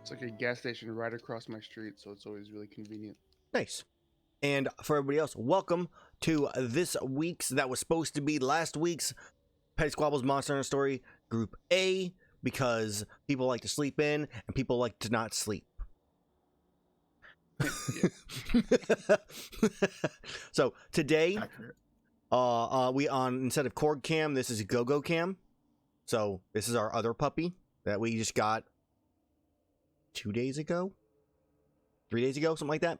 It's like a gas station right across my street, so it's always really convenient. Nice. And for everybody else, welcome to this week's, that was supposed to be last week's Petty Squabbles Monster Hunter Story Group A, because people like to sleep in and people like to not sleep. So today, we on, instead of Cord Cam, this is Go-Go Cam. So this is our other puppy that we just got 2 days ago, 3 days ago, something like that.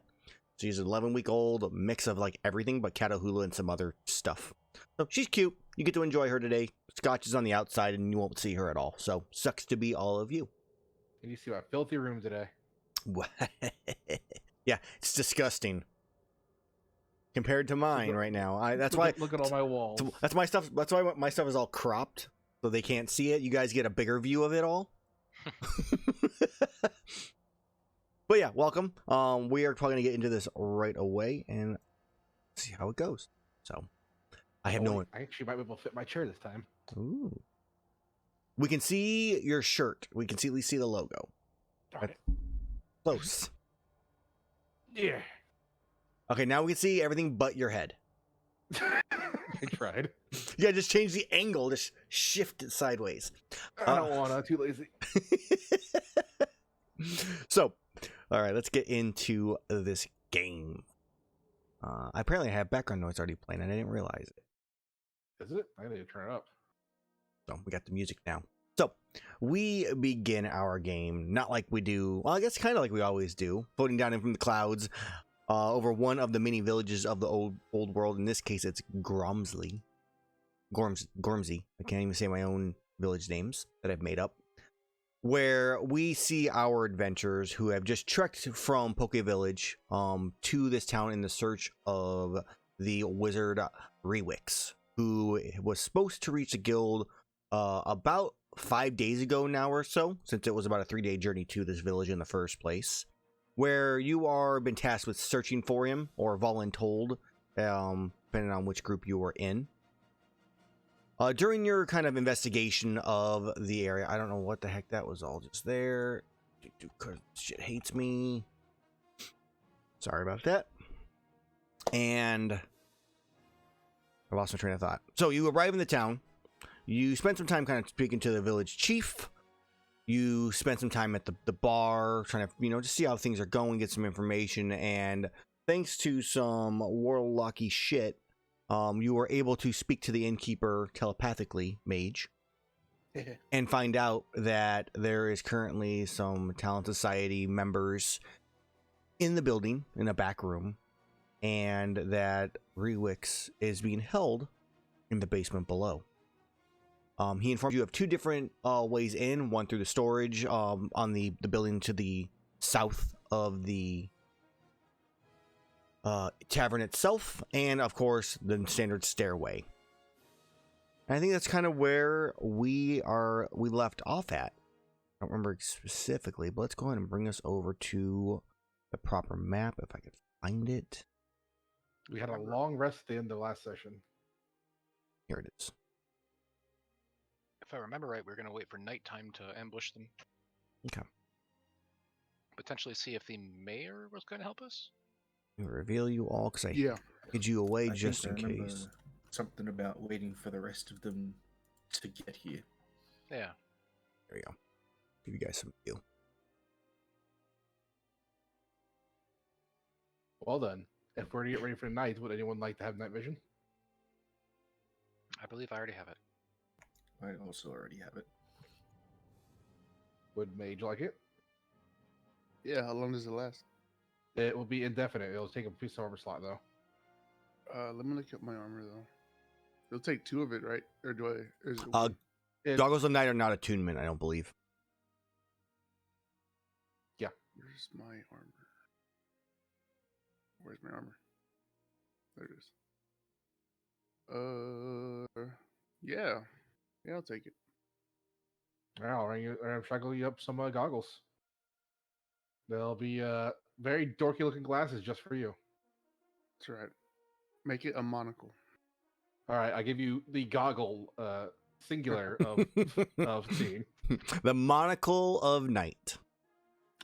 She's an 11-week-old, a mix of like everything but Catahoula and some other stuff. So she's cute. You get to enjoy her today. Scotch is on the outside and you won't see her at all. So sucks to be all of you. And you see my filthy room today. Yeah, it's disgusting compared to mine right now. That's why look at all my walls. That's my stuff. That's why my stuff is all cropped so they can't see it. You guys get a bigger view of it all. But yeah, welcome. We are probably gonna get into this right away and see how it goes. So I have no one. I actually might be able to fit my chair this time. Ooh. We can see your shirt. We can at least see the logo. Darn it. Close. Yeah. Okay, now we can see everything but your head. I tried. You gotta just change the angle, just shift it sideways. I don't wanna, too lazy. So, all right, let's get into this game. Apparently I have background noise already playing and I didn't realize it. Is it? I need to turn it up. So we got the music now. So we begin our game not like we do, well, I guess kind of like we always do, floating down in from the clouds over one of the many villages of the old world. In this case, it's Gormsey. I can't even say my own village names that I've made up. Where we see our adventurers who have just trekked from Poke Village to this town in the search of the wizard Rewix, who was supposed to reach the guild about 5 days ago now or so, since it was about a 3-day journey to this village in the first place, where you are been tasked with searching for him, or voluntold, depending on which group you were in. During your kind of investigation of the area, I don't know what the heck that was all just there. Shit hates me. Sorry about that. And I lost my train of thought. So you arrive in the town. You spend some time kind of speaking to the village chief. You spend some time at the bar, trying to, just see how things are going, get some information. And thanks to some warlocky shit, you were able to speak to the innkeeper telepathically, Mage, and find out that there is currently some Talon Society members in the building, in a back room, and that Rewix is being held in the basement below. He informed you of two different ways in, one through the storage on the building to the south of the tavern itself, and of course the standard stairway. And I think that's kind of where we left off at. I don't remember specifically, but let's go ahead and bring us over to the proper map if I could find it. We had a long rest at the end of the last session. Here it is. If I remember right, we were going to wait for nighttime to ambush them. Okay. Potentially see if the mayor was going to help us. Reveal you all because I hid you away just in case. Something about waiting for the rest of them to get here. Yeah. There we go. Give you guys some view. Well done. If we're to get ready for the night, would anyone like to have night vision? I believe I already have it. I also already have it. Would Mage like it? Yeah, how long does it last? It will be indefinite. It'll take a piece of armor slot, though. Let me look at my armor, though. It'll take 2 of it, right? Or do I... Or is it Goggles of Night are not attunement, I don't believe. Yeah. Where's my armor? Where's my armor? There it is. Yeah. Yeah, I'll take it. I'll shackle you up some goggles. They'll be very dorky looking glasses just for you. That's right. Make it a monocle. All right, I give you the goggle singular of seeing. The monocle of night.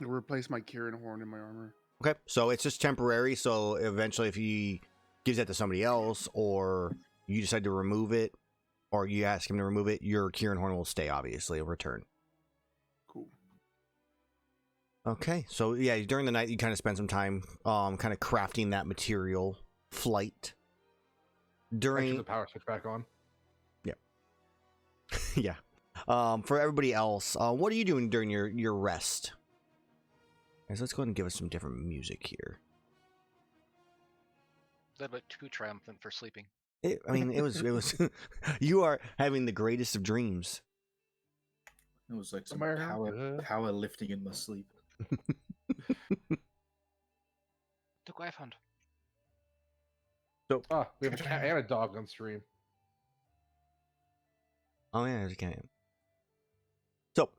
I'll replace my Kieran horn in my armor. Okay, so it's just temporary. So eventually, if he gives that to somebody else, or you decide to remove it, or you ask him to remove it, your Kieran horn will stay. Obviously, in return. Cool. Okay, so yeah, during the night you kind of spend some time, kind of crafting that material. Flight. During the power switch back on. yeah. For everybody else, what are you doing during your rest? Guys, let's go ahead and give us some different music here. A little bit too triumphant for sleeping. It was. You are having the greatest of dreams. It was like some America. power lifting in my sleep. Look what I found. So, We have a cat and a dog on stream. oh yeah, you can. So,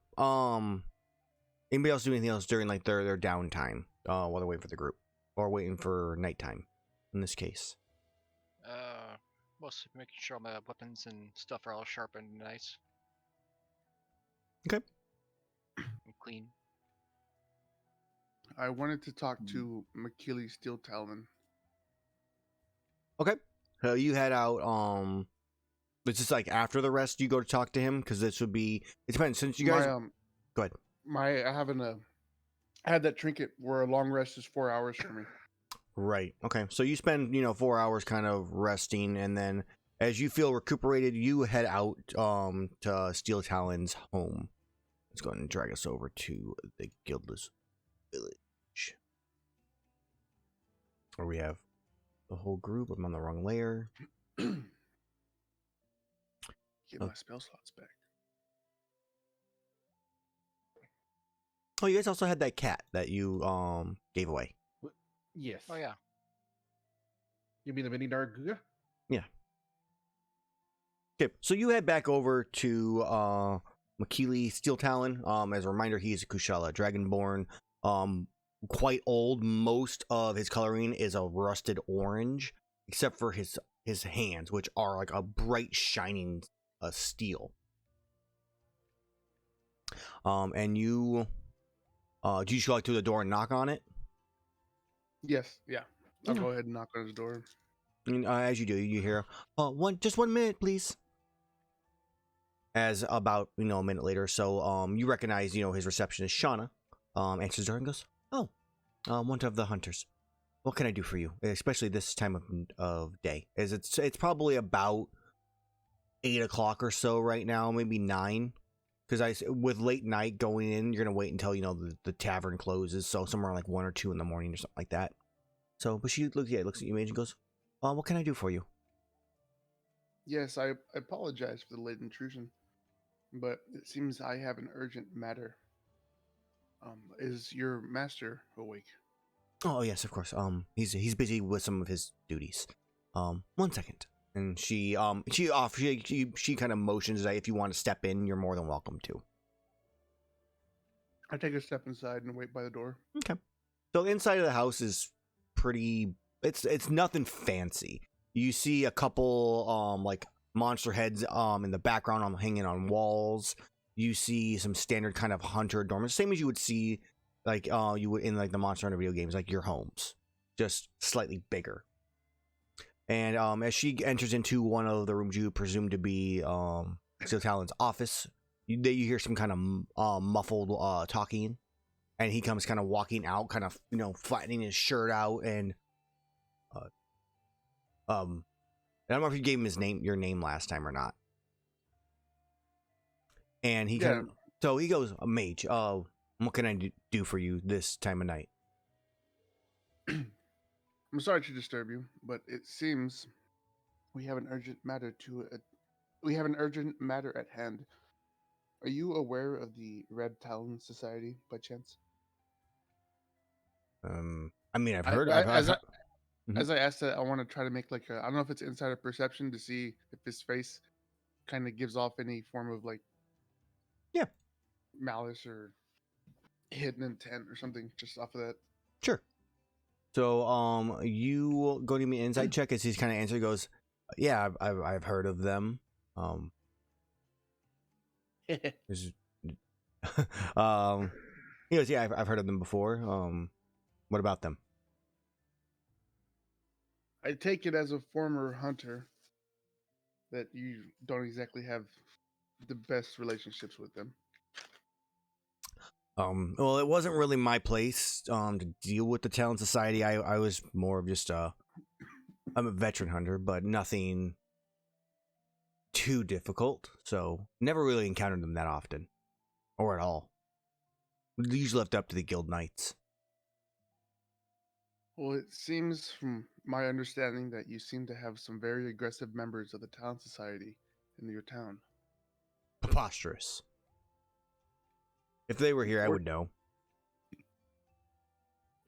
anybody else do anything else during like their downtime, while they're waiting for the group or waiting for nighttime? In this case, Mostly making sure my weapons and stuff are all sharp and nice. Okay. And clean. I wanted to talk to McKeely Steel Talon. okay. So you head out. It's just like after the rest, you go to talk to him because this would be. It depends. Since you guys, go ahead. I had that trinket where a long rest is 4 hours for me. Right. Okay. So you spend 4 hours kind of resting, and then as you feel recuperated, you head out to Steel Talon's home. Let's go ahead and drag us over to the Guildless Village, where we have the whole group. I'm on the wrong layer. Get my spell slots back. Oh, you guys also had that cat that you gave away. Yes. Oh yeah. You mean the mini Nergigantes? Okay, so you head back over to McKeely Steel Talon. As a reminder, he is a Kushala Dragonborn. Quite old. Most of his coloring is a rusted orange, except for his hands, which are like a bright shining steel. And you do you just go like to the door and knock on it? Yes, yeah. I'll go ahead and knock on his door. And, as you do, you hear, just 1 minute, please. As about, a minute later, so, you recognize, his receptionist, Shauna, answers the door and goes, oh, one of the hunters. What can I do for you? Especially this time of day. As it's probably about 8 o'clock or so right now, maybe 9. Because with late night going in, you're going to wait until, the tavern closes. So somewhere like 1 or 2 in the morning or something like that. So, but she looks at you, Mage, and goes, what can I do for you? Yes, I apologize for the late intrusion, but it seems I have an urgent matter. Is your master awake? Oh, yes, of course. He's busy with some of his duties. 1 second. And she kind of motions that if you want to step in, you're more than welcome to. I take a step inside and wait by the door. Okay. So the inside of the house is pretty. It's nothing fancy. You see a couple like monster heads in the background hanging on walls. You see some standard kind of hunter dormers, same as you would see like you would in like the Monster Hunter video games, like your homes, just slightly bigger. And as she enters into one of the rooms you presume to be Steel Talon's office, you hear some kind of muffled talking, and he comes kind of walking out, kind of flattening his shirt out, and I don't know if you gave him your name last time or not. And he so he goes, Mage, what can I do for you this time of night? I'm sorry to disturb you, but it seems we have an urgent matter at hand. Are you aware of the Red Talon Society by chance? I mean, I've heard. As I asked that, I want to try to make like I don't know if it's insider perception to see if his face kind of gives off any form of like malice or hidden intent or something just off of that. Sure. So you go to me an insight check as he's kind of answering. Goes, yeah, I've heard of them. He goes, yeah, I've heard of them before. What about them? I take it as a former hunter that you don't exactly have the best relationships with them. Well, it wasn't really my place to deal with the Talon Society. I was more of just I'm a veteran hunter, but nothing too difficult. So never really encountered them that often, or at all. These left up to the guild knights. Well, it seems from my understanding that you seem to have some very aggressive members of the Talon Society in your town. Preposterous. If they were here, I would know.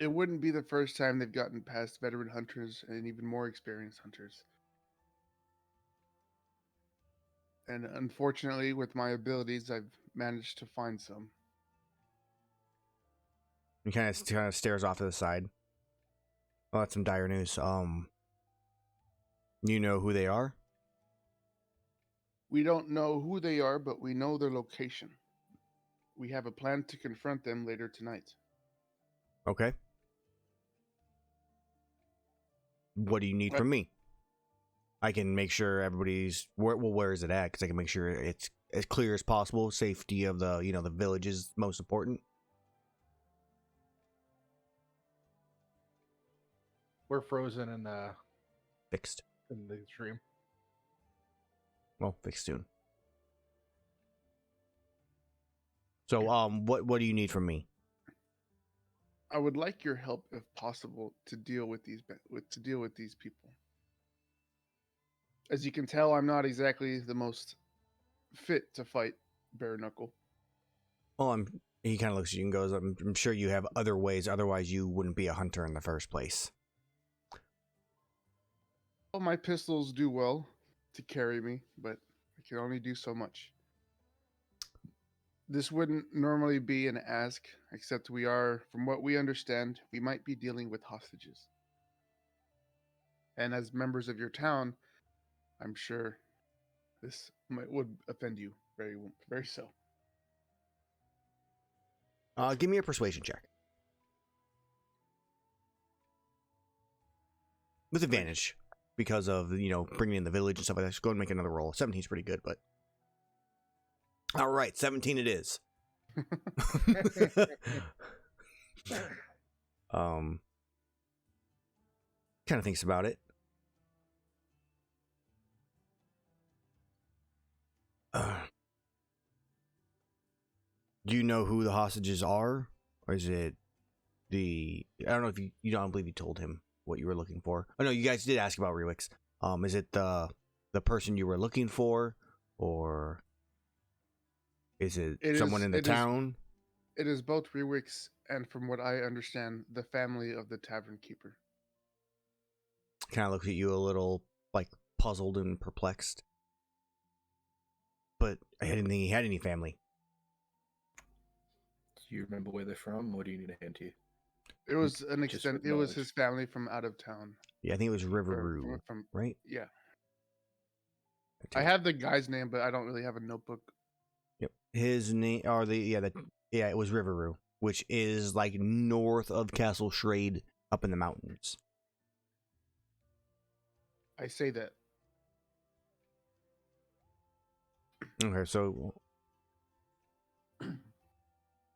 It wouldn't be the first time they've gotten past veteran hunters and even more experienced hunters. And unfortunately, with my abilities, I've managed to find some. He kind of stares off to the side. Oh, that's some dire news. You know who they are? We don't know who they are, but we know their location. We have a plan to confront them later tonight. Okay. What do you need from me? I can make sure everybody's where is it at? Because I can make sure it's as clear as possible. Safety of the the village is most important. We're frozen and Fixed. in the stream. Well, fixed soon. So, what do you need from me? I would like your help, if possible, to deal with these people. As you can tell, I'm not exactly the most fit to fight bare knuckle. Well, he kind of looks at you and goes, I'm sure you have other ways. Otherwise, you wouldn't be a hunter in the first place. Well, my pistols do well to carry me, but I can only do so much. This wouldn't normally be an ask, except we are, from what we understand, we might be dealing with hostages. And as members of your town, I'm sure this would offend you very, very so. Give me a persuasion check. With advantage, because of, bringing in the village and stuff like that. Just go and make another roll. 17's pretty good, but... All right, 17 it is. Kind of thinks about it. Do you know who the hostages are? Or is it I don't know if you don't believe you told him what you were looking for. Oh no, you guys did ask about Rewix. Is it the person you were looking for, or is it someone in the town? It is both Rewix and, from what I understand, the family of the tavern keeper. Kind of looks at you a little like puzzled and perplexed. But I didn't think he had any family. Do you remember where they're from, or do you need a hint here? It was it was his family from out of town. Yeah, I think it was Riveroo, right? Yeah. I have the guy's name, but I don't really have a notebook. Yep. His name, or it was Riveroo, which is like north of Castle Shrade, up in the mountains. I say that. Okay, so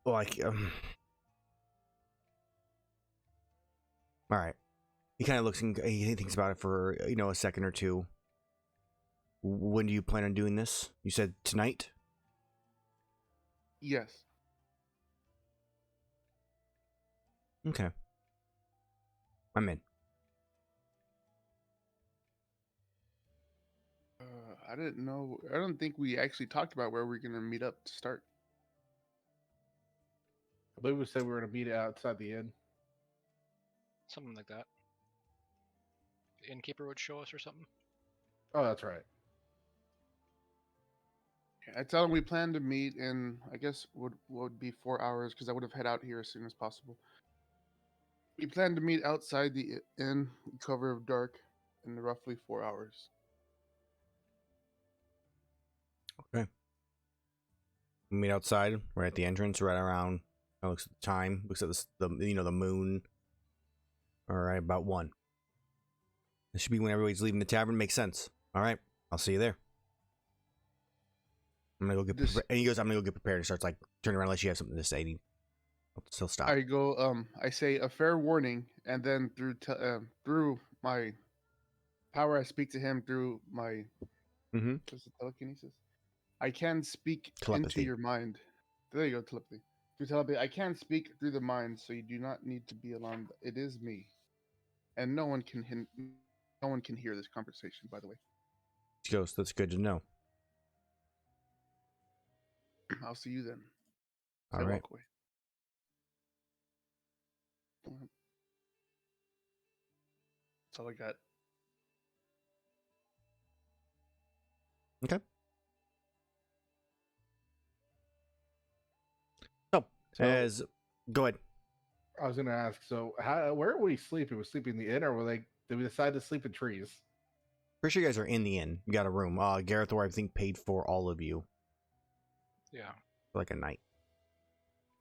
like all right. He kind of looks and he thinks about it for a second or two. When do you plan on doing this? You said tonight? Yes. Okay. I'm in. I didn't know. I don't think we actually talked about where we're going to meet up to start. I believe we said we were going to meet outside the inn. Something like that. The innkeeper would show us or something. Oh, that's right. I tell him we plan to meet in, I guess, would be 4 hours, because I would have head out here as soon as possible. We plan to meet outside the inn, cover of dark, in roughly 4 hours. Okay. We meet outside, right at the entrance, right around Looks at the time. Looks at the moon. All right, about 1. This should be when everybody's leaving the tavern. Makes sense. All right, I'll see you there. I'm gonna go get. And he goes, "I'm gonna go get prepared." And starts like turning around unless you have something to say. And he'll stop. I go. I say a fair warning, and then through my power, I speak to him through my what's it, telekinesis. I can speak Telepathy. into your mind. There you go, telepathy. Through telepathy, I can speak through the mind, so you do not need to be alarmed. It is me, and no one can hear this conversation. By the way, Ghost. That's good to know. I'll see you then. All I right. walk away. That's all I got. Okay. So, go ahead. I was going to ask. So, where were we sleeping? Was sleeping in the inn, or did we decide to sleep in trees? Pretty sure you guys are in the inn. You got a room. Gerathor, I think, paid for all of you. Yeah. For like a night.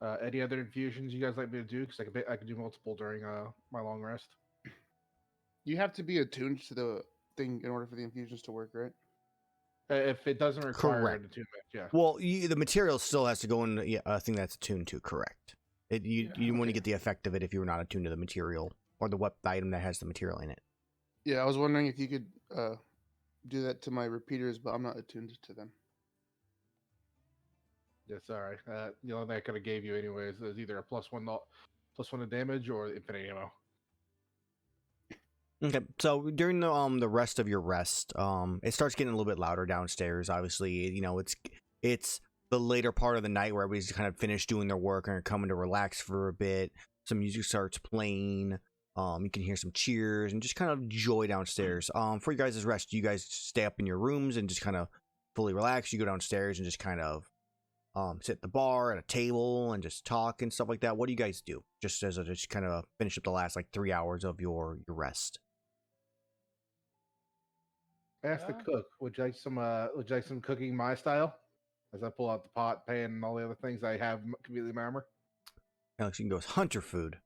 Any other infusions you guys like me to do? Because I could do multiple during my long rest. You have to be attuned to the thing in order for the infusions to work, right? If it doesn't require Correct. an attunement, yeah. Well, the material still has to go in a thing that's attuned to. Correct. You want to get the effect of it if you're not attuned to the material or the item that has the material in it. Yeah, I was wondering if you could do that to my repeaters, but I'm not attuned to them. That's all right. The only thing I could have gave you anyways is either a +1 to damage or infinite ammo. Okay, so during the rest of your rest, it starts getting a little bit louder downstairs. Obviously, it's the later part of the night where everybody's kind of finished doing their work and are coming to relax for a bit. Some music starts playing. You can hear some cheers and just kind of joy downstairs. For you guys' rest, you guys stay up in your rooms and just kind of fully relax. You go downstairs and just kind of sit at the bar at a table and just talk and stuff like that. What do you guys do? Just kind of finish up the last like 3 hours of your rest. Ask the cook. Would you like some cooking my style? As I pull out the pot, pan, and all the other things I have conveniently in my armor. Alex goes, hunter food.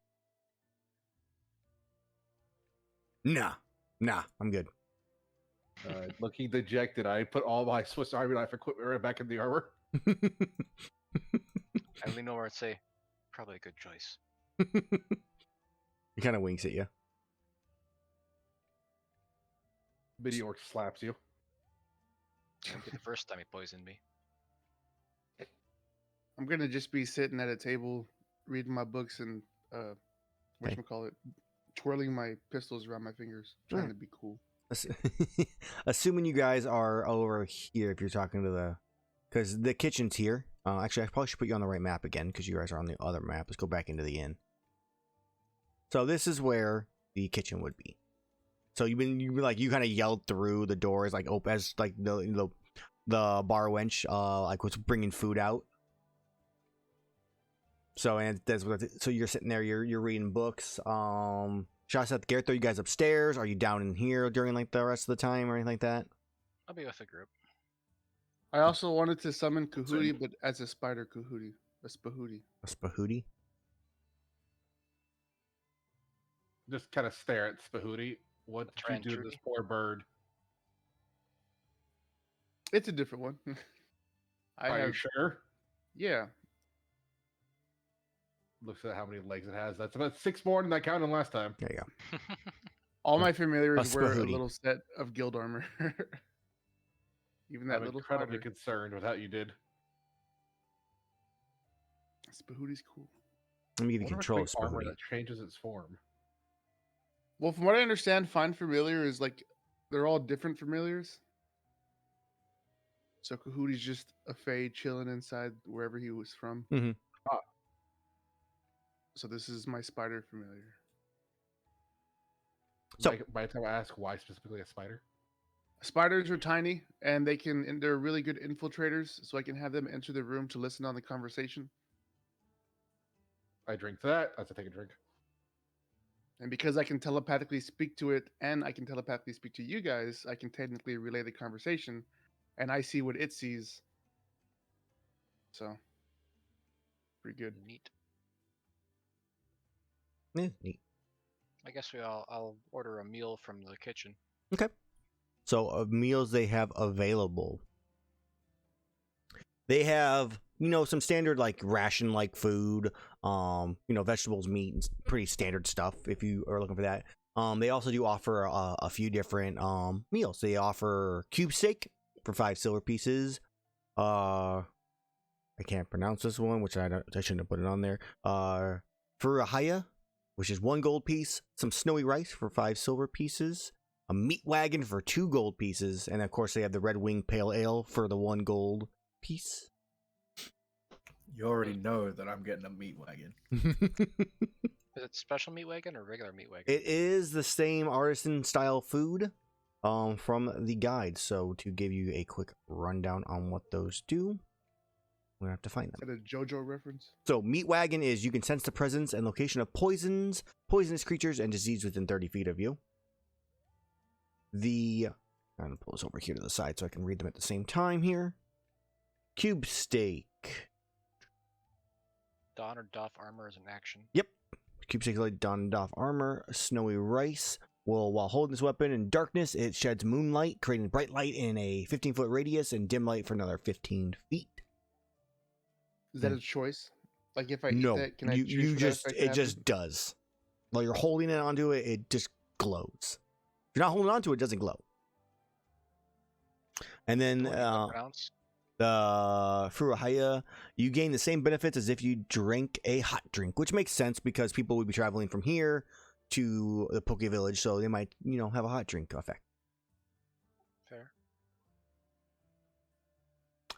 Nah, I'm good. Looking dejected, I put all my Swiss Army knife equipment right back in the armor. I lean over and say, probably a good choice. He kind of winks at you. Mini orc slaps you. Won't be the first time he poisoned me. I'm gonna just be sitting at a table, reading my books and whatchamacallit, twirling my pistols around my fingers, trying to be cool. Assuming you guys are over here, if you're talking to because the kitchen's here. Actually, I probably should put you on the right map again because you guys are on the other map. Let's go back into the inn. So this is where the kitchen would be. So you kind of yelled through the doors like as like the bar wench like was bringing food out. So so you're sitting there, you're reading books. Shaseth, Gerathor, you guys upstairs? Are you down in here during like the rest of the time or anything like that? I'll be with the group. I also wanted to summon Kahootie, but as a spider Kahootie, a Spahootie. A Spahootie? Just kind of stare at Spahootie. What did you do to this poor bird? It's a different one. Are you sure? Yeah. Looks at how many legs it has. That's about 6 more than I counted last time. There you go. All my familiars A wear a Spahootie. little set of guild armor. Even that I'm little incredibly spider. concerned with how you did. Spahootie's cool. Let me give you control of armor Spahootie. that changes its form. Well, from what I understand, Find Familiar is like they're all different familiars. So Cahootie's just a fae chilling inside wherever he was from. Mm-hmm. So this is my spider familiar. So by the time I ask why specifically a spider, spiders are tiny and they're really good infiltrators. So I can have them enter the room to listen on the conversation. I drink to that as I take a drink. And because I can telepathically speak to it and I can telepathically speak to you guys, I can technically relay the conversation and I see what it sees. So, pretty good. Neat. Yeah, neat. I guess I'll order a meal from the kitchen. So meals they have available. They have, some standard like ration like food, vegetables, meat, and pretty standard stuff if you are looking for that. They also do offer a few different meals. They offer cube steak for 5 silver pieces. I can't pronounce this one, which I shouldn't have put it on there. Furahaya, which is 1 gold piece. Some snowy rice for 5 silver pieces. A meat wagon for 2 gold pieces, and of course they have the Red Wing Pale Ale for the 1 gold piece. You already know that I'm getting a meat wagon. Is it special meat wagon or regular meat wagon? It is the same artisan style food from the guide. So to give you a quick rundown on what those do, we're gonna have to find them. Is that a JoJo reference? So meat wagon is you can sense the presence and location of poisonous creatures and disease within 30 feet of you. I'm gonna pull this over here to the side so I can read them at the same time here. Cube steak. Don or doff armor is an action. Yep. Cube steak like don and doff armor. Snowy rice. Well, while holding this weapon in darkness, it sheds moonlight, creating bright light in a 15-foot radius and dim light for another 15 feet. Is that a choice? Like if I No, eat that, can I you choose for that just effect to it happen? just does. While you're holding it onto it, it just glows. If you're not holding onto it, it doesn't glow. And then Pronounce? the Furuhaya, you gain the same benefits as if you drink a hot drink, which makes sense because people would be traveling from here to the Poke Village, so they might, have a hot drink effect. Fair.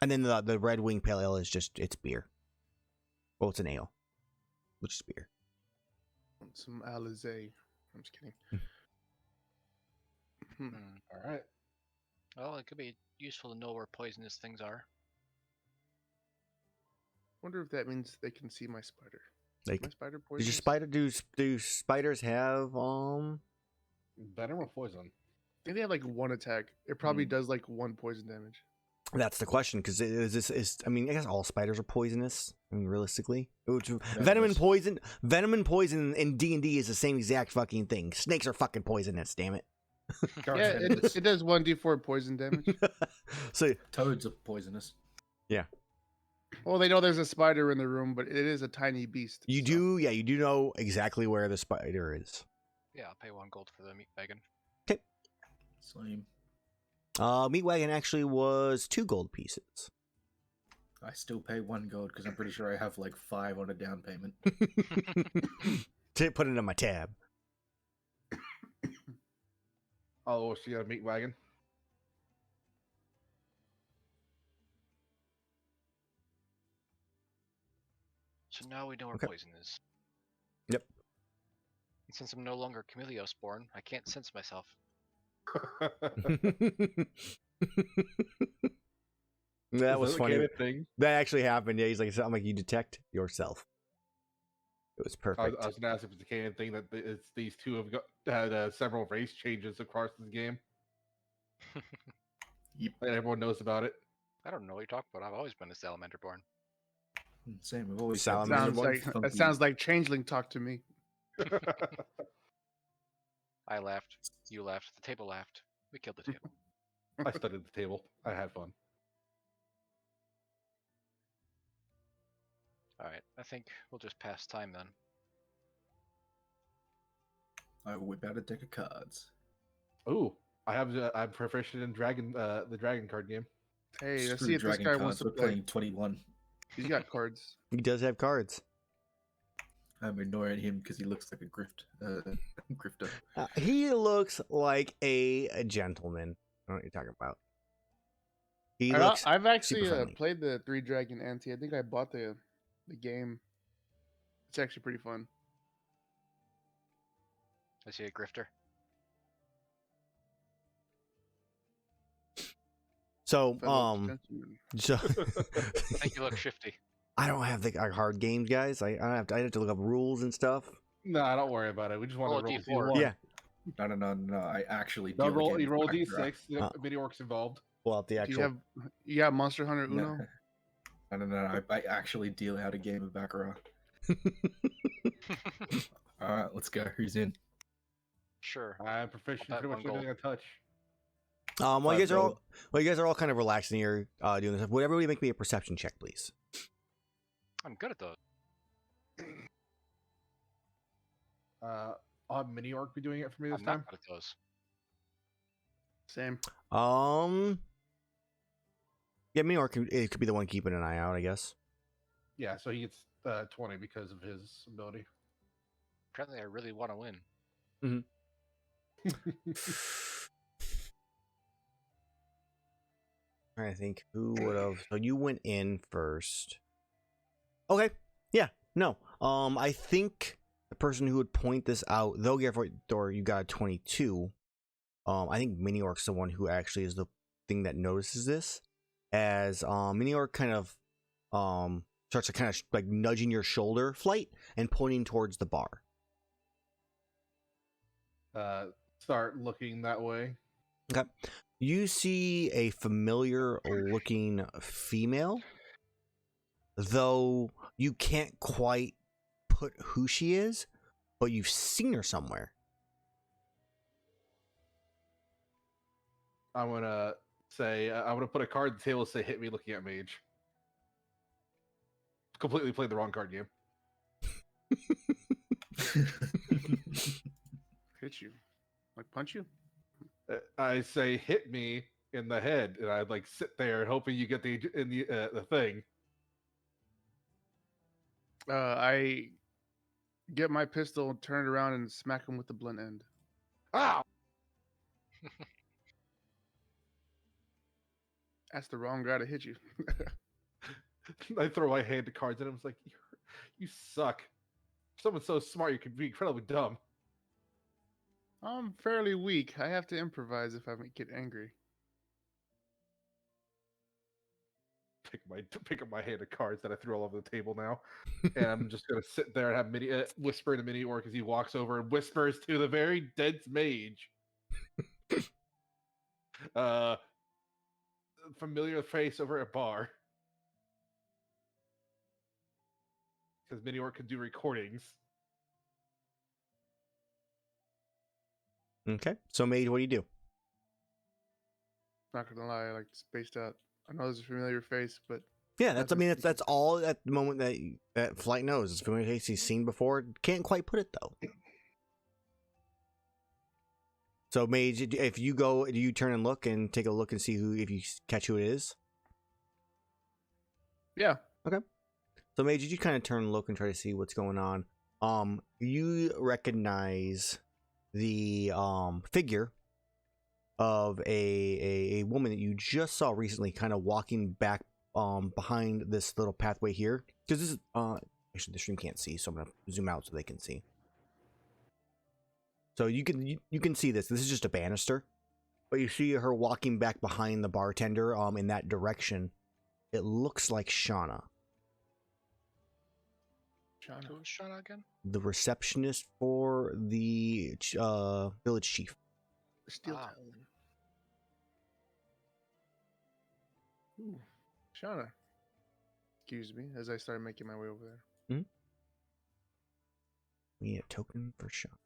And then the Red Wing Pale Ale is it's beer. Well, it's an ale, which is beer. Some Alizé. I'm just kidding. All right. Well, it could be useful to know where poisonous things are. Wonder if that means they can see my spider. Like, My spider does poison. your spider do spiders have Venom or poison? I think they have like 1 attack. It probably does like 1 poison damage. That's the question, because I guess all spiders are poisonous. I mean, realistically, venom Venomous. and poison in D&D is the same exact fucking thing. Snakes are fucking poisonous. Damn it. Yeah, it does 1d4 poison damage. So Toads are poisonous. Well, they know there's a spider in the room, but it is a tiny beast. you do know exactly where the spider is. Yeah, I'll pay 1 gold for the meat wagon. Same. Meat wagon actually was 2 gold pieces. I still pay 1 gold because I'm pretty sure I have like 5 on a down payment. To put it in my tab. Oh, so you got a meat wagon? So now we know where Okay. poison is. Yep. And since I'm no longer Chameleos born, I can't sense myself. That was Is a funny. canon thing? That actually happened. Yeah, he's like, I'm like, you detect yourself. It was I perfect. was gonna ask if it's a canon thing that these two have had several race changes across the game. Yep. And everyone knows about it. I don't know what you're talking about. I've always been a salamander born. Same. We've always Salamander. That sounds like changeling talk to me. I laughed. You laughed. The table laughed. We killed the table. I studied the table. I had fun. Alright, I think we'll just pass time then. I whip out a deck of cards. Ooh, I'm proficient in the dragon card game. Hey, let's Screw see if this dragon guy cards. wants to We're play. playing 21. He's got cards. He does have cards. I'm ignoring him because he looks like a grifter. He looks like a gentleman. I don't know what you're talking about. He looks. I've actually super friendly. played the 3 Dragon Ante. I think I bought the game. It's actually pretty fun. Is he a grifter? So, Fellow gentleman. so I think you look shifty. I don't have the hard games, guys. I have to look up rules and stuff. Nah, don't worry about it. We just want Roll to a roll D4. D1. Yeah. No. I actually No, deal roll. against You roll Baccarat. D6. Video works involved. Pull out the Do actual. you got Monster Hunter Uno? No. I actually deal out a game of Baccarat. All right, let's go. Who's in? Sure. I'm proficient bet pretty much one everything I touch. While you guys are gold. all kind of relaxing here, doing this. Would everybody make me a perception check, please? I'm good at those. I'll have Mini Orc be doing it for me this I'm time. not good at those. Same. Yeah, me or it could be the one keeping an eye out, I guess. Yeah, so he gets 20 because of his ability. Apparently, I really want to win. I think who would have. So you went in first. Okay. Yeah. No. I think the person who would point this out, though Gerathor, you got a 22. I think Mini Orc's the one who actually is the thing that notices this, as Mini Orc kind of starts to kind of like nudging your shoulder, Flight, and pointing towards the bar. Start looking that way. Okay. You see a familiar looking female, though you can't quite put who she is, but you've seen her somewhere. I'm gonna say I'm gonna put a card on the table and say hit me looking at Mage. Completely played the wrong card game. Hit you. Like punch you? I say hit me in the head, and I like sit there hoping you get the thing. I get my pistol, turn it around, and smack him with the blunt end. Ow! That's the wrong guy to hit you. I throw my hand to cards at him. It's like, you suck. Someone so smart, you could be incredibly dumb. I'm fairly weak. I have to improvise if I get angry. Pick up my hand of cards that I threw all over the table now, and I'm just gonna sit there and have Mini whisper to Mini Orc as he walks over and whispers to the very dense Mage. Familiar face over at bar. Because Mini Orc can do recordings. Okay. So, Mage, what do you do? Not gonna lie, I like spaced out. I know there's a familiar face, but Yeah, that's all at the moment that Flight knows. It's a familiar face he's seen before. Can't quite put it though. So, Mage, if you go, do you turn and look and take a look and see if you catch who it is? yeah. So, Mage, did you kind of turn and look and try to see what's going on? You recognize the figure of a woman that you just saw recently, kind of walking back behind this little pathway here. Because this is actually the stream can't see, so I'm gonna zoom out so they can see. So you can see this. This is just a banister, but you see her walking back behind the bartender in that direction. It looks like Shauna, Who's Shauna again? the receptionist for the village chief. Steel Ah. Talon. Ooh, Shauna. Excuse me, as I started making my way over there. We need a token for Shauna.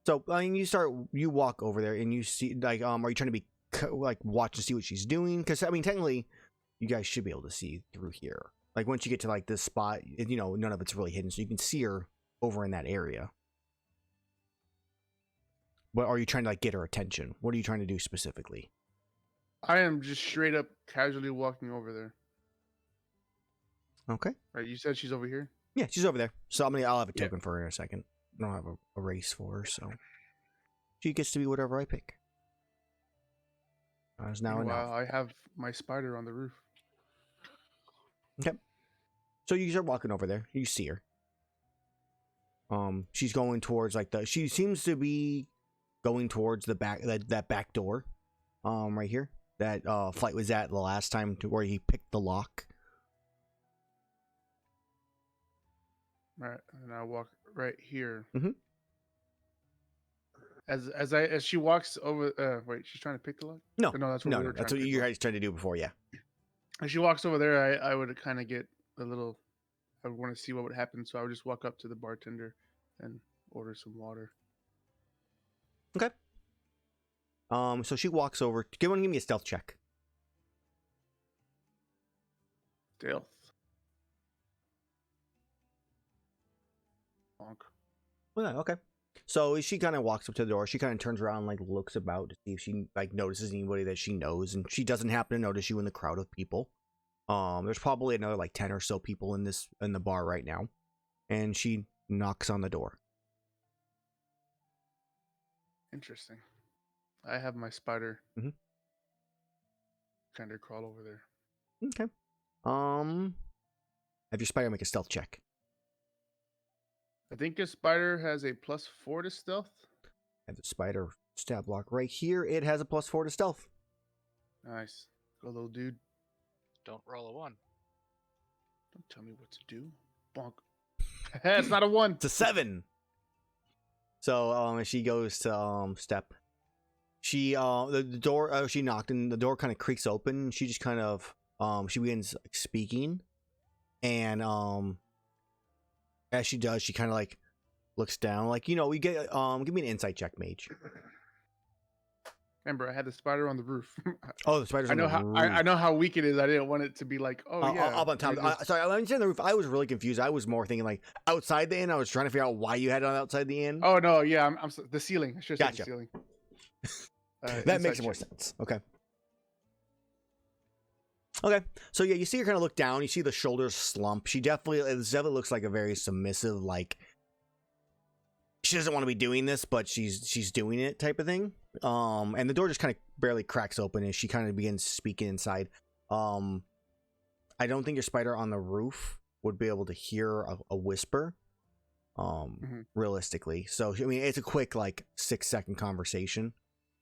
So I mean, you walk over there and you see like are you trying to be like watch to see what she's doing? Because I mean, technically, you guys should be able to see through here. Like once you get to like this spot, you know, none of it's really hidden, so you can see her over in that area. But are you trying to like get her attention? What are you trying to do specifically? I am just straight up casually walking over there. Okay. Right, you said she's over here? Yeah, she's over there. So I'll have a Yeah. token for her in a second. I don't have a race for her, so she gets to be whatever I pick. As now and Meanwhile, now. I have my spider on the roof. Okay. So you start walking over there. You see her. She's going towards like she seems to be going towards the back that back door. Right here. That Flight was at the last time to where he picked the lock. Right, and I walk right here. Mhm. As she walks over. Wait, she's trying to pick the lock. No, Or no, that's what no, we no. were That's trying what to you pick guys tried to do before, yeah. As she walks over there, I would kind of get a little. I would want to see what would happen, so I would just walk up to the bartender and order some water. Okay. So she walks over. Give me a stealth check. Stealth. Bonk. Well, yeah, okay. So she kind of walks up to the door. She kind of turns around, and, like, looks about to see if she like notices anybody that she knows, and she doesn't happen to notice you in the crowd of people. There's probably another like 10 or so people in the bar right now, and she knocks on the door. Interesting. I have my spider. Mhm. Kind of crawl over there. Okay. Have your spider make a stealth check. I think a spider has a +4 to stealth. Have the spider stab block right here. It has a +4 to stealth. Nice. Go, little dude. Don't roll a 1. Don't tell me what to do. Bonk. It's not a 1. It's a 7. So as she goes to step, she the door she knocked and the door kind of creaks open. She just kind of she begins like, speaking, and as she does, she kind of like looks down, like, you know, we get give me an insight check, Mage. Remember, I had the spider on the roof. Oh, the spider's on the roof. I know how weak it is. I didn't want it to be like, oh yeah, up on top. Sorry, I was on the roof. I was really confused. I was more thinking like outside the inn. I was trying to figure out why you had it on outside the inn. Oh no, yeah, I'm the ceiling. I should have Gotcha. said the ceiling. That makes more sense. Okay. Okay, so yeah, you see her kind of look down. You see the shoulders slump. It definitely looks like a very submissive, like she doesn't want to be doing this, but she's doing it type of thing. And the door just kind of barely cracks open as she kind of begins speaking inside. I don't think your spider on the roof would be able to hear a whisper. Realistically, so I mean, it's a quick like 6-second conversation,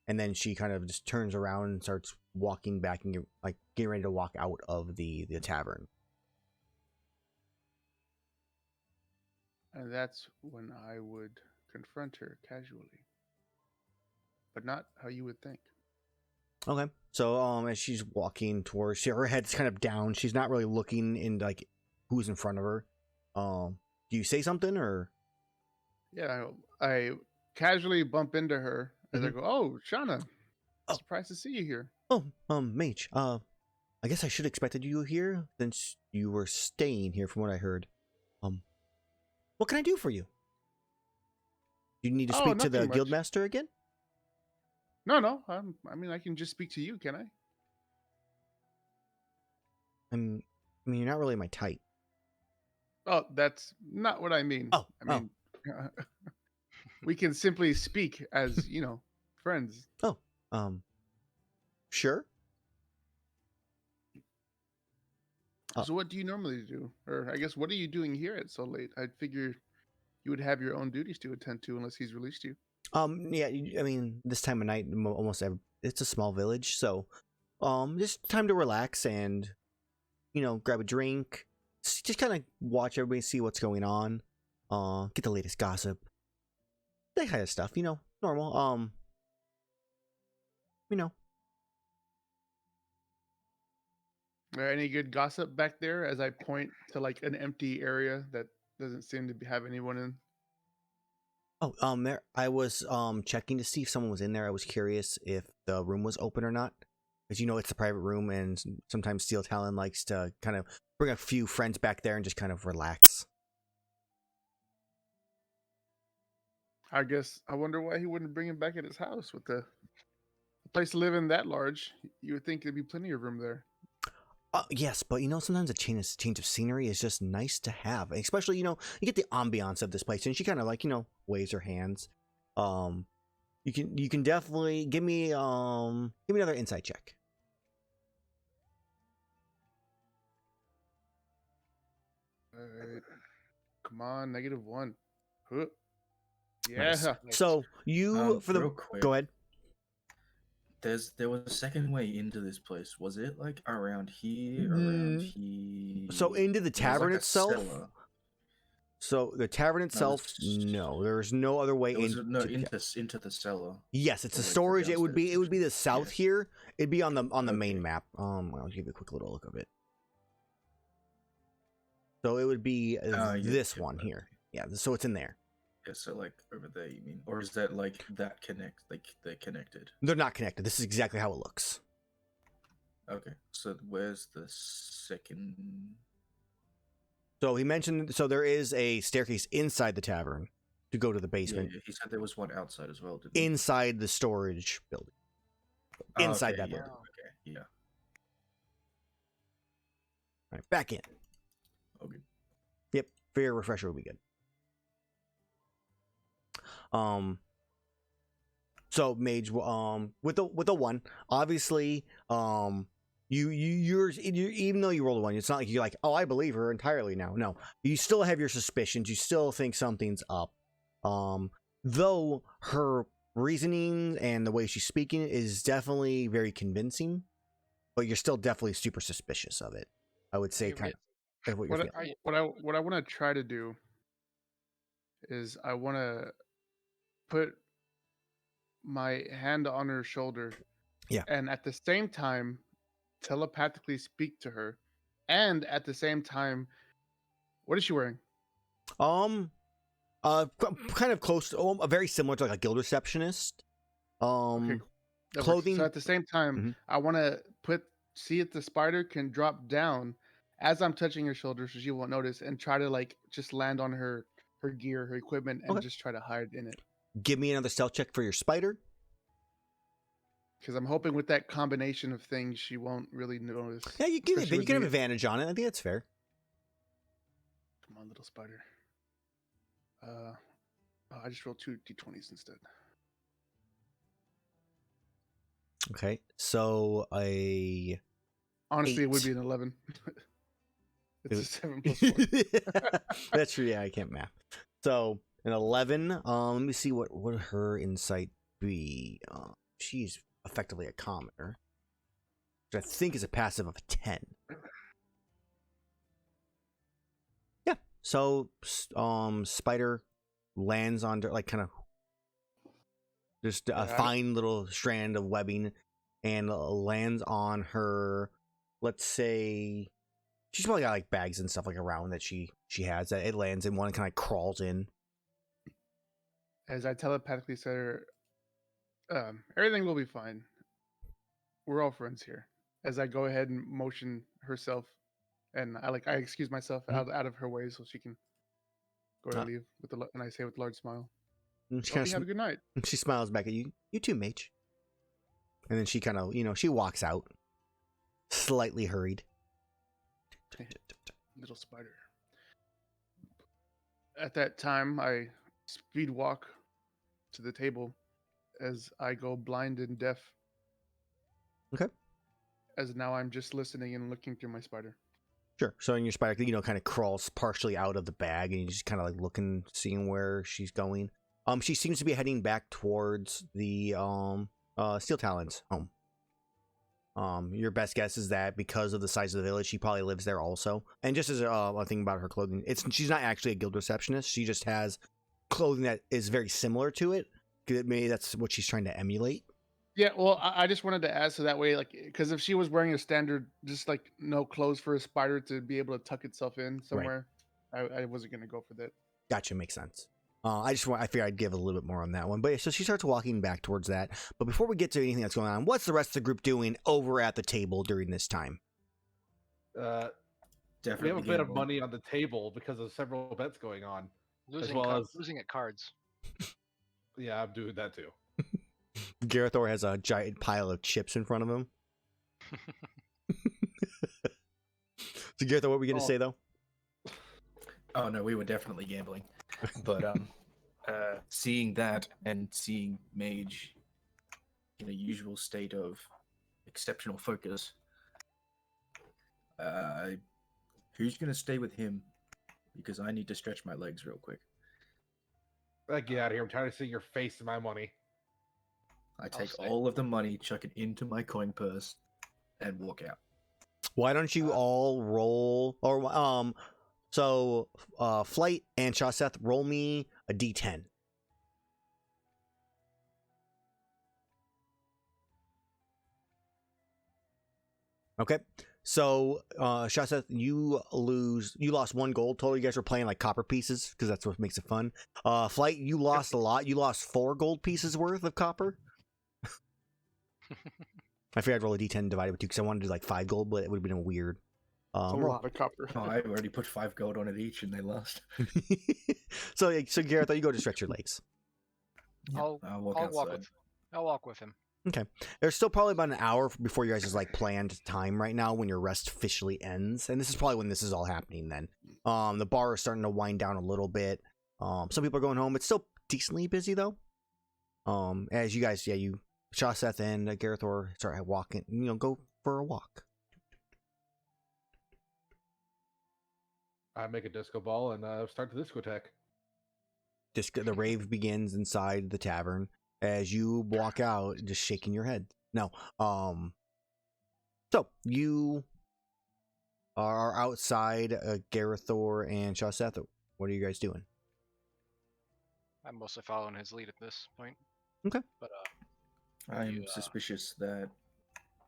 and then she kind of just turns around and starts walking back and like getting ready to walk out of the tavern. And that's when I would confront her casually, but not how you would think. Okay, so as she's walking towards, her head's kind of down. She's not really looking in like who's in front of her. Do you say something or? Yeah, I casually bump into her as I Mhm. go, "Oh, Shauna, Oh. surprised to see you here." Oh, Mage. I guess I should have expected you here since you were staying here, from what I heard. What can I do for you? You need to Oh, speak to the nothing much. guildmaster again? No. I mean, I can just speak to you, can I? I mean, you're not really my type. Oh, that's not what I mean. Oh, I mean, we can simply speak as, friends. Sure. So what do you normally do? Or I guess, what are you doing here at so late? I'd figure you would have your own duties to attend to unless he's released you. Yeah, I mean, this time of night, it's a small village, so, just time to relax and, grab a drink, just kind of watch everybody, see what's going on, get the latest gossip, that kind of stuff, normal, Any good gossip back there as I point to like an empty area that doesn't seem to have anyone in? there, I was, checking to see if someone was in there. I was curious if the room was open or not, because, it's a private room, and sometimes Steel Talon likes to kind of bring a few friends back there and just kind of relax. I guess I wonder why he wouldn't bring him back at his house with the place to live in that large. You would think there'd be plenty of room there. Yes, but sometimes a change of scenery is just nice to have, especially you get the ambiance of this place. And she kind of like waves her hands. You can definitely give me another insight check. Alright. Come on, -1. Huh. Yeah. Nice. So you Real quick, go ahead. There was a second way into this place. Was it like around here? Around here? So into the There was, tavern like, a itself. cellar. So the tavern itself, no, there's no other way There was in. into the cellar. Yes, it's or, a like, the storage. It would be downstairs the south yeah. here. It'd be on the main Okay. map. I'll give you a quick little look of it. So it would be Yeah, this yeah, one okay. here. Yeah, so it's in there. Yeah, so like over there, you mean, or is that like that they're connected? They're not connected. This is exactly how it looks. Okay, so where's the second? So he mentioned, so there is a staircase inside the tavern to go to the Yeah, basement, he said there was one outside as well, didn't he? inside the storage building. Oh, Inside okay, that yeah, building. Okay, yeah. All right, back in. Okay. Yep, fair refresher will be good. So Mage, with the one, obviously, you're even though you rolled a one, it's not like you're like, oh, I believe her entirely now. No, you still have your suspicions. You still think something's up. Though her reasoning and the way she's speaking is definitely very convincing, but you're still definitely super suspicious of it. I would say You kind get- of what you're What feeling. I want to try to do is I want to put my hand on her shoulder. Yeah. And at the same time, telepathically speak to her. And at the same time, what is she wearing? Kind of close, very similar to like a guild receptionist. Okay, that works. Clothing. So at the same time, Mhm. I want to see if the spider can drop down as I'm touching her shoulder, so she won't notice, and try to like just land on her gear, her equipment, and Okay. just try to hide in it. Give me another stealth check for your spider. Because I'm hoping with that combination of things, she won't really notice. Yeah, you can especially you with can have me- advantage on it. I think that's fair. Come on, little spider. I just rolled 2 d20s instead. Okay, so a Honestly, it would 8. be an 11. It's a It- 7 plus 4. That's true. Yeah, I can't math. So an 11. Let me see what would her insight be. She's effectively a commoner, which I think is a passive of a 10. Yeah. So spider lands on like kind of just a Yeah. fine little strand of webbing and lands on her. Let's say she's probably got like bags and stuff like around that she has, that it lands in one and kind of crawls in. As I telepathically said her, everything will be fine. We're all friends here. As I go ahead and motion herself, and I excuse myself out of her way so she can go ahead and leave and I say with a large smile, And she "Hope kind you have a good night." she smiles back at you. You too, Mage. And then she kind of, she walks out, slightly hurried. Little spider. At that time, I speed walk to the table as I go blind and deaf. Okay. As now I'm just listening and looking through my spider. Sure. So in your spider, kind of crawls partially out of the bag, and you just kind of like looking, seeing where she's going. She seems to be heading back towards the Steel Talon's home. Your best guess is that because of the size of the village, she probably lives there also. And just as a thing about her clothing, she's not actually a guild receptionist. She just has clothing that is very similar to it. Maybe that's what she's trying to emulate. Yeah, well, I just wanted to ask so that way, because if she was wearing a standard, just like no clothes for a spider to be able to tuck itself in somewhere, I wasn't gonna go for that. Gotcha, makes sense. I figured I'd give a little bit more on that one. But yeah, so she starts walking back towards that. But before we get to anything that's going on, what's the rest of the group doing over at the table during this time? We Definitely have a bit of gambling. money on the table because of several bets going on. Losing, well as- losing at cards. Yeah, I'm doing that too. Gerathor has a giant pile of chips in front of him. So Gerathor, what were we going to say though? Oh no, we were definitely gambling. But seeing that and seeing Mage in a usual state of exceptional focus, who's gonna stay with him? Because I need to stretch my legs real quick. Get out of here. I'm tired of seeing your face and my money. I take stay. all of the money, chuck it into my coin purse, and walk out. Why don't you all roll, or so Flight and Shaseth, roll me a d10. Okay, So, Shaseth, you lost 1 gold total. You guys were playing like copper pieces because that's what makes it fun. Flight, you lost a lot. You lost 4 gold pieces worth of copper. I figured I'd roll a d10 divided by 2 because I wanted to do like 5 gold, but it would have been weird. It's a Roll. lot of copper. Oh, I already put 5 gold on it each, and they lost. so Gerathor, you go to stretch your legs. Yeah, I'll walk I'll outside. walk with him. Okay. There's still probably about an hour before you guys' like planned time right now when your rest officially ends, and this is probably when this is all happening. Then, the bar is starting to wind down a little bit. Some people are going home. It's still decently busy though. As you guys, you Shaseth and Gerathor start walking. Go for a walk. I make a disco ball and start the discotheque. The rave begins inside the tavern as you walk out, just shaking your head. No. So you are outside. Gerathor and Shaseth. What are you guys doing? I'm mostly following his lead at this point. Okay. But I'm suspicious that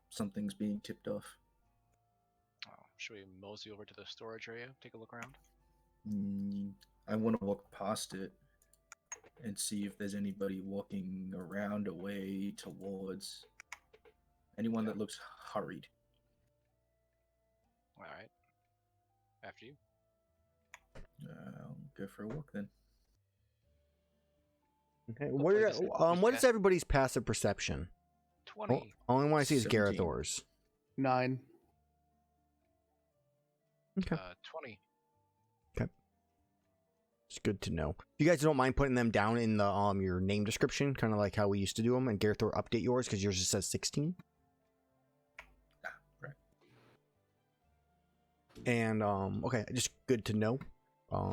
something's being tipped off. should we mosey over to the storage area, take a look around? I want to walk past it and see if there's anybody walking around away towards anyone that looks hurried. All right. After you. I'll go for a walk then. Okay. Hopefully What is everybody's passive perception? 20. Only one I see is 17. Gerathor's. 9. Okay. 20. It's good to know. You guys don't mind putting them down in the your name description, kind of like how we used to do them, and Gerathor update yours because yours just says 16. Right. And okay, just good to know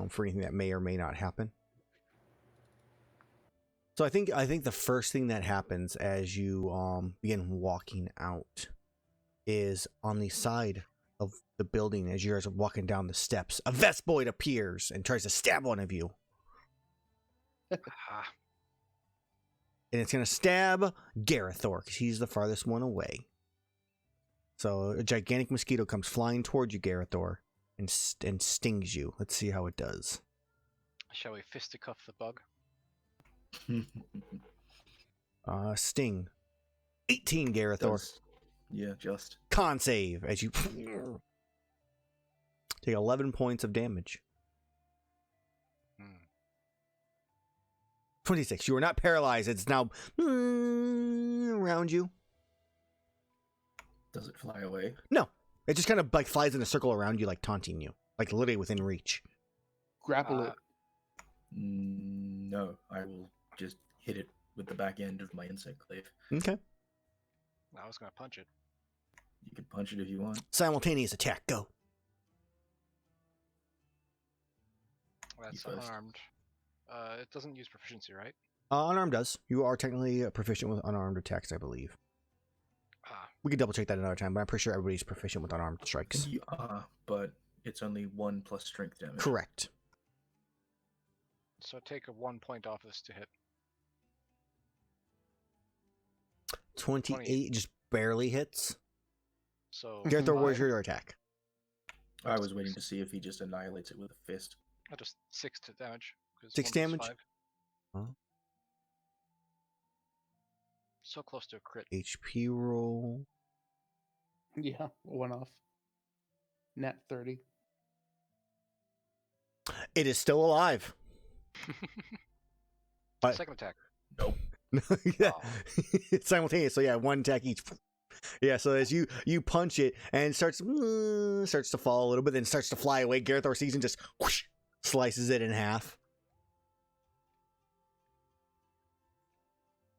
for anything that may or may not happen. So I think the first thing that happens as you begin walking out is on the side of the building as you guys are walking down the steps. A Vespoid appears and tries to stab one of you. Ah, And it's going to stab Gerathor because he's the farthest one away. So a gigantic mosquito comes flying towards you, Gerathor, and stings you. Let's see how it does. shall we fisticuff the bug? Sting. 18, Gerathor. Yeah, just. Con save as you take 11 points of damage. 26. You are not paralyzed. It's now around you. Does it fly away? No. It just kind of like flies in a circle around you, like taunting you. Like literally within reach. Grapple it. No, I will just hit it with the back end of my insect glaive. Okay. I was going to punch it. You can punch it if you want. Simultaneous attack. Go. That's first. unarmed. It doesn't use proficiency, right? Unarmed does. You are technically proficient with unarmed attacks, I believe. Ah, We can double check that another time, but I'm pretty sure everybody's proficient with unarmed strikes. You are, but it's only 1 plus strength damage. Correct. so take a 1 point off this to hit. 28 just barely hits. So Gerathor, where's five- your attack? I was waiting to see if he just annihilates it with a fist. just 6 to damage. 'cause 6 1 plus damage? 5. Huh? So close to a crit. HP roll. Yeah, 1 off. Nat 30. It is still alive. But- Second attack. Nope. Yeah. Oh. It's simultaneous. So yeah, 1 attack each. Yeah, so as you punch it and it starts to fall a little bit, then starts to fly away. Gerathor sees and just whoosh, slices it in half.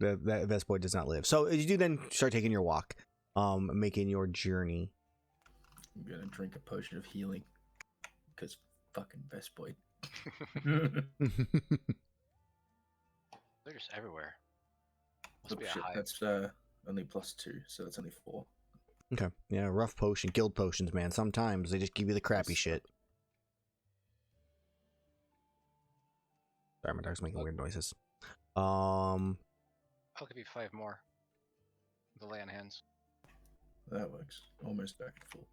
That Vespoid does not live. So you do then start taking your walk, making your journey. I'm gonna drink a potion of healing. Because fucking Vespoid. They're just everywhere. Must Oh, be a shit, hive. that's only +2, so that's only 4. Okay. Yeah, rough potion. Guild potions, man. Sometimes they just give you the crappy shit. Sorry, my dog's making weird noises. I'll give you 5 more. The lay on hands. That works. Almost back to full.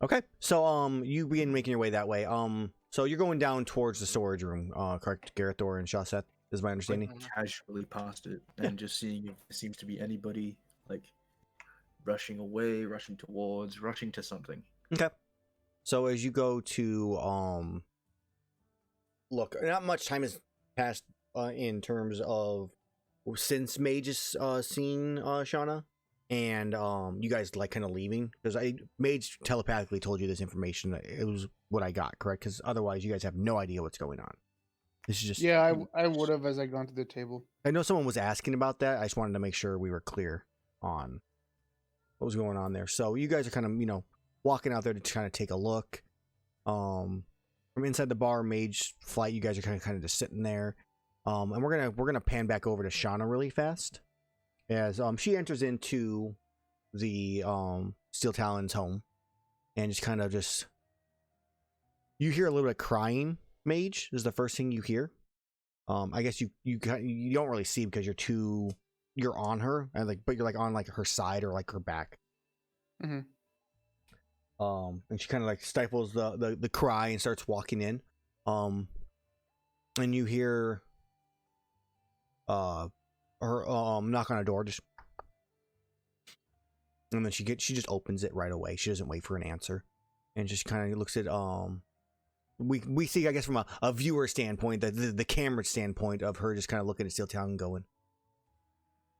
Okay, so you begin making your way that way. So you're going down towards the storage room, correct? Gerathor and Shaseth is my understanding. Casually past it and just seeing if there seems to be anybody like rushing away, rushing towards, rushing to something. Okay. So as you go to look, not much time has passed in terms of since Mage has seen Shauna, and you guys like kind of leaving because Mage telepathically told you this information. It was what I got, correct? Because otherwise, you guys have no idea what's going on. This is just I would have as I gone to the table. I know someone was asking about that. I just wanted to make sure we were clear on what was going on there. So you guys are kind of walking out there to kind of take a look. From inside the bar, Mage flight, you guys are kind of just sitting there. And we're gonna pan back over to Shauna really fast as she enters into the Steel Talon's home and just you hear a little bit of crying. Mage is the first thing you hear. I guess you don't really see because you're on her and but you're on her side or her back. Mm-hmm. And she kind of stifles the cry and starts walking in. And you hear her knock on a door, and then she just opens it right away. She doesn't wait for an answer, and just kind of looks at we see, I guess, from a viewer standpoint, the camera standpoint of her just kind of looking at Steel Talon and going,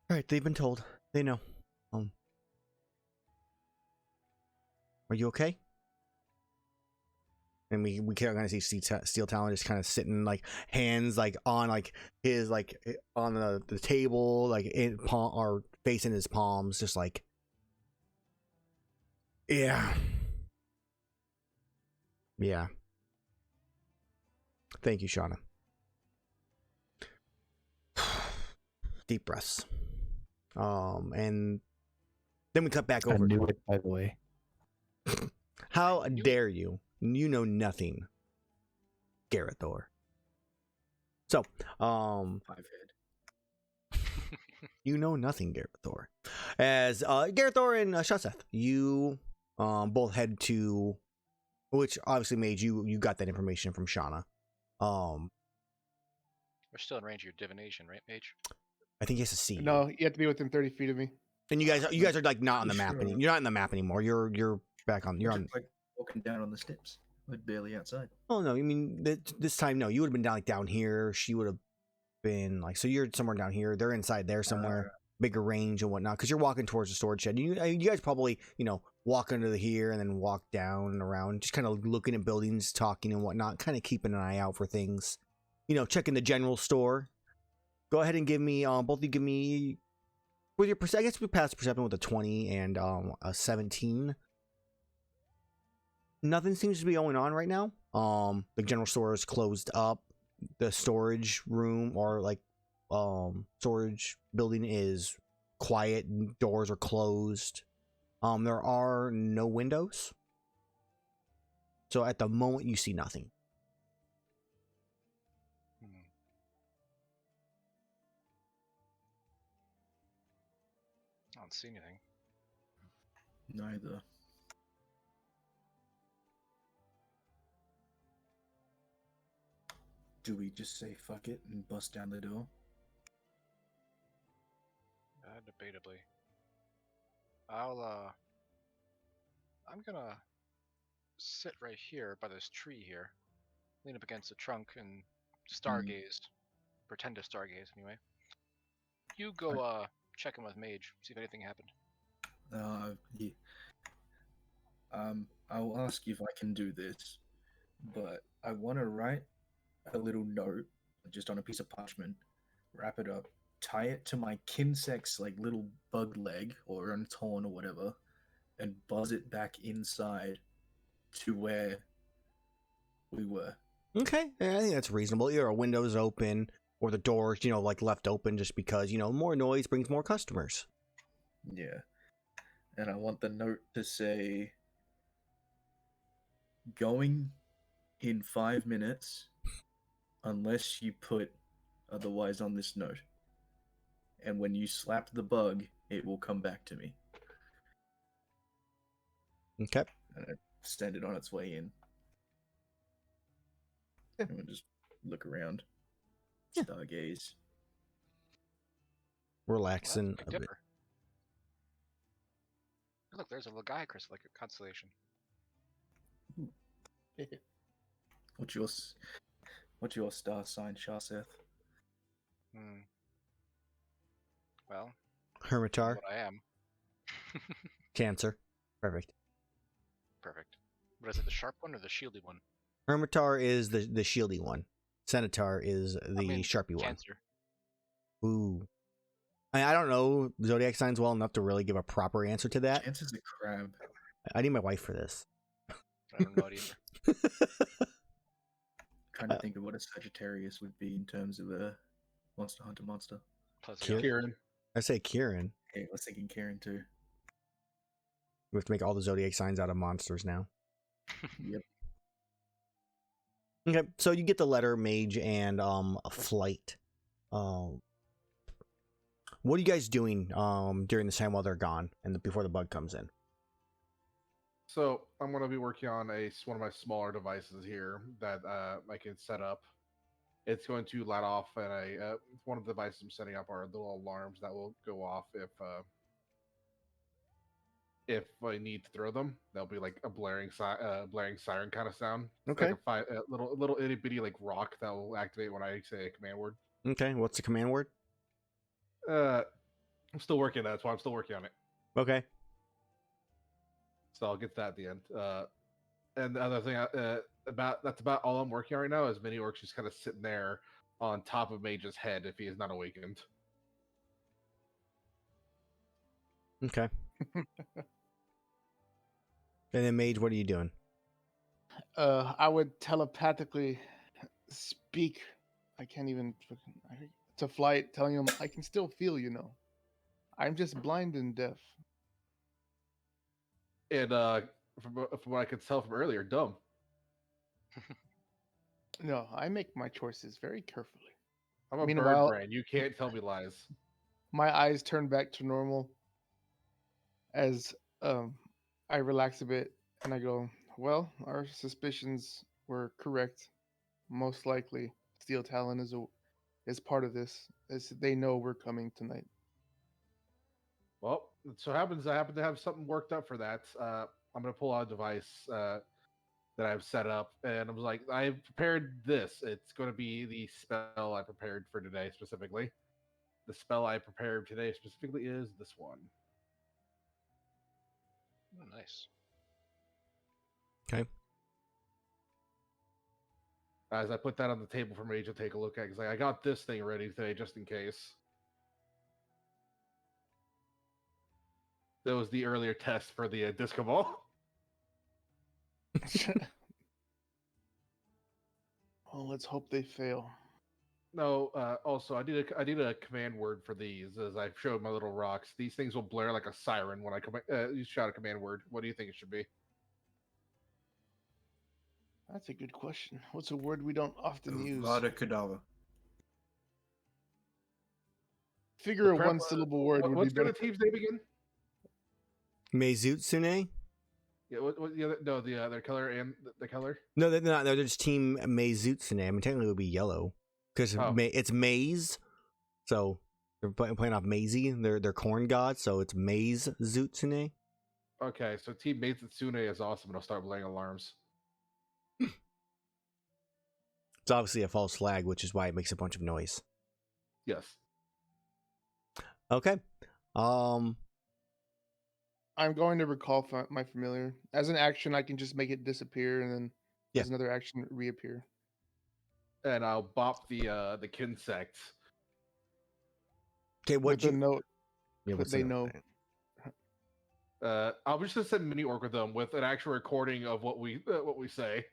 all right, they've been told, they know. Are you okay? And we kind of see Steel Talon just kind of sitting hands on his on the table in palm or facing his palms, just yeah. Thank you, Shauna. Deep breaths. And then we cut back over. I knew it, by the way. How dare you? You know nothing, Gerathor. So, 5-head. you know nothing, Gerathor. As Gerathor and Shaseth, you both head to, which obviously made you got that information from Shauna. We're still in range of your divination, right, Mage? I think he has to see you. No, you have to be within 30 feet of me. And you guys are not on the map. Sure. You're not in the map anymore. You're back on. You're on. Just, walking down on the steps, barely outside. Oh no, I mean this time no. You would have been down here. She would have been so you're somewhere down here. They're inside there somewhere, bigger range and whatnot. Because you're walking towards the storage shed. You guys probably walk under here and then walk down and around, just kind of looking at buildings, talking and whatnot, kind of keeping an eye out for things. Checking the general store. Go ahead and give me both of you give me with your I guess we passed perception with a 20 and a 17. Nothing seems to be going on right now. The general store is closed up. The storage room or storage building is quiet. Doors are closed. There are no windows. So at the moment you see nothing. I don't see anything. Neither. Do we just say fuck it and bust down the door? Debatably. I'm gonna sit right here by this tree here, lean up against the trunk and stargaze. Pretend to stargaze anyway. You go check in with Mage, see if anything happened. Yeah. I'll ask you if I can do this, but I want to write a little note just on a piece of parchment, wrap it up, tie it to my kinsect's little bug leg or untorn or whatever, and buzz it back inside to where we were. Okay, I think that's reasonable. Either a window's open or the doors, left open just because, more noise brings more customers. Yeah. And I want the note to say, going in 5 minutes, unless you put otherwise on this note. And when you slap the bug, it will come back to me. Okay. And I send it on its way in. Yeah. And we'll just look around, Yeah. stargaze. Relaxing Big a bit. Dipper. Look, there's a Lagai crystal, like a constellation. What's your star sign, Shaseth? Hmm. Well, Hermitar, what I am. Cancer. Perfect. Perfect. What is it, the sharp one or the shieldy one? Hermitar is the shieldy one. Centaur is the I mean, sharpie one. Cancer. Ooh. I don't know zodiac signs well enough to really give a proper answer to that. Chance is a crab. I need my wife for this. I don't know it either. Trying to think of what a Sagittarius would be in terms of a Monster Hunter monster. Plus, Kieran. Kieran. I say Kieran. Yeah, I was thinking Karen too. We have to make all the zodiac signs out of monsters now. Yep. Okay, so you get the letter, Mage, and a flight. What are you guys doing during this time while they're gone and before the bug comes in? So I'm going to be working on one of my smaller devices here that I can set up. It's going to let off, and one of the devices I'm setting up are little alarms that will go off if I need to throw them. They'll be like a blaring siren kind of sound. It's Okay. like a little itty bitty like rock that will activate when I say a command word. Okay, what's the command word? I'm still working on that. That's why I'm still working on it. Okay. So I'll get to that at the end. And the other thing that's about all I'm working on right now is Mini Orc's just kind of sitting there on top of Mage's head if he is not awakened. Okay. And then Mage, what are you doing? I would telepathically speak. I can't even. To flight, telling him I can still feel. I'm just blind and deaf. And from what I could tell from earlier, dumb. No, I make my choices very carefully. I'm a Meanwhile- bird brain. You can't tell me lies. My eyes turn back to normal as I relax a bit and I go, well, our suspicions were correct. Most likely, Steel Talon is part of this, as they know we're coming tonight. Well, it so happens I happen to have something worked up for that. I'm going to pull out a device that I've set up, and I was like, I've prepared this. It's going to be the spell I prepared for today specifically. The spell I prepared today specifically is this one. Oh, nice. Okay. As I put that on the table for Mage to take a look at, because I got this thing ready today just in case. That was the earlier test for the disco ball. Well, let's hope they fail. No, also I need a command word for these. As I've showed my little rocks, these things will blare like a siren when I you shout a command word. What do you think it should be? That's a good question. What's a word we don't often use? Vada Kedavra. Figure a Prep- one-syllable word would be What's the better. other team's name again? Meizutsune? Yeah, what the other? No, the other color and the color. No, they're not. They're just Team Meizutsune. I mean, technically it would be yellow because Oh. it's maize. So they're playing off Maisie. They're corn gods, so it's Meizutsune. Okay, so Team Meizutsune is awesome, and I'll start blaring alarms. It's obviously a false flag, which is why it makes a bunch of noise. Yes. Okay. I'm going to recall my familiar. As an action, I can just make it disappear, and then as another action, reappear. And I'll bop the Kinsect. Okay, what With the you note yeah, that what's they the know. I'll just gonna send Mini Orc with them with an actual recording of what we say.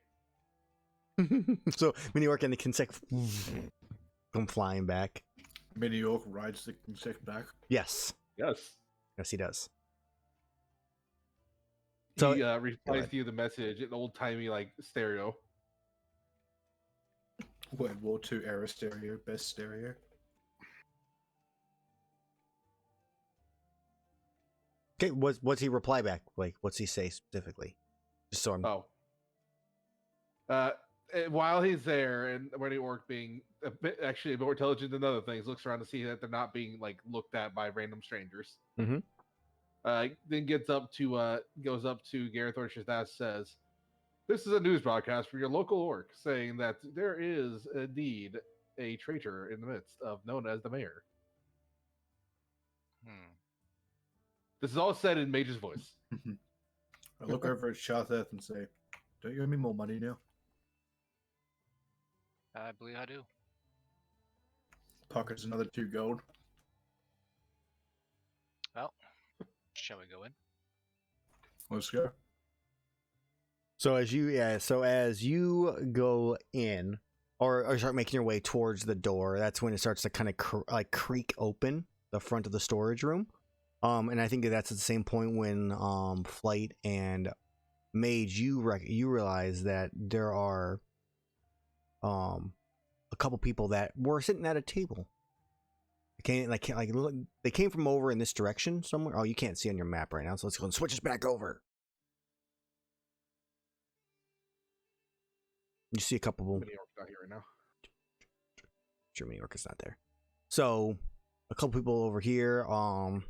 So Mini Orc and the Kinsect come flying back. Mini Orc rides the insect back. Yes. Yes. Yes, he does. So He go replies ahead. to you the message in old timey like stereo. World War II era stereo, best stereo. Okay, what's he reply back? Like, what's he say specifically? Just so I'm. Oh. While he's there, and Mighty Orc being a bit actually more intelligent than other things, looks around to see that they're not being like looked at by random strangers. Mhm. Then goes up to Gerathor Shaseth, says, "This is a news broadcast from your local orc saying that there is indeed a traitor in the midst of known as the mayor." Hmm. This is all said in Mage's voice. I look over at Shaseth and say, "Don't you owe me more money now?" I believe I do. Pockets another 2 gold. Well, shall we go in? Let's go. So as you go in, or start making your way towards the door, that's when it starts to kind of creak open the front of the storage room. And I think that's at the same point when Flight and Mage, you realize that there are a couple people that were sitting at a table. They came from over in this direction somewhere. Oh, you can't see on your map right now, so let's go and switch us back over. You see a couple. Many orcs not here right now. Sure, New York is not there. So a couple people over here, and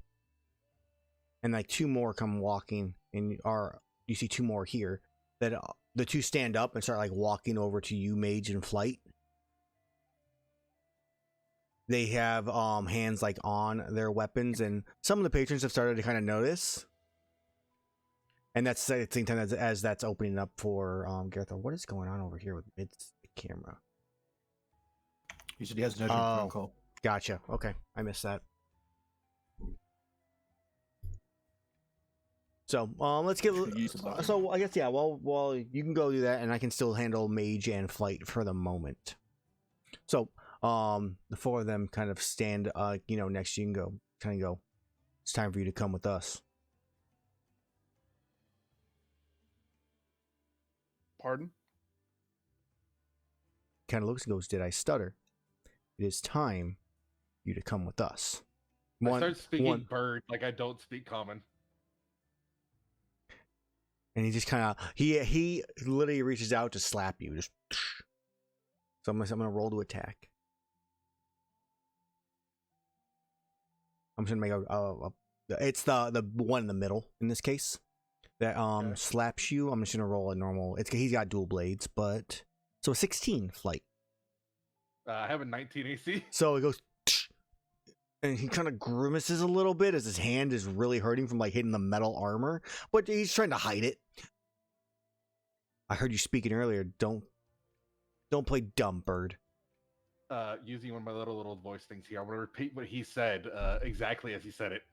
like 2 more come walking, and you see 2 more here. That the 2 stand up and start like walking over to you, Mage and Flight. They have hands like on their weapons, and some of the patrons have started to kind of notice. And that's at the same time as that's opening up for Gerathor. What is going on over here with the camera? He said he has an urgent phone call. Gotcha. Okay, I missed that. So let's get. So I guess Well, you can go do that, and I can still handle Mage and Flight for the moment. So the 4 of them kind of stand next to you and go. It's time for you to come with us. Pardon? Kind of looks and goes, "Did I stutter? It is time for you to come with us." I start speaking bird like I don't speak common. And he just kind of he literally reaches out to slap you. Just so I'm gonna roll to attack. I'm just gonna make it's the one in the middle in this case that slaps you. I'm just gonna roll a normal. He's got dual blades, but so a 16 Flight. I have a 19 AC. So it goes, and he kind of grimaces a little bit as his hand is really hurting from like hitting the metal armor, but he's trying to hide it. I heard you speaking earlier. Don't play dumb, bird. Using one of my little voice things here, I'm going to repeat what he said exactly as he said it.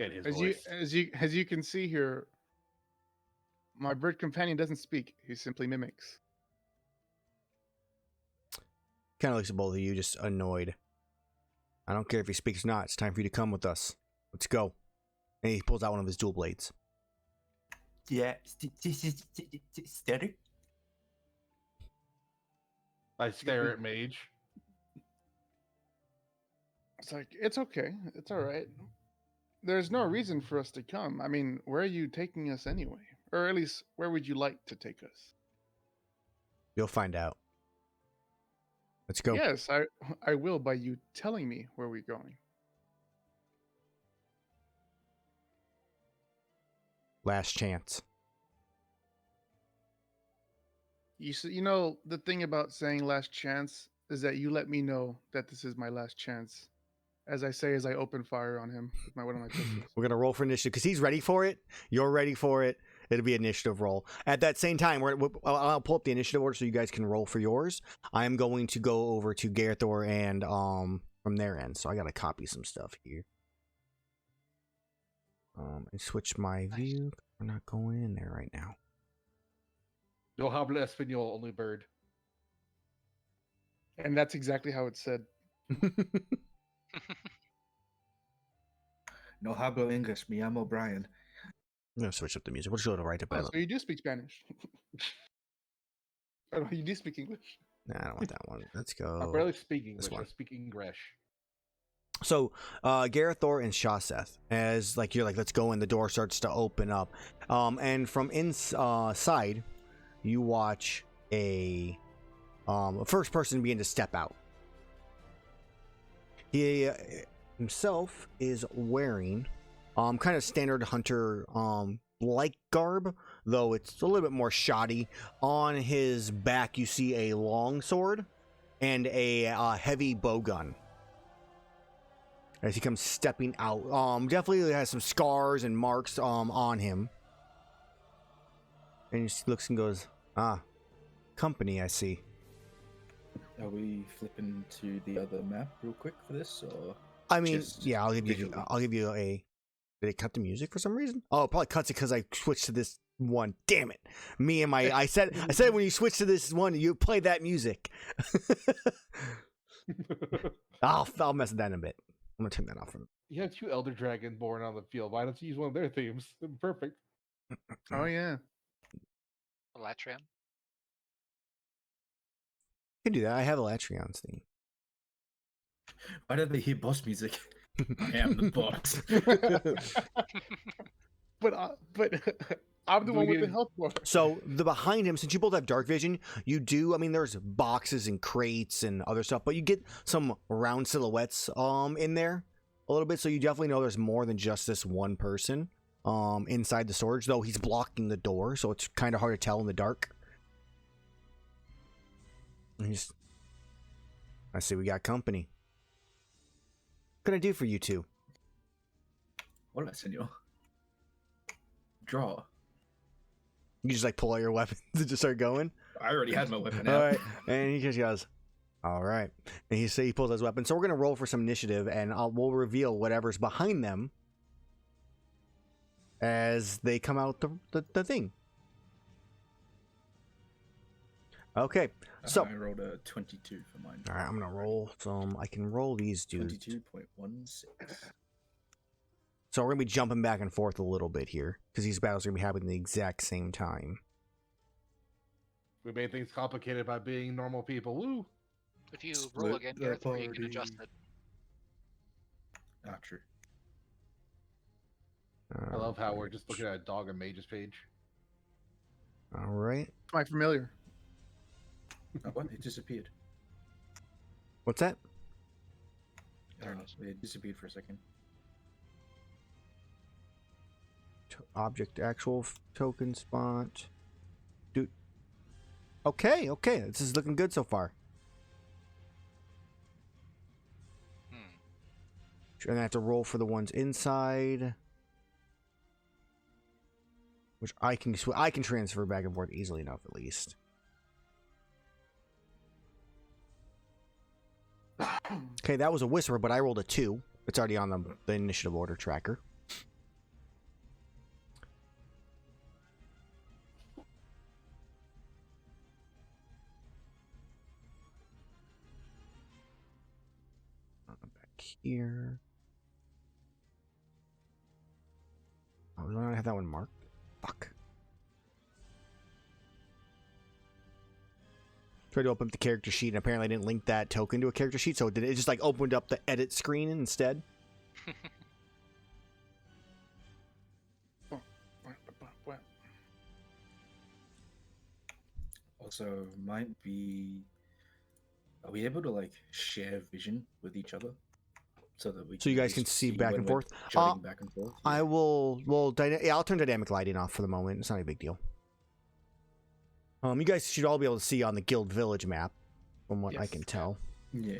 In his voice. As you can see here, my bird companion doesn't speak. He simply mimics. Kind of looks at both of you, just annoyed. I don't care if he speaks or not. It's time for you to come with us. Let's go. And he pulls out one of his dual blades. Yeah, steady. I stare at Mage. It's like, it's okay. It's all right. There's no reason for us to come. I mean, where are you taking us anyway? Or at least, where would you like to take us? You'll find out. Let's go. Yes, I will by you telling me where we're going. Last chance. You know, the thing about saying last chance is that you let me know that this is my last chance. As I say, as I open fire on him with one of my pistols. We're going to roll for initiative because he's ready for it. You're ready for it. It'll be initiative roll. At that same time, I'll pull up the initiative order so you guys can roll for yours. I'm going to go over to Gerathor and from their end. So I got to copy some stuff here. And switch my view. We're not going in there right now. No habla español, only bird. And that's exactly how it's said. No hablo English. Me llamo Brian. I'm going to switch up the music. We'll just go to right up. Oh, so you do speak Spanish. Oh, you do speak English. Nah, I don't want that one. Let's go. I barely speak English. one. I speak English. So, Gerathor and Shaseth, as like you're like, let's go in. The door starts to open up, and from inside, you watch a first person begin to step out. He himself is wearing kind of standard hunter like garb, though it's a little bit more shoddy. On his back, you see a long sword and a heavy bow gun. As he comes stepping out, definitely has some scars and marks on him. And he just looks and goes, company, I see. Are we flipping to the other map real quick for this, or? I mean, just yeah, I'll give you a. Did it cut the music for some reason? Oh, it probably cuts it because I switched to this one. Damn it! Me and my, I said when you switch to this one, you play that music. I'll mess with that in a bit. I'm gonna turn that off. You have 2 Elder Dragon born on the field. Why don't you use one of their themes? Perfect. Oh yeah. Latran. I can do that. I have a Latrion's theme. Why don't they hear boss music? I am the boss. But I'm the one with the health bar. So the behind him, since you both have dark vision, you do. I mean, there's boxes and crates and other stuff, but you get some round silhouettes in there a little bit. So you definitely know there's more than just this one person inside the storage. Though he's blocking the door, so it's kind of hard to tell in the dark. I see we got company. What can I do for you two? Hola, senor. Draw. You just like pull out your weapons and just start going? I already had my weapon All out. right. And he just goes, all right. And he pulls his weapon. So we're going to roll for some initiative, and we'll reveal whatever's behind them as they come out the thing. Okay. So I rolled a 22 for mine. all right, I'm going to roll some. I can roll these dudes. 22.16. So we're going to be jumping back and forth a little bit here because these battles are going to be happening at the exact same time. We made things complicated by being normal people. Woo! If you Split roll again, the Gerathor, you can party. adjust it. Ah, true. I love how we're just looking at a dog and Mage's page. All right. Am I familiar? Oh, what? It disappeared. What's that? I don't know. It disappeared for a second. Object actual token spot. Dude. Okay. This is looking good so far. And I have to roll for the ones inside, which I can transfer back and forth easily enough, at least. Okay, that was a whisper, but I rolled a 2. It's already on the initiative order tracker. Back here. Oh, do I not have that one marked? Fuck. Tried to open up the character sheet, and apparently I didn't link that token to a character sheet, so it just like opened up the edit screen instead. Also, might be. Are we able to like share vision with each other, so that we? So you guys can just see back when and we're forth? jutting back and forth. I will. Well, yeah, I'll turn dynamic lighting off for the moment. It's not a big deal. You guys should all be able to see on the Guild Village map, from what I Yes. can tell. Yeah.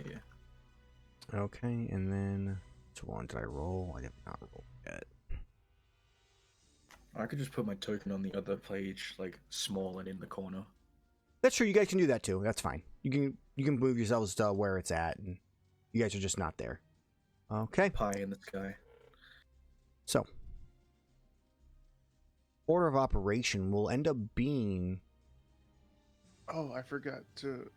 Okay, and then which one did I roll? I did not roll yet. I could just put my token on the other page, like small and in the corner. That's true. You guys can do that too. That's fine. You can move yourselves to where it's at, and you guys are just not there. Okay. Pie in the sky. So, order of operation will end up being. Oh, I forgot to.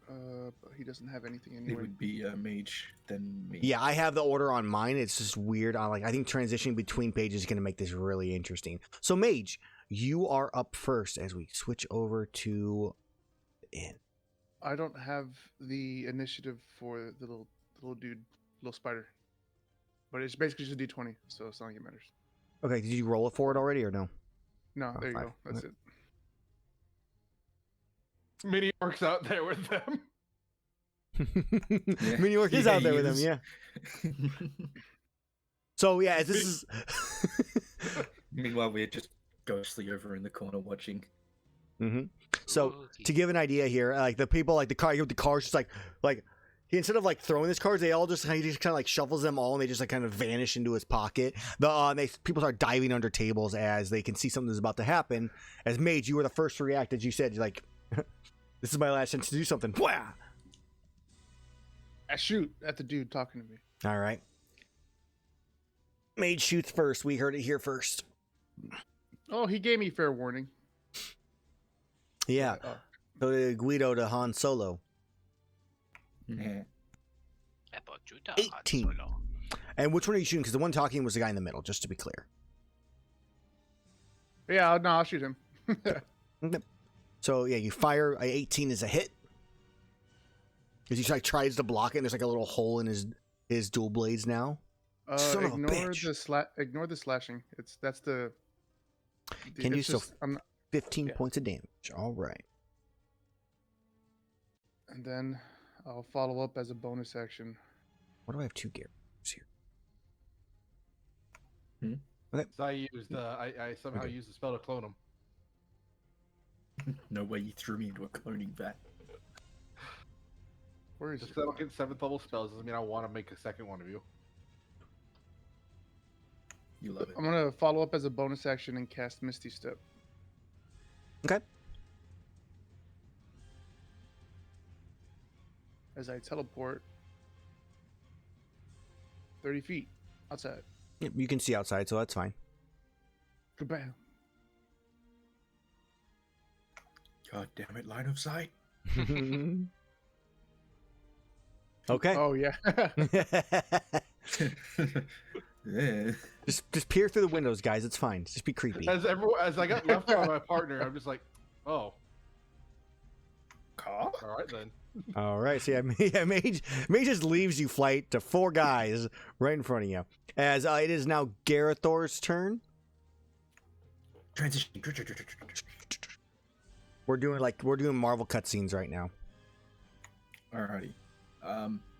He doesn't have anything It anyway. would be Mage, then me. Yeah, I have the order on mine. It's just weird. I think transitioning between pages is going to make this really interesting. So, Mage, you are up first as we switch over to the inn. I don't have the initiative for the little dude, little spider. but it's basically just a d20, so it's not like it matters. Okay, did you roll it for it already or no? No, Oh, there you fine. go. That's it. Mini orcs out there with them. Yeah. Mini Orc is Yeah, out there with he him, is. yeah. So yeah, this is Meanwhile, we're just ghostly over in the corner watching. so Ooh, to give an idea here, like the people, like the car's just like he, instead of like throwing his cards, they all just kind of like shuffles them all, and they just like kind of vanish into his pocket. People start diving under tables as they can see something's about to happen. As Mage, you were the first to react, as you said, you're like, "This is my last chance to do something." Wah! I shoot at the dude talking to me. All right, Mage shoots first. We heard it here first. Oh, he gave me fair warning. Yeah. Oh. So did Guido to Han Solo. Yeah. 18. And which one are you shooting? Because the one talking was the guy in the middle, just to be clear. Yeah, no, I'll shoot him. Okay. So yeah, you fire. 18 is a hit. Because he like tries to block it, and there's like a little hole in his dual blades now. Son of a Ignore bitch. ignore the slashing. That's the. Can you it's still just- I'm not- 15 Yeah. points of damage? All right. And then I'll follow up as a bonus action. What do I have 2 gears here? So I somehow Okay. used the spell to clone him. No way you threw me into a cloning vat. Where is Just it? 'cause I don't get 7th level spells doesn't mean I want to make a second one of you. You love it. I'm gonna follow up as a bonus action and cast Misty Step. Okay. As I teleport 30 feet outside. Yep, you can see outside, so that's fine. Goodbye. God damn it, line of sight. Okay. Oh yeah. Yeah. Just peer through the windows, guys. It's fine. Just be creepy. As I got left by my partner, I'm just like, oh, Car? all right then. All right. So yeah, Mage just leaves you flight to 4 guys right in front of you. As it is now Gerathor's turn. Transition. We're doing Marvel cutscenes right now. Alrighty.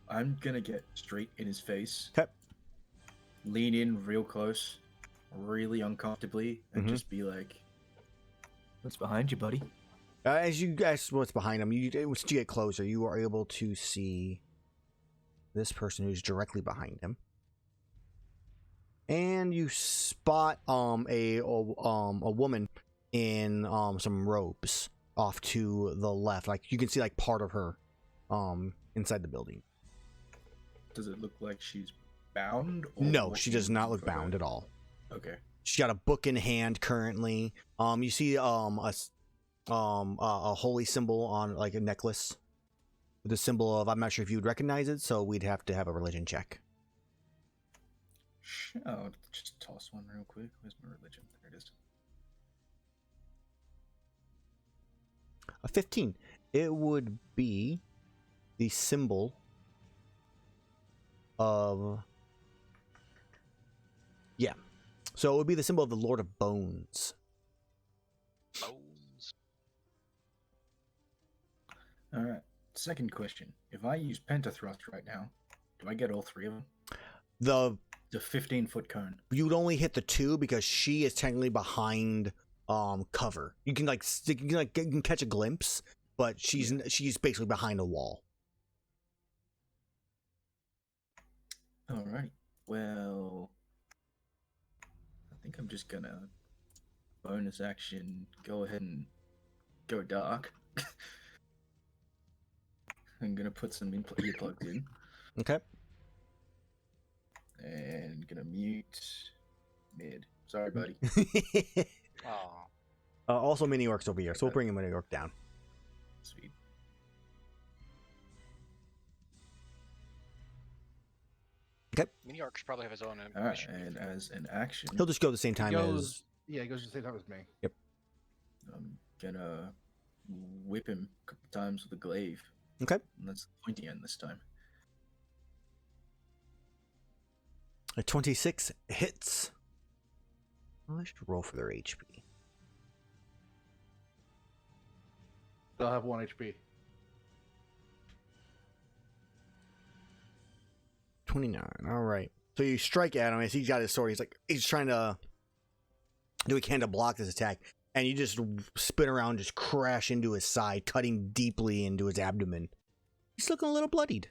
I'm gonna get straight in his face. Okay. Lean in real close, really uncomfortably, and Mhm. just be like, "What's behind you, buddy?" As you guys, what's behind him? Once you get closer, you are able to see this person who's directly behind him, and you spot a woman in some robes off to the left. Like you can see like part of her inside the building. Does it look like she's bound? Or No, she does looking not look for her? bound at all. Okay. She's got a book in hand currently. You see a holy symbol on like a necklace with a symbol of, I'm not sure if you would recognize it, so we'd have to have a religion check. I'll just toss one real quick. Where's my religion? There it is. A 15. It would be the symbol of, yeah. So it would be the symbol of the Lord of Bones. Bones. All right. Second question: if I use Pentathrust right now, do I get all 3 of them? The The 15-foot cone. You'd only hit the 2 because she is technically behind cover. You can you can catch a glimpse, but she's basically behind a wall. Alrighty. Well, I think I'm just gonna bonus action go ahead and go dark. I'm gonna put some earplugs in Okay. and gonna mute mid. Sorry, buddy. Oh, Also, Mini Orc's over here, so we'll bring him Mini Orc down. Sweet. Mini Orcs probably have his own All right, mission. and as an action, He'll just go the same time as. Yeah, it goes the same time as me. I'm gonna whip him a couple times with a glaive. Okay. And that's the pointy end this time. A 26 hits. Well, I should roll for their HP. They'll have 1 HP. 29. All right. So you strike at him as he's got his sword. He's trying to do what he can to block this attack, and you just spin around, just crash into his side, cutting deeply into his abdomen. He's looking a little bloodied.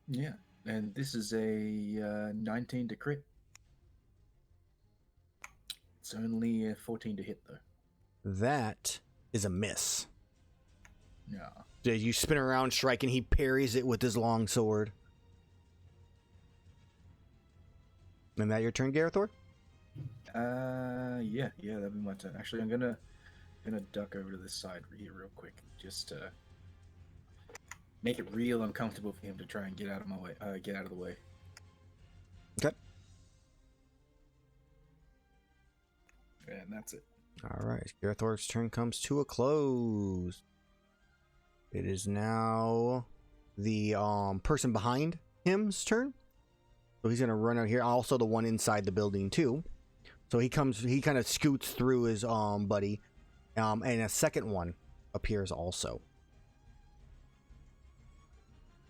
Yeah, and this is a 19 to crit. It's only a 14 to hit, though. That is a miss. No. You spin around, striking. He parries it with his long sword. And that your turn, Gerathor? Yeah, that'd be my turn. Actually, I'm gonna duck over to this side here real quick, just to make it real uncomfortable for him to try and get out of my way. Get out of the way. Okay. And that's it. All right. Gerathor's turn comes to a close. It is now the person behind him's turn. So he's gonna run out here. Also, the one inside the building too. So he kind of scoots through his buddy, and a second one appears also.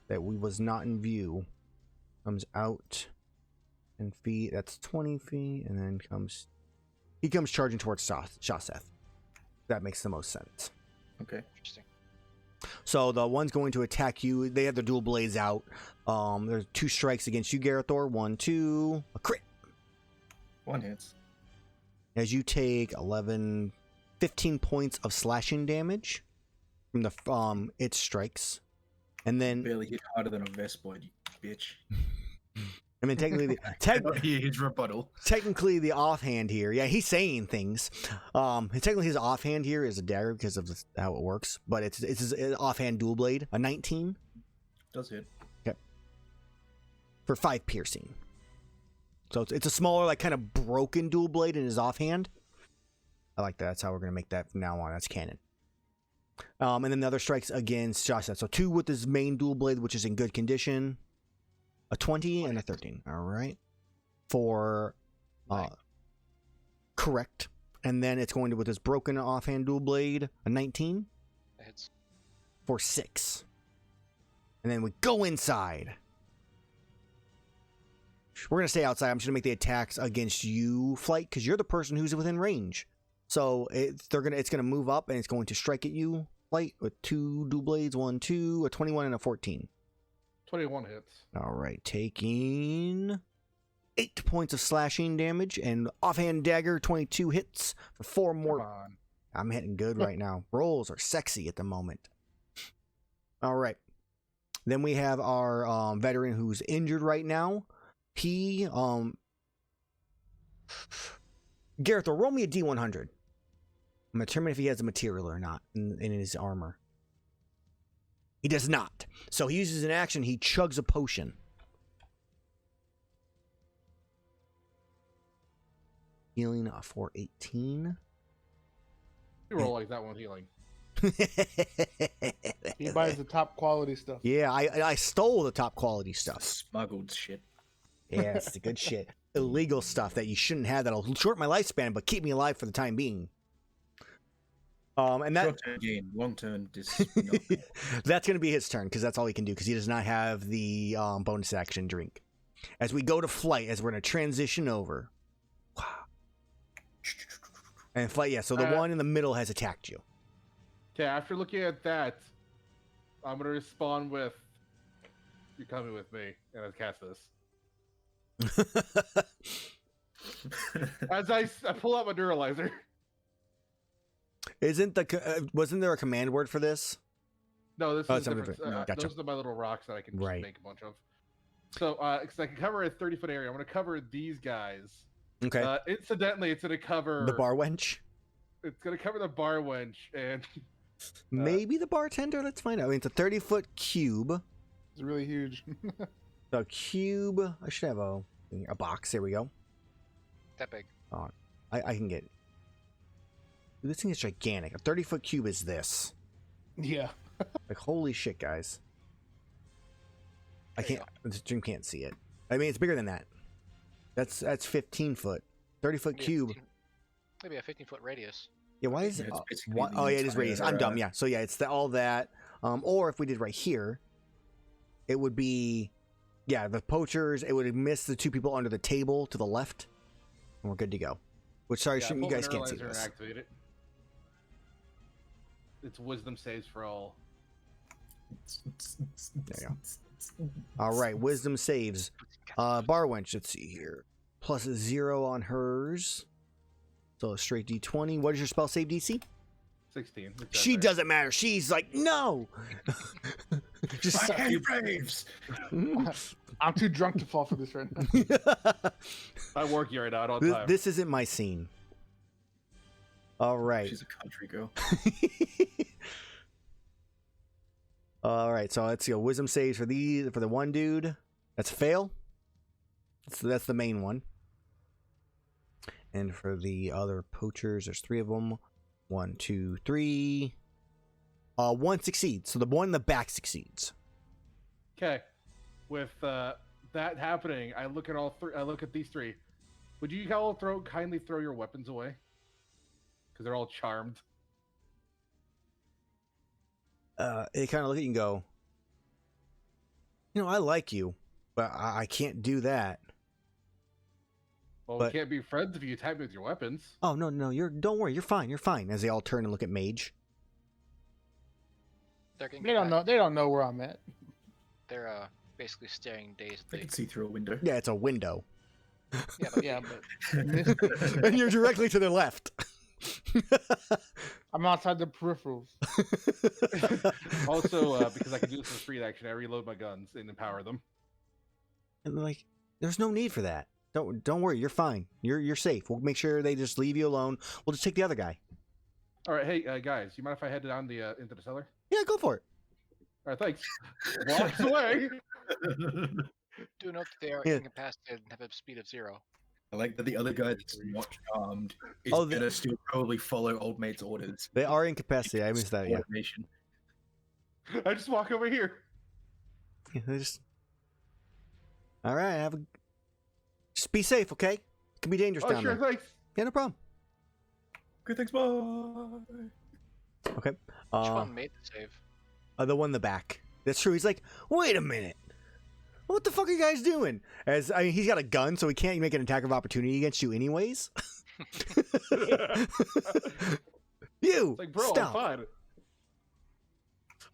That was not in view. Comes out 10 feet. That's 20 feet, and then he comes charging towards Shaseth. That makes the most sense. Okay. Interesting. So the one's going to attack you. They have their dual blades out. There's 2 strikes against you, Gerathor. 1, 2, a crit. 1 hits. As you take 15 points of slashing damage from the its strikes, and then Barely hit harder than a Vespoid, you bitch. I mean technically His rebuttal. technically the offhand here, yeah, he's saying things. Technically his offhand here is a dagger because of how it works, but it's his offhand dual blade, a 19. Does hit. Okay. For 5 piercing. So it's a smaller, like kind of broken dual blade in his offhand. I like that. That's how we're gonna make that from now on. That's canon. And then the other strikes against Shaseth. So 2 with his main dual blade, which is in good condition. A 20 and a 13. All right. For correct. And then it's going to with his broken offhand dual blade, a 19. That hits. For 6. And then we go inside. We're going to stay outside. I'm just going to make the attacks against you, Flight, because you're the person who's within range. So it's going to move up, and it's going to strike at you, Flight, with 2 dual blades, 1, 2, a 21, and a 14. 21 hits. All right, taking 8 points of slashing damage, and offhand dagger, 22 hits for 4 more. Come on. I'm hitting good right now. Rolls are sexy at the moment. All right. Then we have our veteran who's injured right now. He, Gerathor, roll me a D100. I'm going to determine if he has a material or not in his armor. He does not. So he uses an action. He chugs a potion. Healing for 18. You roll like that one healing. He buys the top quality stuff. Yeah, I stole the top quality stuff. Smuggled shit. Yeah, it's the good shit. Illegal stuff that you shouldn't have that'll short my lifespan but keep me alive for the time being. And that Short-term gain, long-term that's going to be his turn because that's all he can do because he does not have the bonus action drink. As we go to Flight, as we're going to transition over. And Flight, yeah, so the one in the middle has attacked you. Okay, after looking at that, I'm going to respond with, "You're coming with me," and I cast this. As I pull out my Neuralizer. Wasn't there a command word for this? No, this is something different. different. Gotcha. Those are my little rocks that I can Right. just make a bunch of. So, because I can cover a 30-foot area, I'm going to cover these guys. Okay. Incidentally, it's going to cover The bar wench? It's going to cover the bar wench and Maybe the bartender? Let's find out. I mean, it's a 30-foot cube. It's really huge. The cube. I should have a box. There we go. That big. I can get. This thing is gigantic. A 30-foot cube is this. Yeah. Like, holy shit, guys. I can't. The stream can't see it. I mean, it's bigger than that. That's 15 foot, 30-foot Maybe a cube. 15 Maybe a 15-foot radius. Yeah, why is Yeah, it? it's basically the Oh, yeah, it is entire, radius. I'm dumb. Yeah, so yeah, it's all that. Or if we did right here, it would be, yeah, the poachers. It would miss the two people under the table to the left, and we're good to go. Which, sorry, Yeah, you guys can't see Neutralizer this. activated. It's wisdom saves for all. There you go. All right, wisdom saves. Barwench, let's see here. Plus 0 on hers. So a straight D20. What is your spell save DC? 16. She doesn't matter. She's like, no. I hate raves. I'm too drunk to fall for this right now. I'm working right now at all time. This isn't my scene. All right. She's a country girl. All right. So let's go. Wisdom saves for the one dude. That's a fail. So that's the main one. And for the other poachers, there's 3 of them. 1, 2, 3. One succeeds. So the one in the back succeeds. Okay. With that happening, I look at all three. I look at these 3. Would you all kindly throw your weapons away? Because they're all charmed. They kind of look at you and go, I like you, but I can't do that. Well, But- we can't be friends if you attack me with your weapons. Oh, no, don't worry. You're fine. As they all turn and look at Mage. They're getting They don't know. They don't know where I'm at. They're basically staring They dazedly. can see through a window. Yeah, it's a window. Yeah, but Yeah, but And you're directly to their left. I'm outside the peripherals. Also, because I can do this as free action, I reload my guns and empower them. And they're like, there's no need for that. Don't worry, you're fine. You're safe. We'll make sure they just leave you alone. We'll just take the other guy. All right, hey guys, you mind if I head down into the cellar? Yeah, go for it. All right, thanks. Walks away. do note that they are Yeah. incapacitated and have a speed of 0. I like that the other guy that's not charmed is Oh, gonna still probably follow old mate's orders. They are incapacitated. I missed that. Yeah. Coordination. I just walk over here. Yeah, they just. All right. Just be safe, okay? It can be dangerous Oh, down sure, there. thanks. Yeah, no problem. Good, thanks, bye. Okay. Which one made the save? The one in the back. That's true. He's like, wait a minute. What the fuck are you guys doing? He's got a gun, so he can't make an attack of opportunity against you, anyways. You It's like, bro, stop. I'm fine.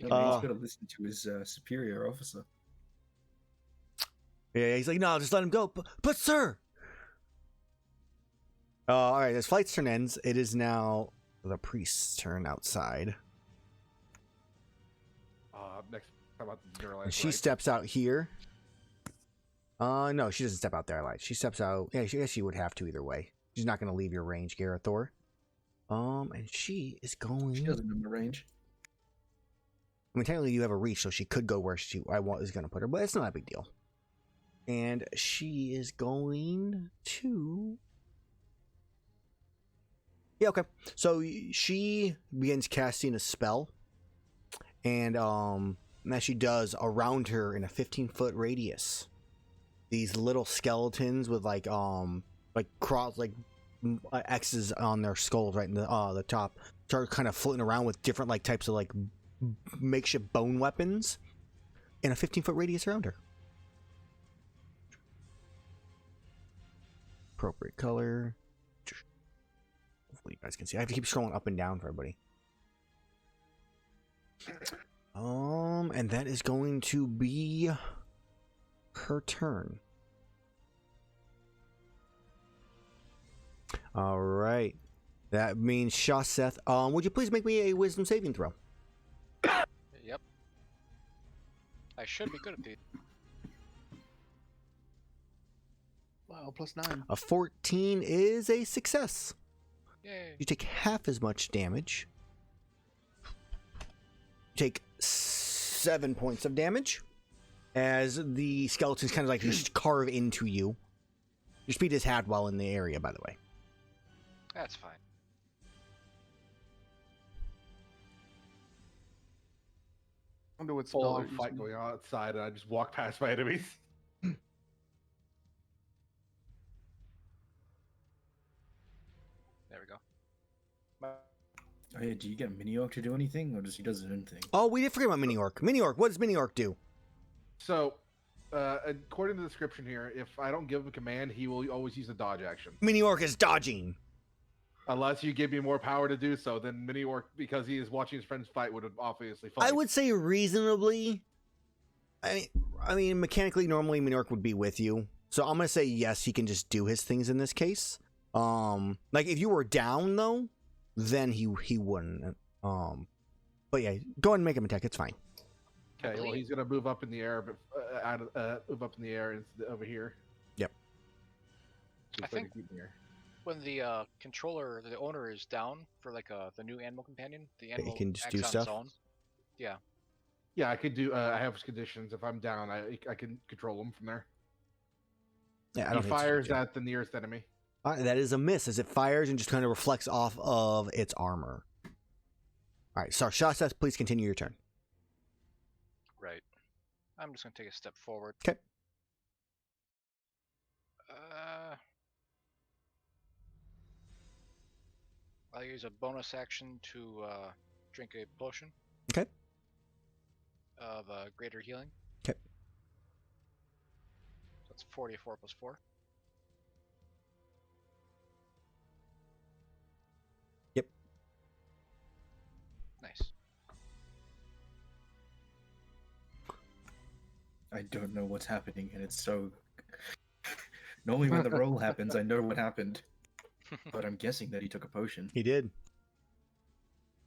Yeah, he's got to listen to his superior officer. Yeah, he's like, no, just let him go. But sir. All right. As flight's turn ends, it is now the priest's turn outside. Next time about the general. And she steps out here. No, she doesn't step out there. I lied. She steps out. Yeah, I guess she would have to either way. She's not going to leave your range, Gerathor. And she is going. She doesn't know the range. I mean, technically, you have a reach, so she could go where is going to put her, but it's not a big deal. And she is going to. Yeah, okay. So she begins casting a spell, and as she does, around her in a 15-foot radius, these little skeletons with like cross X's on their skulls right in the top start kind of floating around with different like types of like makeshift bone weapons in a 15-foot radius around her. Appropriate color. Hopefully you guys can see. I have to keep scrolling up and down for everybody. And that is going to be her turn. All right. That means Shaseth. Would you please make me a wisdom saving throw? Yep. I should be good at these. Wow, +9. A 14 is a success. Yay. You take half as much damage. You take 7 points of damage as the skeletons kind of like just carve into you. Your speed is halved while in the area, by the way. That's fine. I wonder what Full spell on they're fight using. going on outside, and I just walk past my enemies. There we go. Oh, yeah, do you get Mini Orc to do anything, or does he does his own thing? Oh, we did forget about Mini Orc. Mini Orc, what does Mini Orc do? So, according to the description here, if I don't give him a command, he will always use a dodge action. Mini Orc is dodging. Unless you give me more power to do so, then Mini Orc, because he is watching his friends fight, would obviously fight. I would say reasonably. I mean, mechanically, normally Mini Orc would be with you. So I'm gonna say yes, he can just do his things in this case. Like if you were down though, then he wouldn't. But yeah, go ahead and make him attack. It's fine. Okay, well he's gonna move up in the air, but move up in the air over here. Yep. I think when the controller, the owner is down for like the new animal companion, the animal he can just do acts on stuff. its own. Yeah. Yeah, I could do. I have conditions. If I'm down, I can control him from there. Yeah, I He don't think fires so. at the nearest enemy. That is a miss as it fires and just kind of reflects off of its armor. All right, so Shaseth, please continue your turn. Right. I'm just gonna take a step forward. Okay. I'll use a bonus action to drink a potion. Okay. Of greater healing. Okay. So that's 44 plus 4. Yep. Nice. I don't know what's happening, and it's so... Normally when the roll happens, I know what happened. But I'm guessing that he took a potion. He did.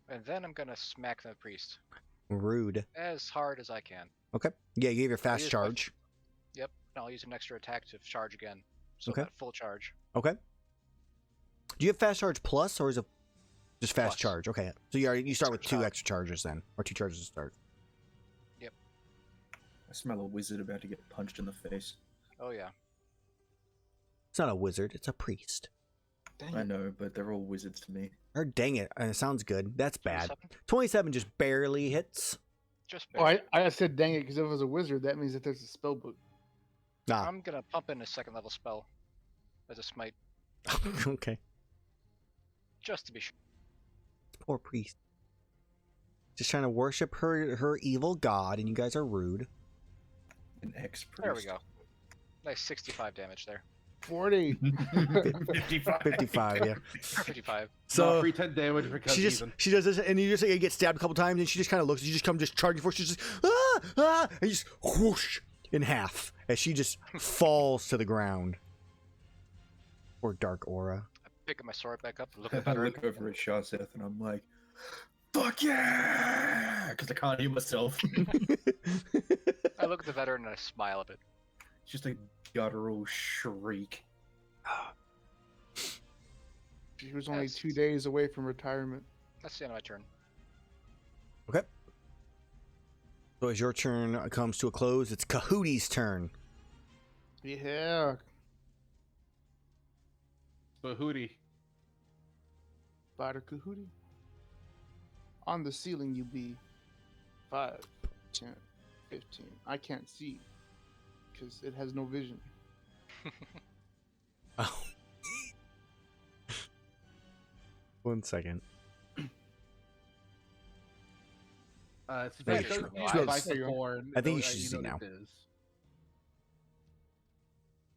And then I'm gonna smack the priest Rude. as hard as I can. Okay. Yeah, you gave your fast use my- charge. Yep. And I'll use an extra attack to charge again. So Okay. that full charge. Okay. Do you have fast charge plus, or is it just fast Plus. charge? Okay. So you start with Extra 2 charge. extra charges then, or 2 charges to start. I smell a wizard about to get punched in the face. Oh yeah. It's not a wizard, it's a priest. I know, but they're all wizards to me. Or dang it, it sounds good. That's bad. 27? 27 just barely hits. Just Oh, barely. I said dang it because if it was a wizard, that means that there's a spell book. Nah. I'm gonna pump in a second level spell as a smite, Okay. just to be sure. Poor priest. Just trying to worship her evil god, and you guys are rude. An ex-priest. There we go. Nice 65 damage there. 40. 55. 55, yeah. 55. So So pretend damage because she he's she does this, and you just get stabbed a couple times, and she just kind of looks. You just come charging for. She's just and you just whoosh in half as she just falls to the ground. Or dark aura. I pick up my sword back up, look at the I veteran. look over at Shaseth and I'm like, fuck yeah! Because I can't hear myself. I look at the veteran and I smile a bit. It's just a guttural shriek. She was only Yes. 2 days away from retirement. That's the end of my turn. Okay. So as your turn comes to a close, it's Kahooty's turn. Yeah. Bahooty. Spider Kahooty. On the ceiling you be 5, 10, 15. I can't see because it has no vision. Oh. 1 second. It's There very you go. short. You should- Five to four, I think you know- should see know now. what it is.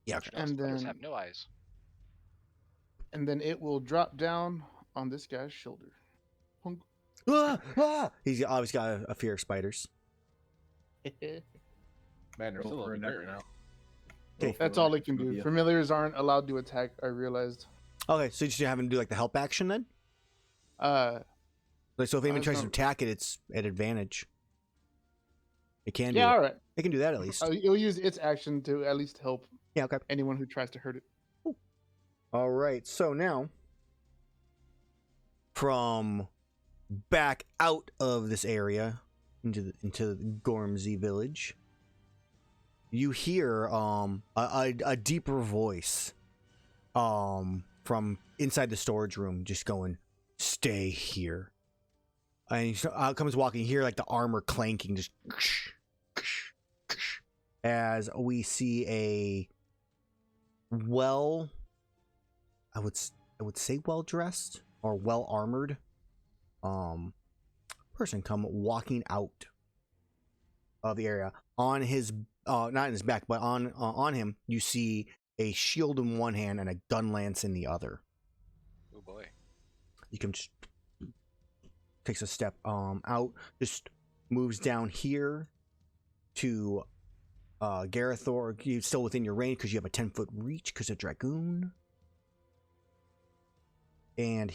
Yeah. No, And spiders then- have no eyes. And then it will drop down on this guy's shoulder. Punk. He's obviously got a fear of spiders. Man, they're Go still for over it. there now. Okay. That's all it can do. Familiars aren't allowed to attack, I realized. Okay, so you just having to do like the help action then? Like, so if anyone That's tries to not- attack it, it's at advantage. It can Yeah, do. all right. It can do that at least. It'll use its action to at least help Yeah. Okay. anyone who tries to hurt it. All right. So now, from back out of this area into the Gormsey village, you hear a deeper voice from inside the storage room, just going, "Stay here." And out comes walking. You hear like the armor clanking, just as we see a I would say well dressed or well armored person come walking out of the area. On his not in his back, but on him, you see a shield in one hand and a gun lance in the other. Oh boy. You can just takes a step out, just moves down here to Gerathor. You're still within your range because you have a 10-foot reach because of Dragoon. And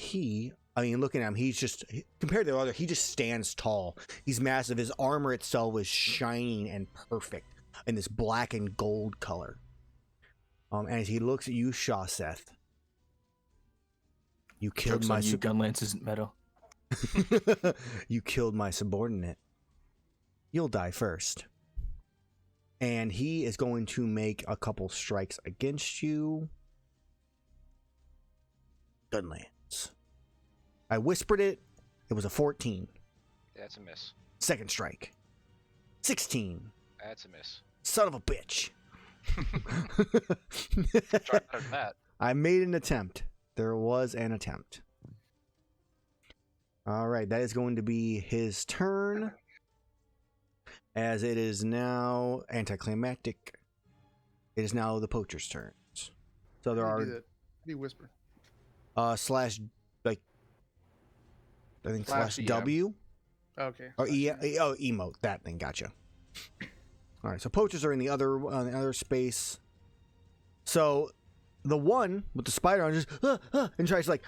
looking at him, he's just, compared to the other, he just stands tall. He's massive. His armor itself is shining and perfect in this black and gold color. And as he looks at you, Shaseth, you killed Jokes my on you, gun lance isn't metal. you killed my subordinate. You'll die first. And he is going to make a couple strikes against you. Gun lance. I whispered it. It was a 14. That's a miss. Second strike. 16. That's a miss. Son of a bitch. Try better than that. I made an attempt. There was an attempt. All right, that is going to be his turn. As it is now anticlimactic. It is now the poacher's turns. So there How are do you whisper? slash, like, I think slash EM. W. Okay. Or emote, that thing, gotcha. All right, so poachers are in the other space. So the one with the spider on just and tries like,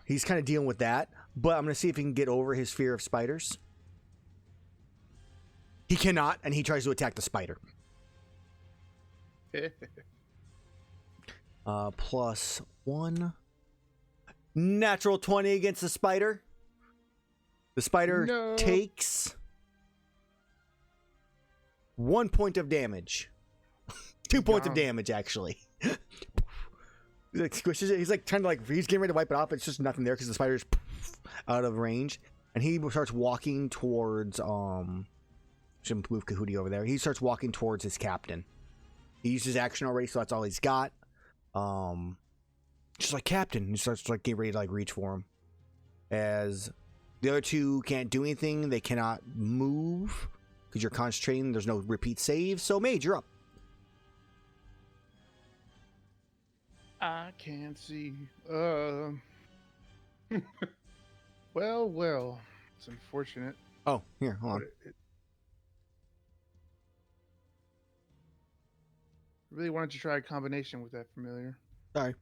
he's kind of dealing with that. But I'm gonna see if he can get over his fear of spiders. He cannot, and he tries to attack the spider. +1. Natural 20 against the spider. The spider takes 1 point of damage. 2 points of damage, actually. He like squishes it. He's like trying to he's getting ready to wipe it off. It's just nothing there because the spider's out of range. And he starts walking towards, shouldn't move Kahudi over there. He starts walking towards his captain. He used his action already, so that's all he's got. Just like captain, he starts getting ready to reach for him. As the other two can't do anything, they cannot move because you're concentrating. There's no repeat save. So Mage, you're up. I can't see. Well. It's unfortunate. Oh, here, hold on. Really wanted to try a combination with that familiar. Sorry.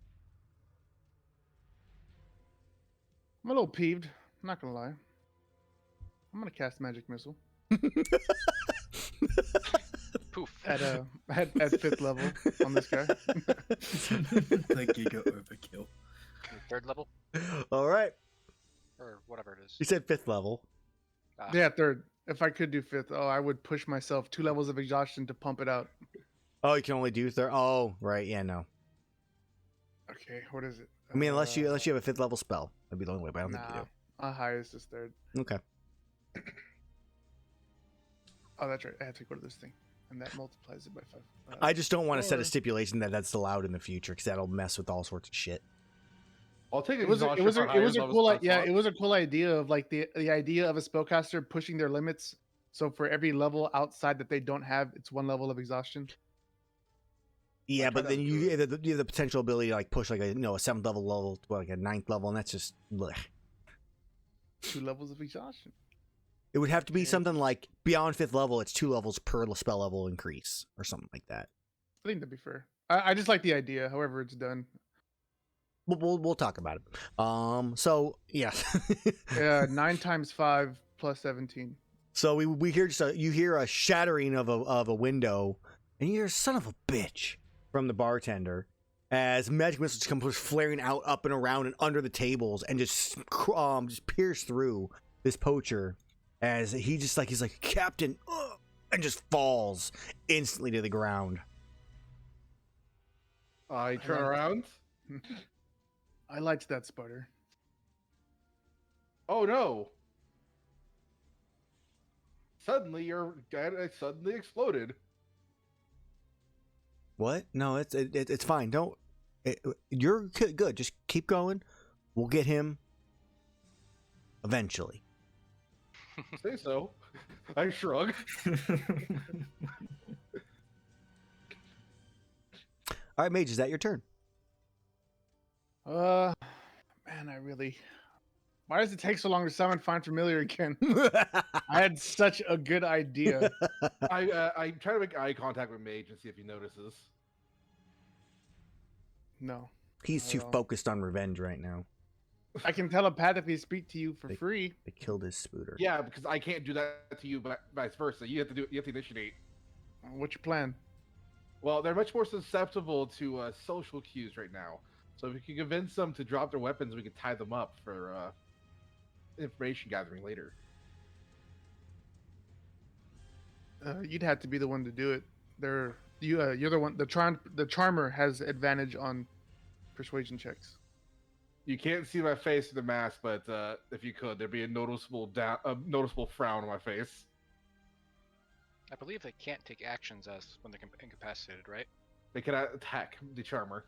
I'm a little peeved. I'm not gonna lie. I'm gonna cast magic missile Poof. at 5th level on this guy. The Giga Overkill. Third level? All right. Or whatever it is. You said 5th level. Yeah, 3rd. If I could do 5th, I would push myself 2 levels of exhaustion to pump it out. Oh, you can only do 3rd. Oh, right. Yeah, no. Okay, what is it? I mean, unless you have a 5th level spell, that'd be the only way. But I don't think you do. My highest is 3rd. Okay. Oh, that's right. I have to go to this thing, and that multiplies it by 5. I just don't want to set a or- stipulation that that's allowed in the future because that'll mess with all sorts of shit. I'll take It was a exhaustion for it was a higher cool level yeah spell it was a cool idea of the idea of a spellcaster pushing their limits. So for every level outside that they don't have, it's 1 level of exhaustion. Yeah, but try then to you have the potential ability to push a 7th level to a 9th level, and that's just blech. 2 levels of exhaustion. It would have to be Okay. something like beyond 5th level. It's 2 levels per spell level increase or something like that. I think that'd be fair. I just like the idea. However, it's done. We'll talk about it. So yeah. 9 times 5 plus 17. So we hear you hear a shattering of a window, and you hear "son of a bitch" from the bartender as magic missiles come flaring out up and around and under the tables and just pierce through this poacher as he's like Captain, and just falls instantly to the ground. I turn like- around. I liked that spider. Oh no! Suddenly, your guy suddenly exploded. What? No, it's fine. Don't. You're good. Just keep going. We'll get him eventually. Say so. I shrug. All right, Mage, is that your turn? Man, why does it take so long to summon Find Familiar again? I had such a good idea. I try to make eye contact with Mage and see if he notices. No. He's Not too at all. focused on revenge right now. I can telepathically speak to you for free. They killed his spooter. Yeah, because I can't do that to you, but vice versa. You have to initiate. What's your plan? Well, they're much more susceptible to social cues right now. So if we can convince them to drop their weapons, we can tie them up for information gathering later. You'd have to be the one to do it. You're the one. The charmer has advantage on persuasion checks. You can't see my face through the mask, but if you could, there'd be a noticeable frown on my face. I believe they can't take actions as when they're incapacitated, right? They cannot attack the charmer,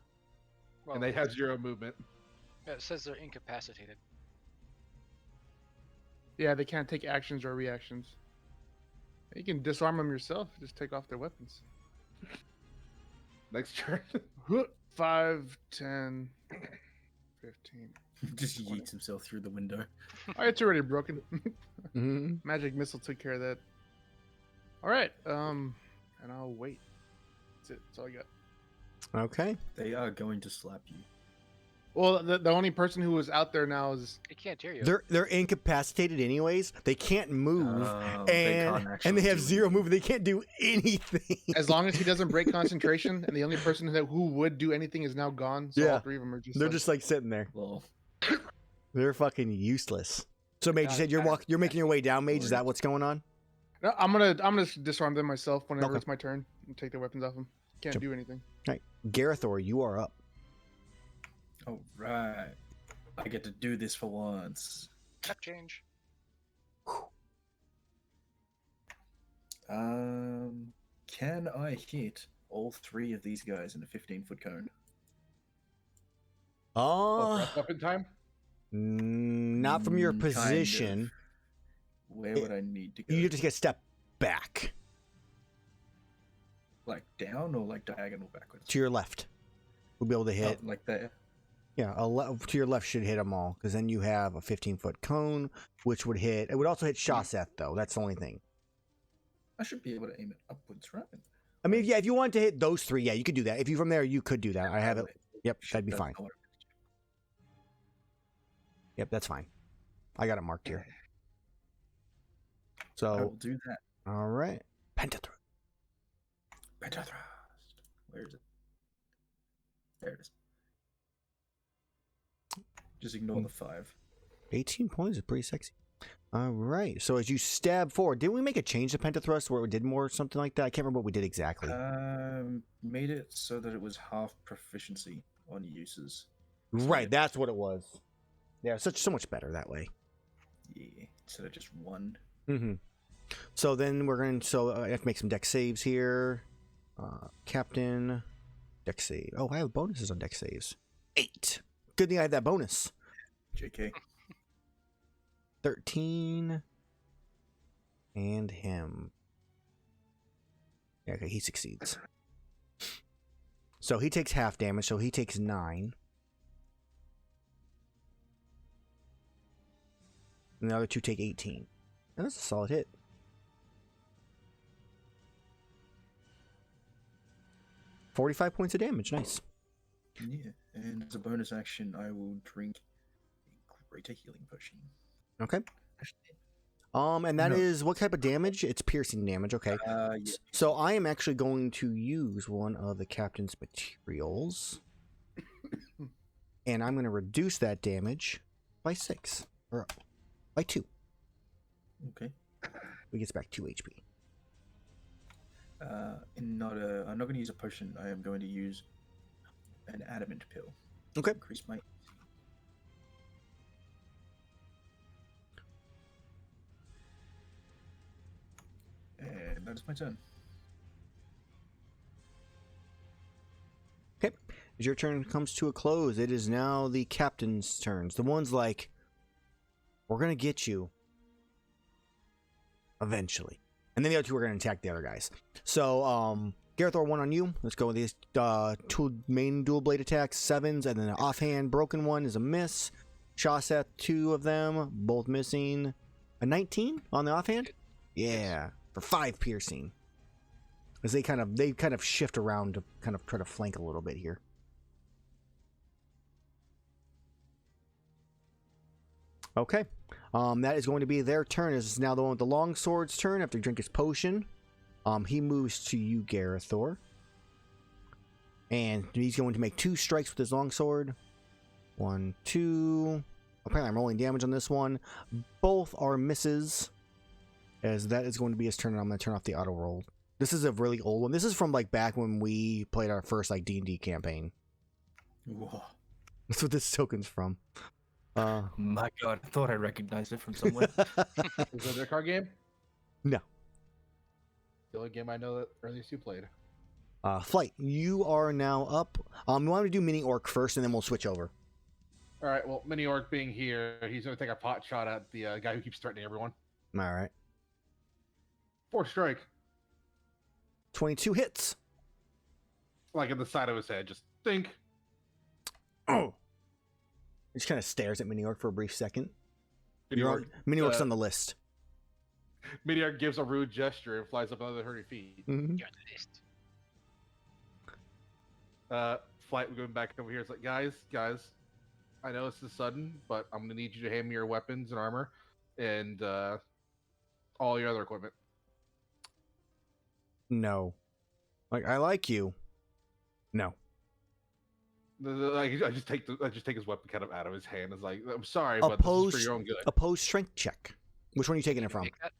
Well, and they have 0 movement. it says they're incapacitated. Yeah, they can't take actions or reactions. You can disarm them yourself. Just take off their weapons. Next turn. 5, 10, 15. Just yeets himself through the window. Oh, it's already broken. Mm-hmm. Magic missile took care of that. All right. And I'll wait. That's it. That's all I got. Okay. They are going to slap you. Well, the only person who is out there now is They can't hear you. They're incapacitated anyways. They can't move, Oh, and can't they have actually do 0 anything. movement. They can't do anything. as long as he doesn't break concentration, and the only person who would do anything is now gone. So Yeah. all 3 of them are just. They're just like sitting there. Well, They're fucking useless. So Mage, you God, said you're making your way down, Mage. Is that what's going on? No, I'm gonna disarm them myself whenever Okay. it's my turn and take their weapons off them. Can't Sure. do anything. Right. Gerathor, you are up. all right. I get to do this for once. Step change. Can I hit all 3 of these guys in a 15-foot cone? Oh, Oh, breath up in time. not from your Kind of. position. Where would I need to go? You just get a step back Like down or like diagonal backwards? to your left. We'll be able to hit. Oh, like there. Yeah, to your left should hit them all, because then you have a 15-foot cone, which would hit. It would also hit Shaseth, though. That's the only thing. I should be able to aim it upwards, right? I mean, yeah, if you wanted to hit those 3, yeah, you could do that. If you from there, you could do that. I have it. Yep, that'd be That's fine. not what Yep, that's fine. I got it marked here. I So, will do that. all right. Pentathrust. Pentathrust. Where is it? There it is. Just ignore the 5. 18 points is pretty sexy. All right. So as you stab forward, didn't we make a change to Pentathrust where it did more or something like that? I can't remember what we did exactly. Made it so that it was half proficiency on uses. Right, that's what it was. Yeah, so much better that way. Yeah, instead of just 1. Mm-hmm. So then we're going to... So I have to make some dex saves here. Captain. Dex save. Oh, I have bonuses on dex saves. 8. Good thing I have that bonus. JK. 13. And him. Yeah, okay, he succeeds. So he takes half damage, so he takes 9. And the other 2 take 18. And that's a solid hit. $45 points of damage. Nice. Yeah, and as a bonus action, I will drink a greater healing potion. Okay. And that No. is what type of damage? It's piercing damage. Okay. Yeah. So I am actually going to use one of the captain's materials. And I'm going to reduce that damage by 6. Or by 2. Okay. We gets back 2 HP. I'm not going to use a potion. I am going to use an adamant pill. Okay. Increase my. And that is my turn. As your turn comes to a close, it is now the captain's turns. The one's like, we're going to get you eventually. And then the other two are going to attack the other guys. So, Gerathor, 1 on you. Let's go with these two main dual blade attacks, 7s, and then an offhand broken one is a miss. Shaseth, 2 of them, both missing. A 19 on the offhand? Yeah, for 5 piercing. As they kind of shift around to kind of try to flank a little bit here. Okay, that is going to be their turn. This is now the one with the long sword's turn after he drank his potion. He moves to you, Gerathor. And he's going to make 2 strikes with his longsword. 1, 2. Apparently I'm rolling damage on this one. Both are misses. As that is going to be his turn, and I'm going to turn off the auto roll. This is a really old one. This is from like back when we played our first like D&D campaign. Whoa. That's what this token's from. My God, I thought I recognized it from somewhere. Is it a card game? No. The only game I know that earliest you played. Flight, you are now up. We want to do mini orc first, and then we'll switch over. All right. Well, Mini Orc being here, he's going to take a pot shot at the guy who keeps threatening everyone. All right. 4 strike. 22 hits. Like in the side of his head. Just think. Oh. He just kind of stares at Mini Orc for a brief second. Mini Orc, Mini Orc's on the list. Mini Orc gives a rude gesture and flies up another 30 feet. Mm-hmm. You're on the list. Flight, we're going back over here. It's like, guys, I know this is sudden, but I'm going to need you to hand me your weapons and armor and all your other equipment. No. Like, I like you. No. I just take his weapon kind of out of his hand. It's like, I'm sorry, but this is for your own good. Oppose strength check. Which one are you taking it from? Take that?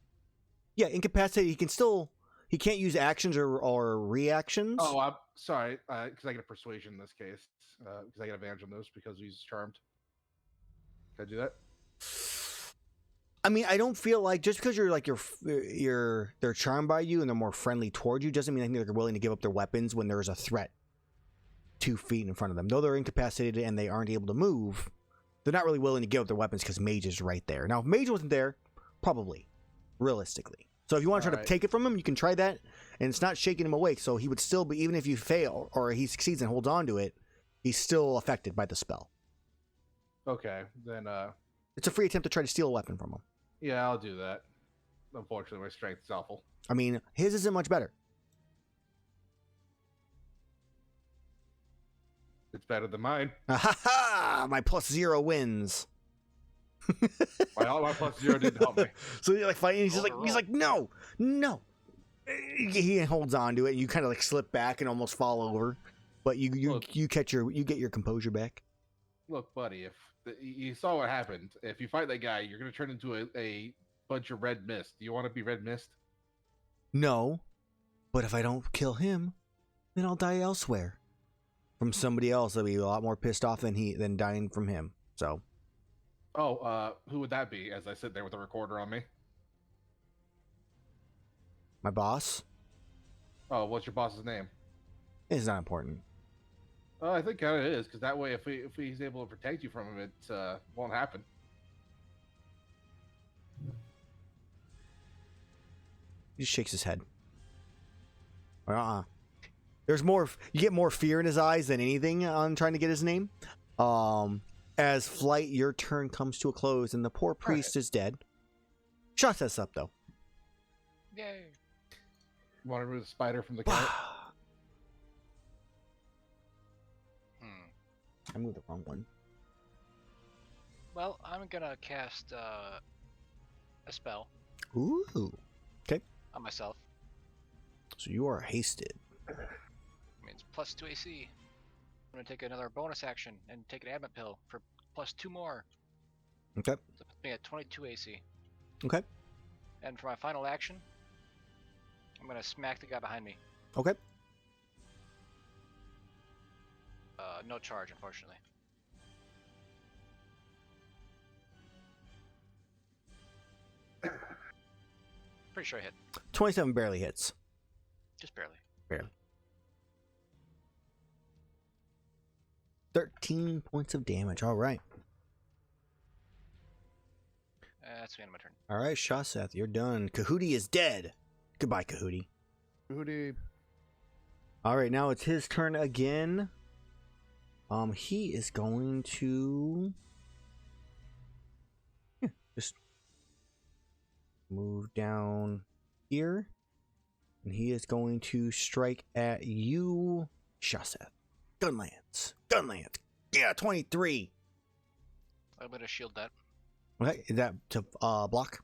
Yeah, incapacitated. He can't use actions or reactions. Oh, I'm sorry, because I get a persuasion in this case, because I get advantage on those because he's charmed. Can I do that? I mean, I don't feel like just because you're like they're charmed by you and they're more friendly towards you doesn't mean I think they're willing to give up their weapons when there's a threat 2 feet in front of them. Though they're incapacitated and they aren't able to move, they're not really willing to give up their weapons because Mage is right there. Now, if Mage wasn't there, probably, realistically. So if you want to try to take it from him, you can try that, and it's not shaking him awake. So he would still be, even if you fail or he succeeds and holds on to it, he's still affected by the spell. Okay, then It's a free attempt to try to steal a weapon from him. yeah, I'll do that. Unfortunately, my strength is awful. I mean, his isn't much better. It's better than mine. Ha ha! My +0 wins. My plus 0 didn't help me. So you're like fighting. He's like, no. He holds on to it. And you kind of like slip back and almost fall over, but you get your composure back. Look, buddy, if you saw what happened, if you fight that guy, you're gonna turn into a bunch of red mist. Do you want to be red mist? No, but if I don't kill him, then I'll die elsewhere from somebody else that'll be a lot more pissed off than dying from him. So. Oh, who would that be? As I sit there with a recorder on me. My boss? Oh, what's your boss's name? It's not important. I think kind of is, because that way, if he's able to protect you from him, it won't happen. He just shakes his head. There's more. You get more fear in his eyes than anything on trying to get his name. As Flight, your turn comes to a close, and the poor priest is dead. Shaseth's up though. Yay. Want to remove the spider from the carrot? I moved the wrong one. Well, I'm gonna cast a spell Ooh. Okay. on myself. So you are hasted. I mean, it's +2 AC. I'm gonna take another bonus action and take an adamant pill for +2 more. Okay. So it puts me at 22 AC. Okay. And for my final action, I'm gonna smack the guy behind me. Okay. No charge, unfortunately. Pretty sure I hit. 27 barely hits. Just barely. Barely. 13 points of damage. All right. That's the end of my turn. All right, Shaseth, you're done. Kahootie is dead. Goodbye, Kahootie. Hootie. All right, now it's his turn again. He is going to just move down here, and he is going to strike at you, Shaseth. Gunlance. Yeah, 23. I'm gonna shield that. Okay, is that to block?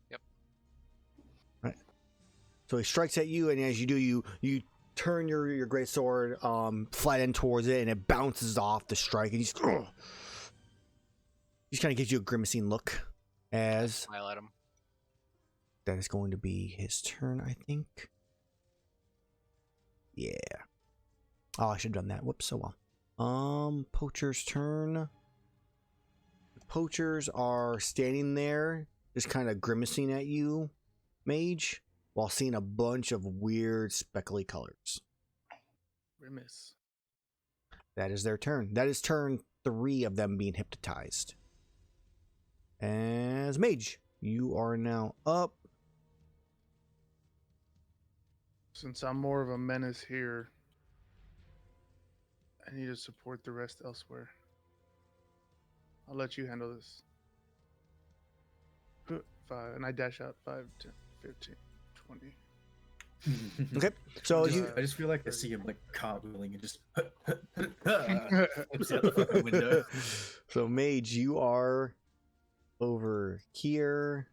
Yep. All right. So he strikes at you, and as you do, you turn your great sword flat end towards it, and it bounces off the strike, and he just kind of gives you a grimacing look as Smile at him. that is going to be his turn, I think. Yeah. Oh, I should have done that. Whoops, so well. Poacher's turn. Poachers are standing there, just kind of grimacing at you, Mage, while seeing a bunch of weird speckly colors. Grimace. That is their turn. That is turn 3 of them being hypnotized. As Mage, you are now up. Since I'm more of a menace here, I need to support the rest elsewhere. I'll let you handle this. 5, and I dash out 5, 10, 15, 20. Okay, so I just feel like I see him like cartwheeling and just flips out the fucking window. So Mage, you are over here.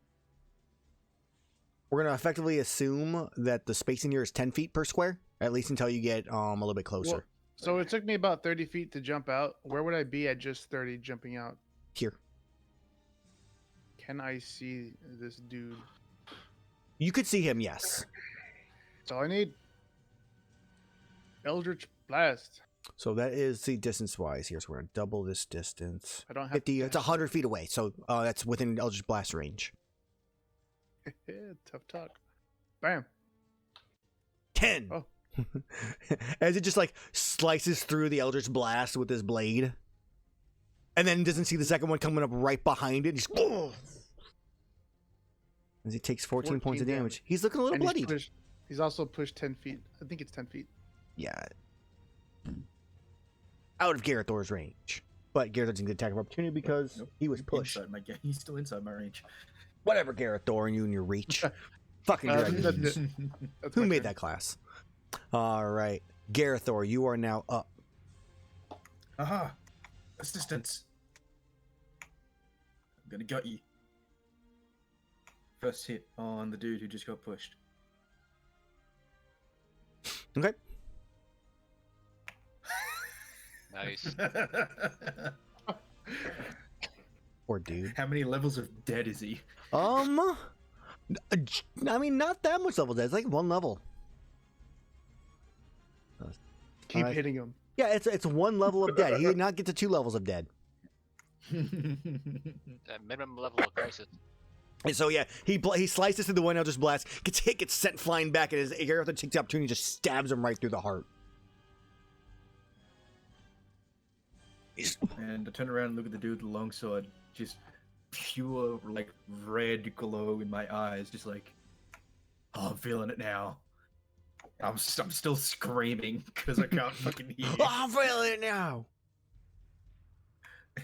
We're gonna effectively assume that the spacing here is 10 feet per square, at least until you get a little bit closer. Well, so it took me about 30 feet to jump out. Where would I be at just 30 jumping out? Here, Can I see this dude? you could see him. Yes. That's all I need. Eldritch Blast. So that is the distance-wise here. So we're gonna double this distance. I don't have 50. to It's 100 feet away. So that's within Eldritch Blast range. Tough talk. Bam. 10. Oh. As it just like slices through the Eldritch Blast with his blade, and then doesn't see the second one coming up right behind it. Just as he takes 14 points of 14 damage. He's looking a little And bloodied. he's also pushed 10 feet. I think it's 10 feet. Yeah. Out of Gerathor's range. But Gerathor doesn't get attack of opportunity because Nope. he was pushed. He's still inside my range. Whatever, Gerathor, and you and your reach. Fucking That's dragons. it. That's Who my made turn. that class? All right. Gerathor, you are now up. Aha! Assistance. I'm gonna gut you. First hit on the dude who just got pushed. Okay. Nice. Poor dude. How many levels of dead is he? I mean, not that much level dead. It's like 1 level. Keep Alright. hitting him. Yeah, it's 1 level of dead. He did not get to 2 levels of dead. That minimum level of crisis. And so yeah, he slices through the one Eldritch Blast, gets hit, gets sent flying back, and as Gerathor takes the opportunity, and just stabs him right through the heart. And I turn around and look at the dude with the longsword. Just pure, like, red glow in my eyes. Just like, oh, I'm feeling it now. I'm still screaming because I can't fucking hear. Oh, I'm feeling it now.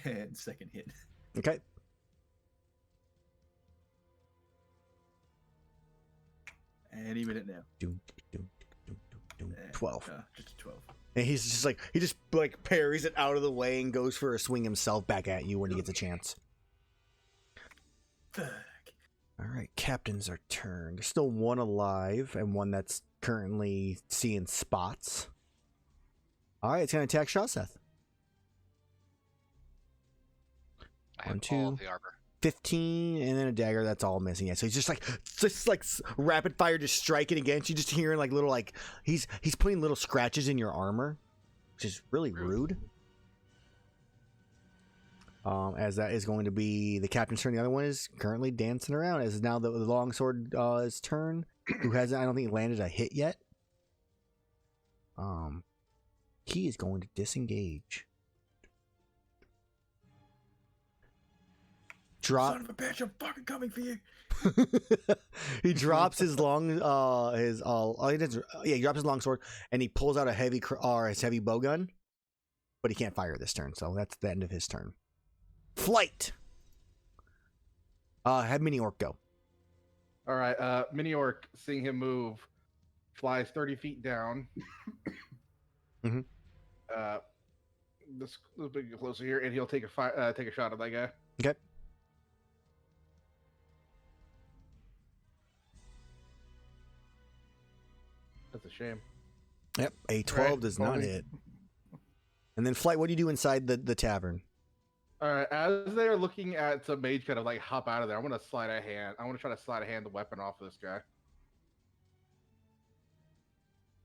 And second hit. Okay. Any minute now. Doom, doom, doom, doom, 12. Just a 12. And he's just like, he just like parries it out of the way and goes for a swing himself back at you when he gets a chance. Fuck. All right, captains are turned. There's still 1 alive and 1 that's currently seeing spots. All right, it's going to attack Shaseth. I have 1, 2, all of the armor. 15, and then a dagger. That's all missing. Yeah, so he's just like rapid fire, just striking against you. Just hearing like little like he's putting little scratches in your armor, which is really rude. As that is going to be the captain's turn. The other one is currently dancing around. As now the longsword is turn. Who hasn't? I don't think landed a hit yet. He is going to disengage. Drop. Son of a bitch! I'm fucking coming for you. He drops his long he drops his long sword and he pulls out a his heavy bow gun, but he can't fire this turn, so that's the end of his turn. Flight. Have Mini Orc go. All right, Mini Orc, seeing him move, flies 30 feet down. Mhm. Let's get closer here, and he'll take a shot at that guy. Okay. That's a shame. Yep, a 12 Right, does not holding. hit. And then Flight, what do you do inside the tavern? All right, as they are looking at some mage kind of like hop out of there, I want to slide a hand. I want to try to slide a hand the weapon off of this guy.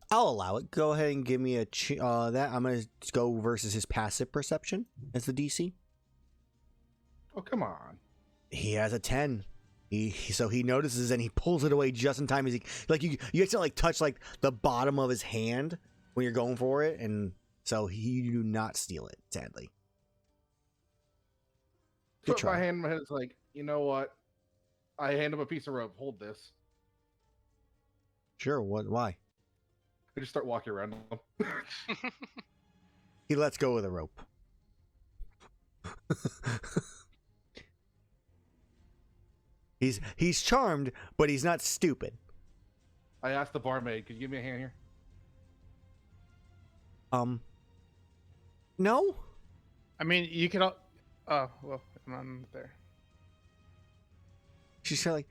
I'll allow it. Go ahead and give me that. I'm going to go versus his passive perception as the DC. Oh, come on. He has a 10. So he notices and he pulls it away just in time as you accidentally touch like the bottom of his hand when you're going for it, and so you do not steal it, sadly. Good Put try. my hand in my head. It's like, you know what? I hand him a piece of rope. Hold this. Sure, why? I just start walking around him. He lets go of the rope. He's charmed, but he's not stupid. I asked the barmaid, could you give me a hand here? No? I mean, you could. Oh, well, I'm not there. She's kind of like,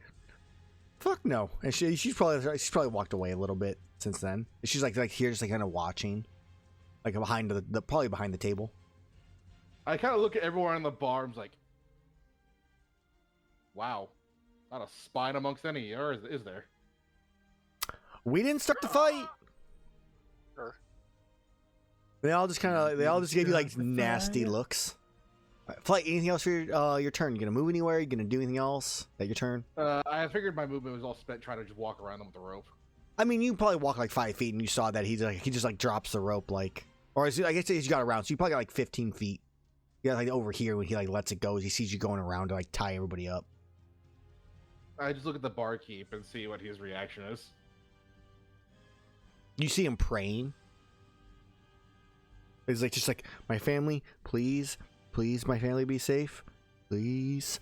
fuck no. And she's probably walked away a little bit since then. She's like here, just like kind of watching, like behind probably behind the table. I kind of look at everyone in the bar. I'm like, wow, not a spine amongst any, or is there? We didn't start the fight. Sure. They all just gave you like nasty looks. Right, Flight, anything else for your turn? You gonna move anywhere? You gonna do anything else at your turn? I figured my movement was all spent trying to just walk around them with the rope. I mean, you probably walk like 5 feet, and you saw that he just drops the rope I guess he's got around. So you probably got like 15 feet. You got like over here when he like lets it go. As he sees you going around to like tie everybody up. I just look at the barkeep and see what his reaction is. You see him praying. He's like just like, my family, please, my family be safe, please.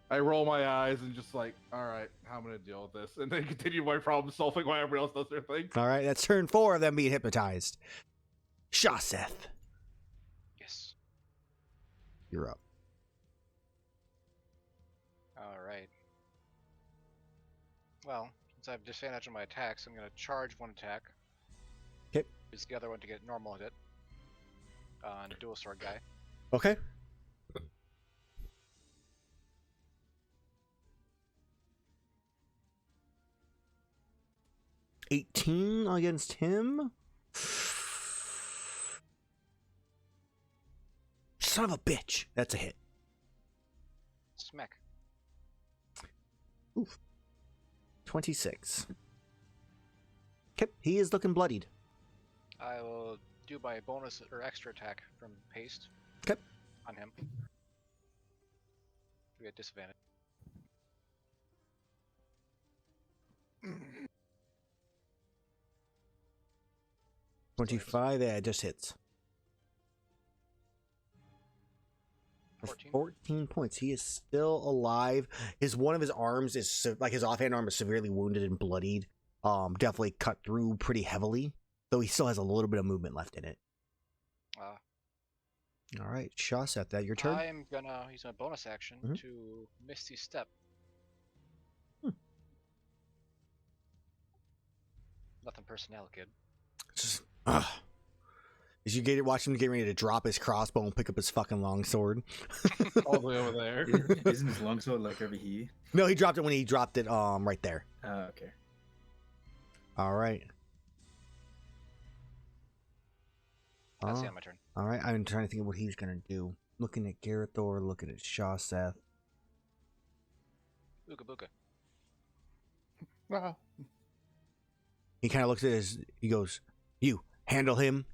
I roll my eyes and just like, all right, how am I gonna deal with this? And then continue my problem solving while everybody else does their thing. All right, that's turn 4 of them being hypnotized. Shaseth, Yes. you're up. All right. Well, since I have disadvantage on my attacks, I'm going to charge one attack. Okay. Use the other one to get normal hit on the dual sword guy. Okay. $18 against him. Son of a bitch. That's a hit. Smack. 26. Okay, he is looking bloodied. I will do my bonus or extra attack from haste. Okay. On him. We get disadvantage. 25, yeah, it just hits. For 14. 14 points. He is still alive. One of his arms is like his offhand arm is severely wounded and bloodied. Definitely cut through pretty heavily, though he still has a little bit of movement left in it. All right, Shaseth, that your turn. I'm gonna use my bonus action Mhm. to Misty Step. Nothing personnel, kid. Just, as you watch him get ready to drop his crossbow and pick up his fucking longsword. All the way over there. Isn't his longsword like over here? No, he dropped it when he dropped it right there. Oh, okay. All right. That's the end of my turn. All right, I'm trying to think of what he's gonna do. Looking at Gerathor, looking at Shaseth. Ooga booga. Wow. He kind of looks at he goes, You handle him.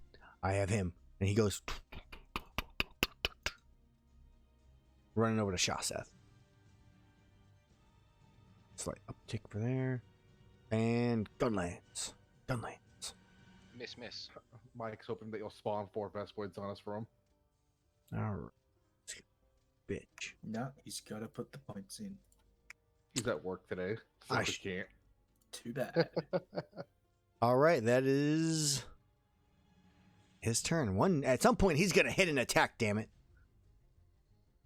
I have him. And he goes running over to Shaseth. Slight uptick for there. And gunlands. Miss. Mike's hoping that you'll spawn 4 Vespoids on us for him. Alright. Bitch. No, he's got to put the points in. He's at work today, so I he can't. Too bad. Alright, that is his turn. At some point he's gonna hit an attack, damn it.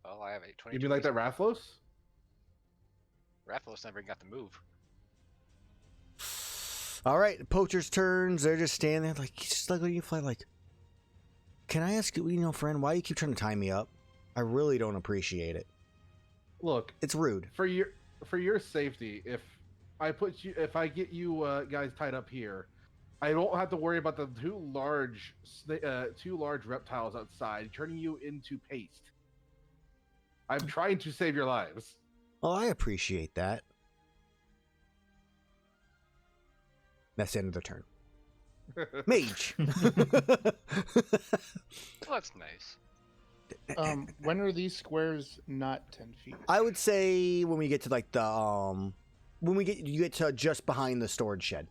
Well, I have a 20. You mean like that Rathlos? Rathlos never got the move. Alright, poacher's turns. They're just standing there like just like when you fly like, can I ask you, friend, why do you keep trying to tie me up? I really don't appreciate it. Look, It's rude. for your safety, if I get you guys tied up here, I don't have to worry about the two large reptiles outside turning you into paste. I'm trying to save your lives. Well, I appreciate that. That's the end of their turn. Mage. Well, that's nice. When are these squares not 10 feet? I would say when we get to like the you get to just behind the storage shed.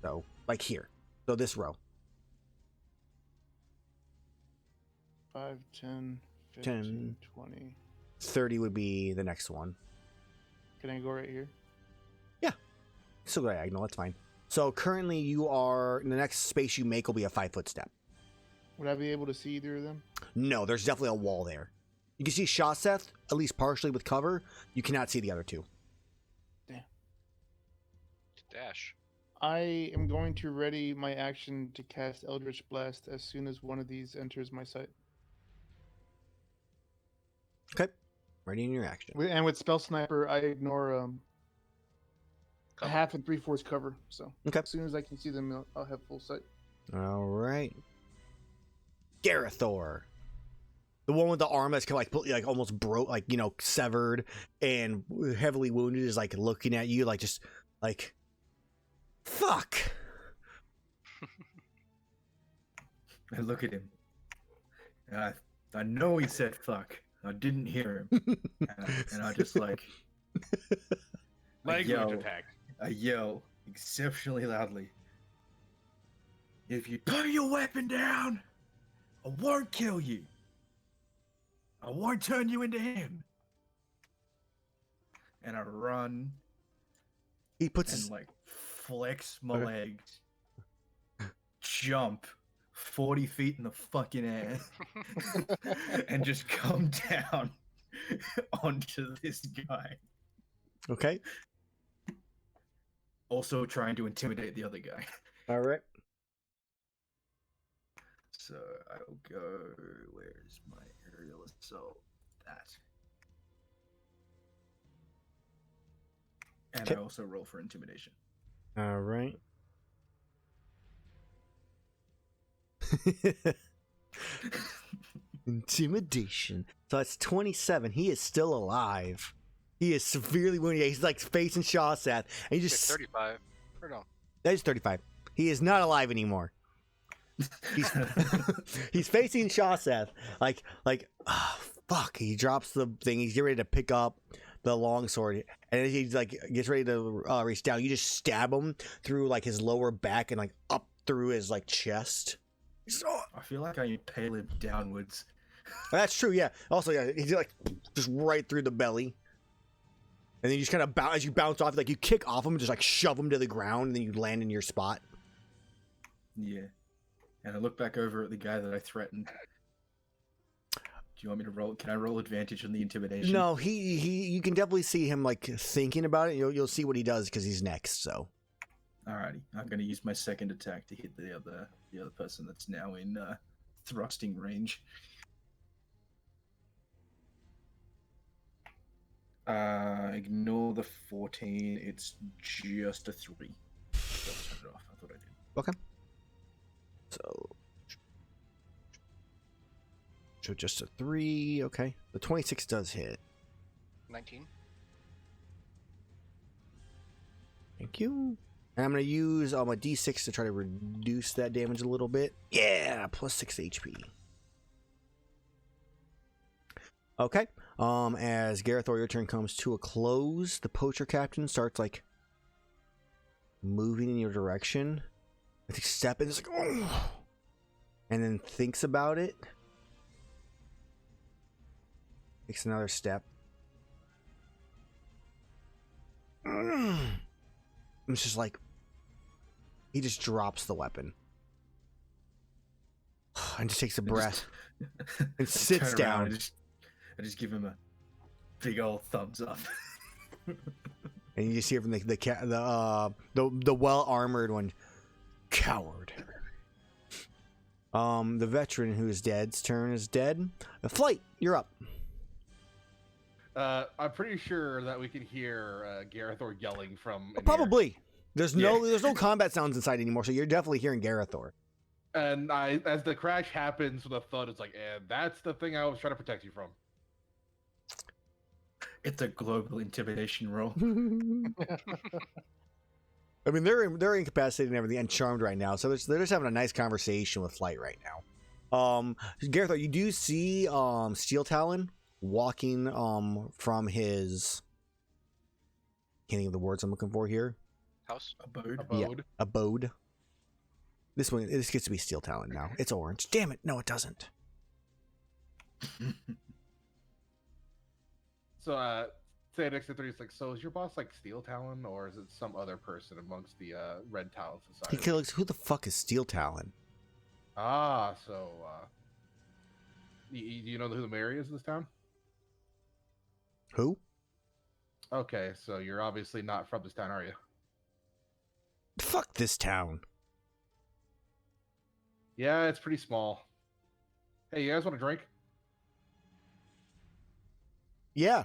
So like here. So this row. 5, 10, 15, 20. 30 would be the next one. Can I go right here? Still diagonal, that's fine. So currently you are, the next space you make will be a 5-foot step. Would I be able to see either of them? No, there's definitely a wall there. You can see Shaseth, at least partially with cover. You cannot see the other two. Dash. I am going to ready my action to cast Eldritch Blast as soon as one of these enters my sight. Okay. Ready in your action. And with Spell Sniper, I ignore Cover. half and 3/4 cover. So Okay. as soon as I can see them, I'll have full sight. All right. Gerathor. The one with the arm that's kind of like almost broke, like, severed and heavily wounded is like looking at you like just like, fuck. I look at him. I know he said fuck. I didn't hear him. And I just like... Language attack. I yell exceptionally loudly. If you put your weapon down, I won't kill you. I won't turn you into him. And I run He puts and his... like flex my Okay. legs, jump 40 feet in the fucking air, and just come down onto this guy. Okay. Also trying to intimidate the other guy. All right. So I'll go. Where's my aerial assault? That. And Okay. I also roll for intimidation. All right. Intimidation. So that's 27. He is still alive. He is severely wounded. He's like facing Shaseth, and he It's just 35. Or no. that is 35. He is not alive anymore. He's he's facing Shaseth. Like oh, fuck. He drops the thing. He's getting ready to pick up the longsword, and he's like gets ready to reach down. You just stab him through like his lower back and like up through his like chest. I feel like I impale him downwards. That's true, yeah. Also, yeah, he's like just right through the belly, and then you just kind of bounce as you bounce off, like you kick off him, just like shove him to the ground, and then you land in your spot. Yeah. And I look back over at the guy that I threatened. Do you want me to roll? Can I roll advantage on the intimidation? No, he you can definitely see him like thinking about it. You'll see what he does because he's next. So, Alrighty, I'm going to use my second attack to hit the other person that's now in thrusting range. Ignore the 14. It's just a 3. Don't turn it off. I thought I did. okay. So just a 3. Okay, the 26 does hit. 19. Thank you. And I'm going to use a d6 to try to reduce that damage a little bit. Yeah, plus 6 HP. Okay. As Gerathor, your turn comes to a close, the poacher captain starts like moving in your direction. I think step in, it's like, oh, and then thinks about it. Takes another step. It's just like he just drops the weapon and just takes a breath and sits down. I just give him a big old thumbs up. And you just hear from the well armored one, coward. The veteran who is dead's turn is dead. Flight, you're up. I'm pretty sure that we can hear Gerathor yelling from in here. Probably. There's no combat sounds inside anymore, so you're definitely hearing Gerathor. And as the crash happens with a thud, it's like, and that's the thing I was trying to protect you from. It's a global intimidation roll. I mean, they're incapacitated and everything and charmed right now, so they're just having a nice conversation with Flight right now. Gerathor, you do see Steel Talon walking from his, can't think of the words I'm looking for here. House? Abode. Yeah, abode. This gets to be Steel Talon now. It's orange. Damn it! No, it doesn't. So, say next to 3, it's like, so is your boss like Steel Talon, or is it some other person amongst the Red Talon Society? He looks, who the fuck is Steel Talon? Ah, so, do you know who the mayor is in this town? Who? Okay, so you're obviously not from this town, are you? Fuck this town. Yeah, it's pretty small. Hey, you guys want a drink? Yeah.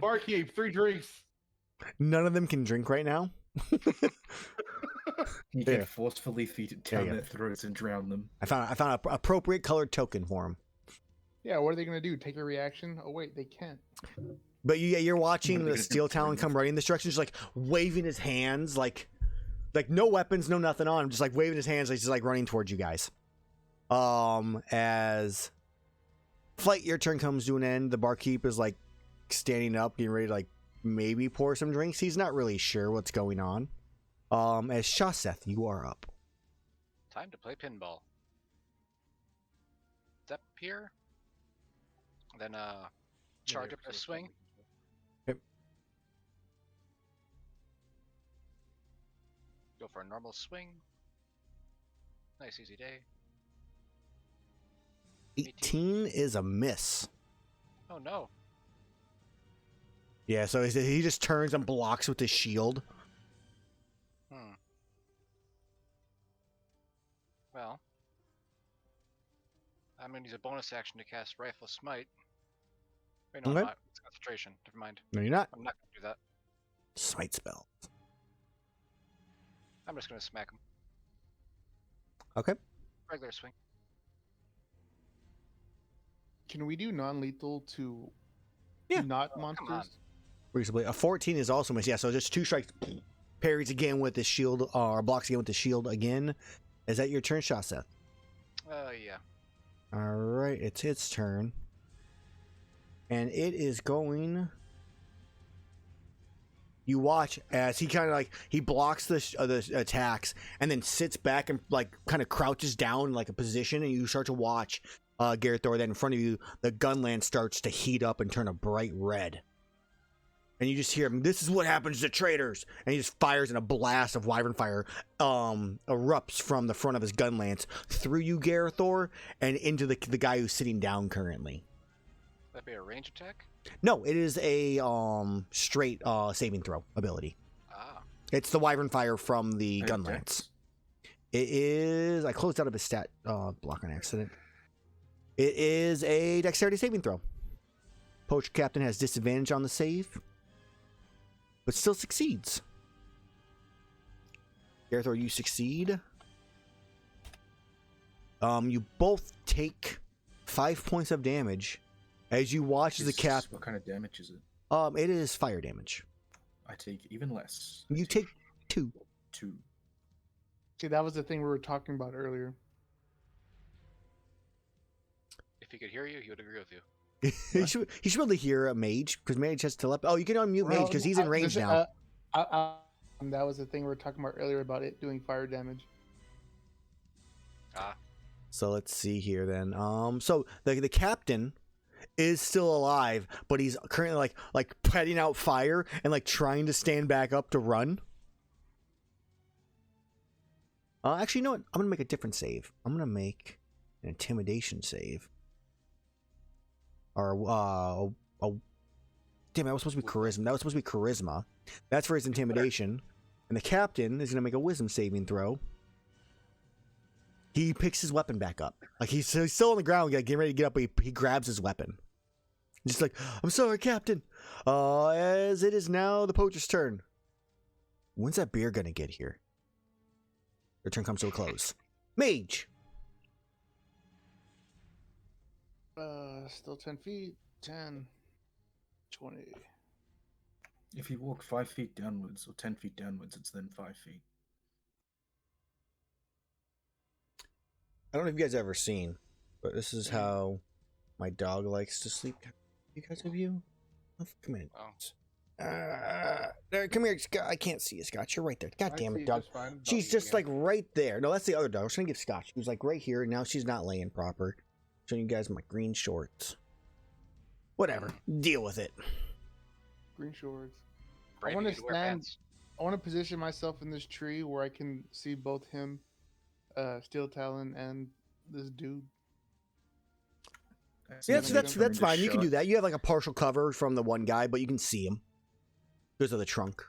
Barkeep, 3 drinks. None of them can drink right now. You Yeah. can forcefully feed it down their throats and drown them. I found an appropriate colored token for him. Yeah, what are they gonna do? Take a reaction? Oh wait, they can't. But you're watching What are they the gonna Steel do? Talon come right in this direction, just like waving his hands, like no weapons, no nothing on him, just like waving his hands, like just like running towards you guys. As Flight, your turn comes to an end. The barkeep is like standing up, getting ready to like maybe pour some drinks. He's not really sure what's going on. As Shaseth, you are up. Time to play pinball. Step here. Then charge up a swing. Yep. Go for a normal swing. Nice easy day. 18 is a miss. Oh no. Yeah, so he just turns and blocks with his shield. Well, I'm gonna use a bonus action to cast Rifle Smite. Wait, no, Okay. I'm not. It's concentration. Never mind. No, you're not. I'm not gonna do that. Smite spell. I'm just gonna smack him. Okay. Regular swing. Can we do non-lethal to Yeah. not Oh, come on. monsters? Reasonably. A 14 is also miss. Yeah, so just 2 strikes. Parries again with the shield, or blocks again with the shield again. Is that your turn, Shaseth? Yeah. All right, it's its turn. And it is going... You watch as he kind of like, he blocks the attacks and then sits back and like kind of crouches down in like a position, and you start to watch Gerathor. Then in front of you, the gunland starts to heat up and turn a bright red. And you just hear him, "This is what happens to traitors!" And he just fires, and a blast of wyvern fire erupts from the front of his gun lance through you, Gerathor, and into the guy who's sitting down currently. That'd be a range attack? No, it is a straight saving throw ability. Ah. It's the wyvern fire from the gun Okay. lance. It is... I closed out of his stat block on accident. It is a dexterity saving throw. Poacher Captain has disadvantage on the save, but still succeeds. Gerathor, you succeed. You both take 5 points of damage as you watch as the cap. What kind of damage is it? It is fire damage. I take even less. You take 2. 2. See, that was the thing we were talking about earlier. If he could hear you, he would agree with you. He should be able to hear a Mage, because Mage has telepathy. Oh, you can unmute Mage, because he's in range now. That was the thing we were talking about earlier about it doing fire damage. Ah, So let's see here then. So the captain is still alive, but he's currently like putting out fire and like trying to stand back up to run. Actually, you know what? I'm gonna make a different save. I'm gonna make an intimidation save. Or damn, that was supposed to be charisma. That was supposed to be charisma. That's for his intimidation. And the captain is gonna make a wisdom saving throw. He picks his weapon back up. Like he's still on the ground, getting ready to get up, but he grabs his weapon. Just like, I'm sorry, Captain. As it is now the poacher's turn. When's that beer gonna get here? Their turn comes to a close. Mage. Still 10 feet. 10, 20. If you walk 5 feet downwards or 10 feet downwards, it's then 5 feet. I don't know if you guys have ever seen, but this is how my dog likes to sleep. You guys have you? Oh, come in. oh. Come here, Scott. I can't see you, Scott. You're right there. God damn I see it, dog. just fine. She's just like right there. No, that's the other dog. I was trying to give Scott. She was like right here. Now she's not laying proper. Showing you guys my green shorts. Whatever. Deal with it. green shorts. Brady, I want you to wear stand. pants. I want to position myself in this tree where I can see both him, Steel Talon, and this dude. Yeah, that's fine. You can do that. You have like a partial cover from the one guy, but you can see him because of the trunk.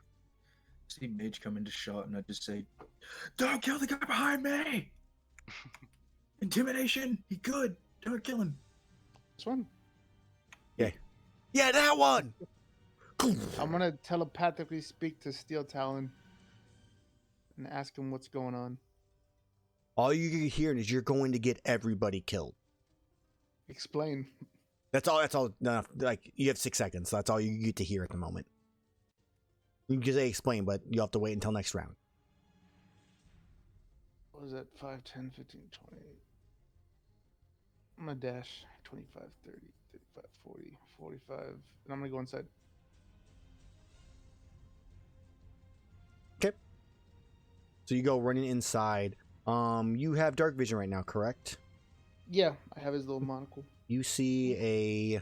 See Mage come into shot, and I just say, "Don't kill the guy behind me." Intimidation. He good. Don't kill him. This one. Yeah, that one. I'm gonna telepathically speak to Steel Talon and ask him what's going on. All you're hearing is you're going to get everybody killed. Explain. That's all. No, like you have 6 seconds. So that's all you get to hear at the moment. You can just say explain, but you'll have to wait until next round. What was that? 5, 10, 15, 20. I'm gonna dash 25, 30, 35, 40, 45, and I'm gonna go inside. Okay. So you go running inside. You have dark vision right now, correct? Yeah, I have his little monocle. You see a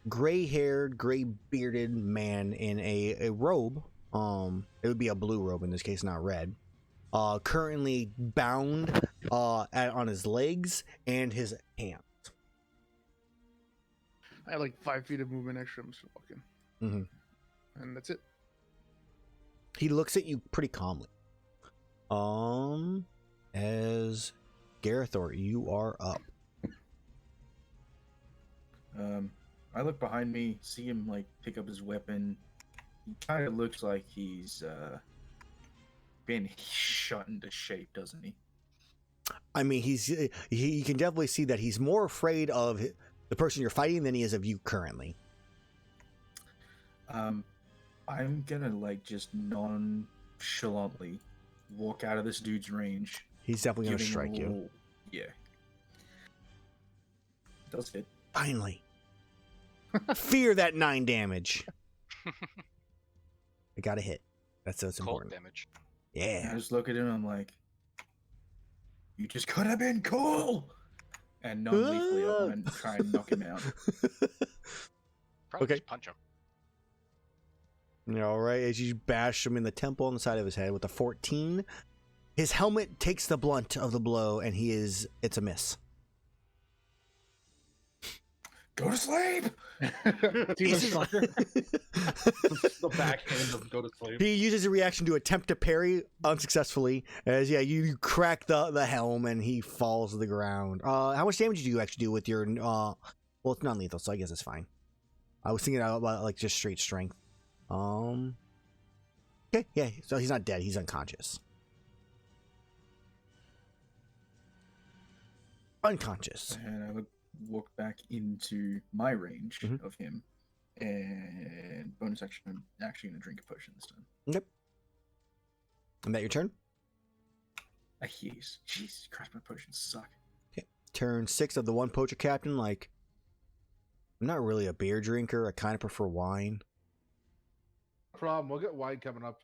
gray-haired, gray-bearded man in a robe. It would be a blue robe in this case, not red. Currently bound on his legs and his hands. I have like 5 feet of movement extra. I'm just walking. Mm-hmm. And that's it. He looks at you pretty calmly. As Gerathor, you are up. I look behind me, see him like pick up his weapon. He kind of looks like he's been shot into shape, doesn't he? I mean, he can definitely see that he's more afraid of the person you're fighting than he is of you currently. I'm gonna like just nonchalantly walk out of this dude's range. He's definitely gonna giving strike you. roll. Yeah. Does hit. Finally. Fear that 9 damage. I got a hit. That's Cold important. damage. And I Yeah. just look at him. I'm like, "You just could have been cool." And non-lethally, I want to try and knock him out. Probably Okay. just punch him. All right. As you bash him in the temple on the side of his head with a 14, his helmet takes the blunt of the blow, and it's a miss. Go to sleep. He's just- The backhand of go to sleep. He uses a reaction to attempt to parry unsuccessfully. As you crack the helm and he falls to the ground. How much damage do you actually do with your? Well, it's non-lethal, so I guess it's fine. I was thinking about like just straight strength. Okay, yeah. So he's not dead. He's unconscious. Unconscious. And I would walk back into my range Mhm. of him. And bonus action, I'm actually going to drink a potion this time. Yep. And that your turn? Yes. Jesus Christ, my potions suck. Okay. Turn 6 of the one poacher captain. Like, I'm not really a beer drinker. I kind of prefer wine. Problem. We'll get wine coming up.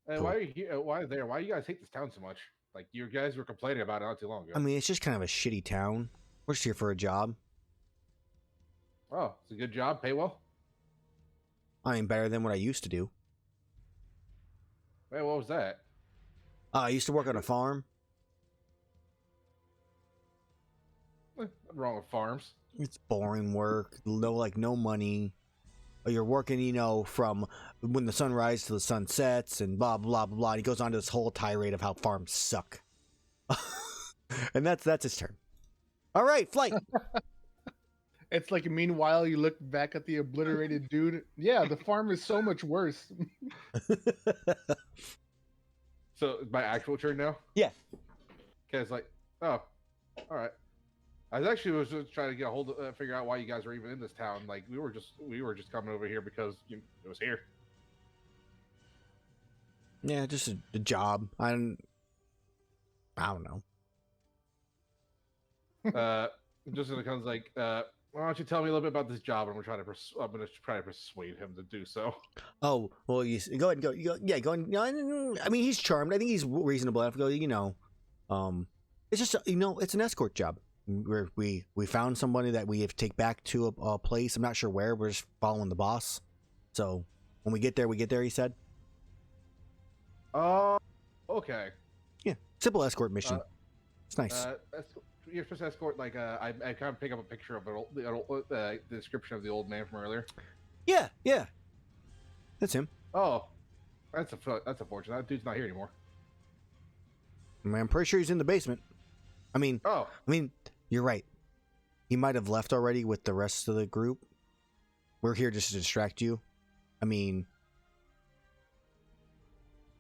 Hey, Cool. why are you here? Why there? Why do you guys hate this town so much? Like, you guys were complaining about it not too long ago. I mean, it's just kind of a shitty town. We're just here for a job. Oh, it's a good job. Pay well. I mean, better than what I used to do. Hey, what was that? I used to work on a farm. Nothing wrong with farms. It's boring work. No money. You're working, from when the sun rises to the sun sets and blah, blah, blah, blah. And he goes on to this whole tirade of how farms suck. And that's his turn. All right, flight. It's like, meanwhile, you look back at the obliterated dude. Yeah, the farm is so much worse. So, it's my actual turn now? Yeah. Okay, it's like, oh, all right. I was just trying to get a hold of, figure out why you guys were even in this town. Like, we were just coming over here because it was here. Yeah, just a job. I don't know. Just gonna kind of like, why don't you tell me a little bit about this job? And I'm gonna try to persuade him to do so. Oh, well, go ahead and go. Yeah, go ahead. I mean, he's charmed. I think he's reasonable enough to go, it's just, it's an escort job. Where we found somebody that we have to take back to a place. I'm not sure where. We're just following the boss. So when we get there, he said. Oh, okay. Yeah, simple escort mission. It's nice. You're supposed to escort, like, I kind of pick up a picture of the description of the old man from earlier. Yeah, that's him. Oh, that's unfortunate. That dude's not here anymore. I mean, I'm pretty sure he's in the basement. I mean, you're right. He might have left already with the rest of the group. We're here just to distract you. I mean,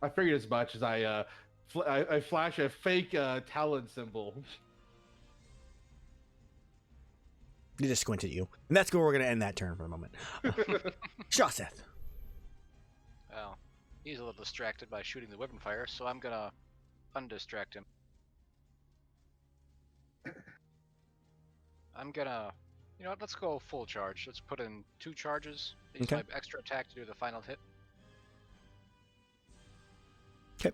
I figured as much as I flash a fake Talon symbol. he just squinted at you, and that's where we're gonna end that turn for a moment. Shaseth. Well, he's a little distracted by shooting the weapon fire, so I'm gonna undistract him. I'm gonna, let's go full charge. Let's put in 2 charges. Use Okay. my extra attack to do the final hit. Okay.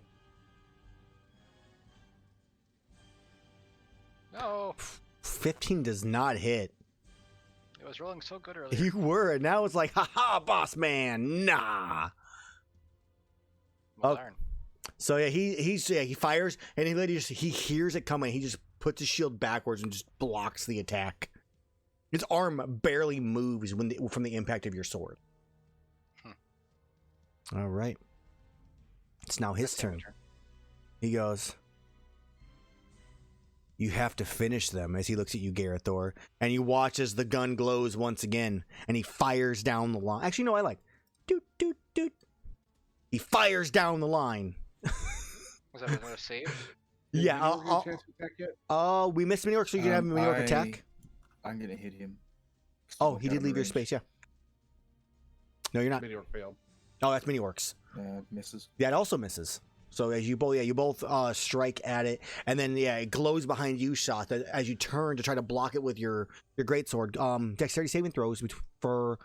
No, 15 does not hit. it was rolling so good earlier. You were, and now it's like, haha, boss man, nah. Well, Oh. darn. So yeah, he fires, and he hears it coming. He just puts his shield backwards and just blocks the attack. His arm barely moves from the impact of your sword. All right, it's now his turn. He goes, "You have to finish them." As he looks at you, Gerathor, and you watch as the gun glows once again, and he fires down the line. Actually, no, I like, doot doot doot. He fires down the line. Was that another save? Yeah, Did you get a chance to attack yet? we missed mini orc, so you can have a mini orc attack. I'm gonna hit him. Oh, he did leave your space, yeah. No, you're not. Mini orc failed. Oh, that's mini orcs. Misses. Yeah, it also misses. So as you both strike at it, and then it glows behind you, shot as you turn to try to block it with your greatsword. Dexterity saving throws for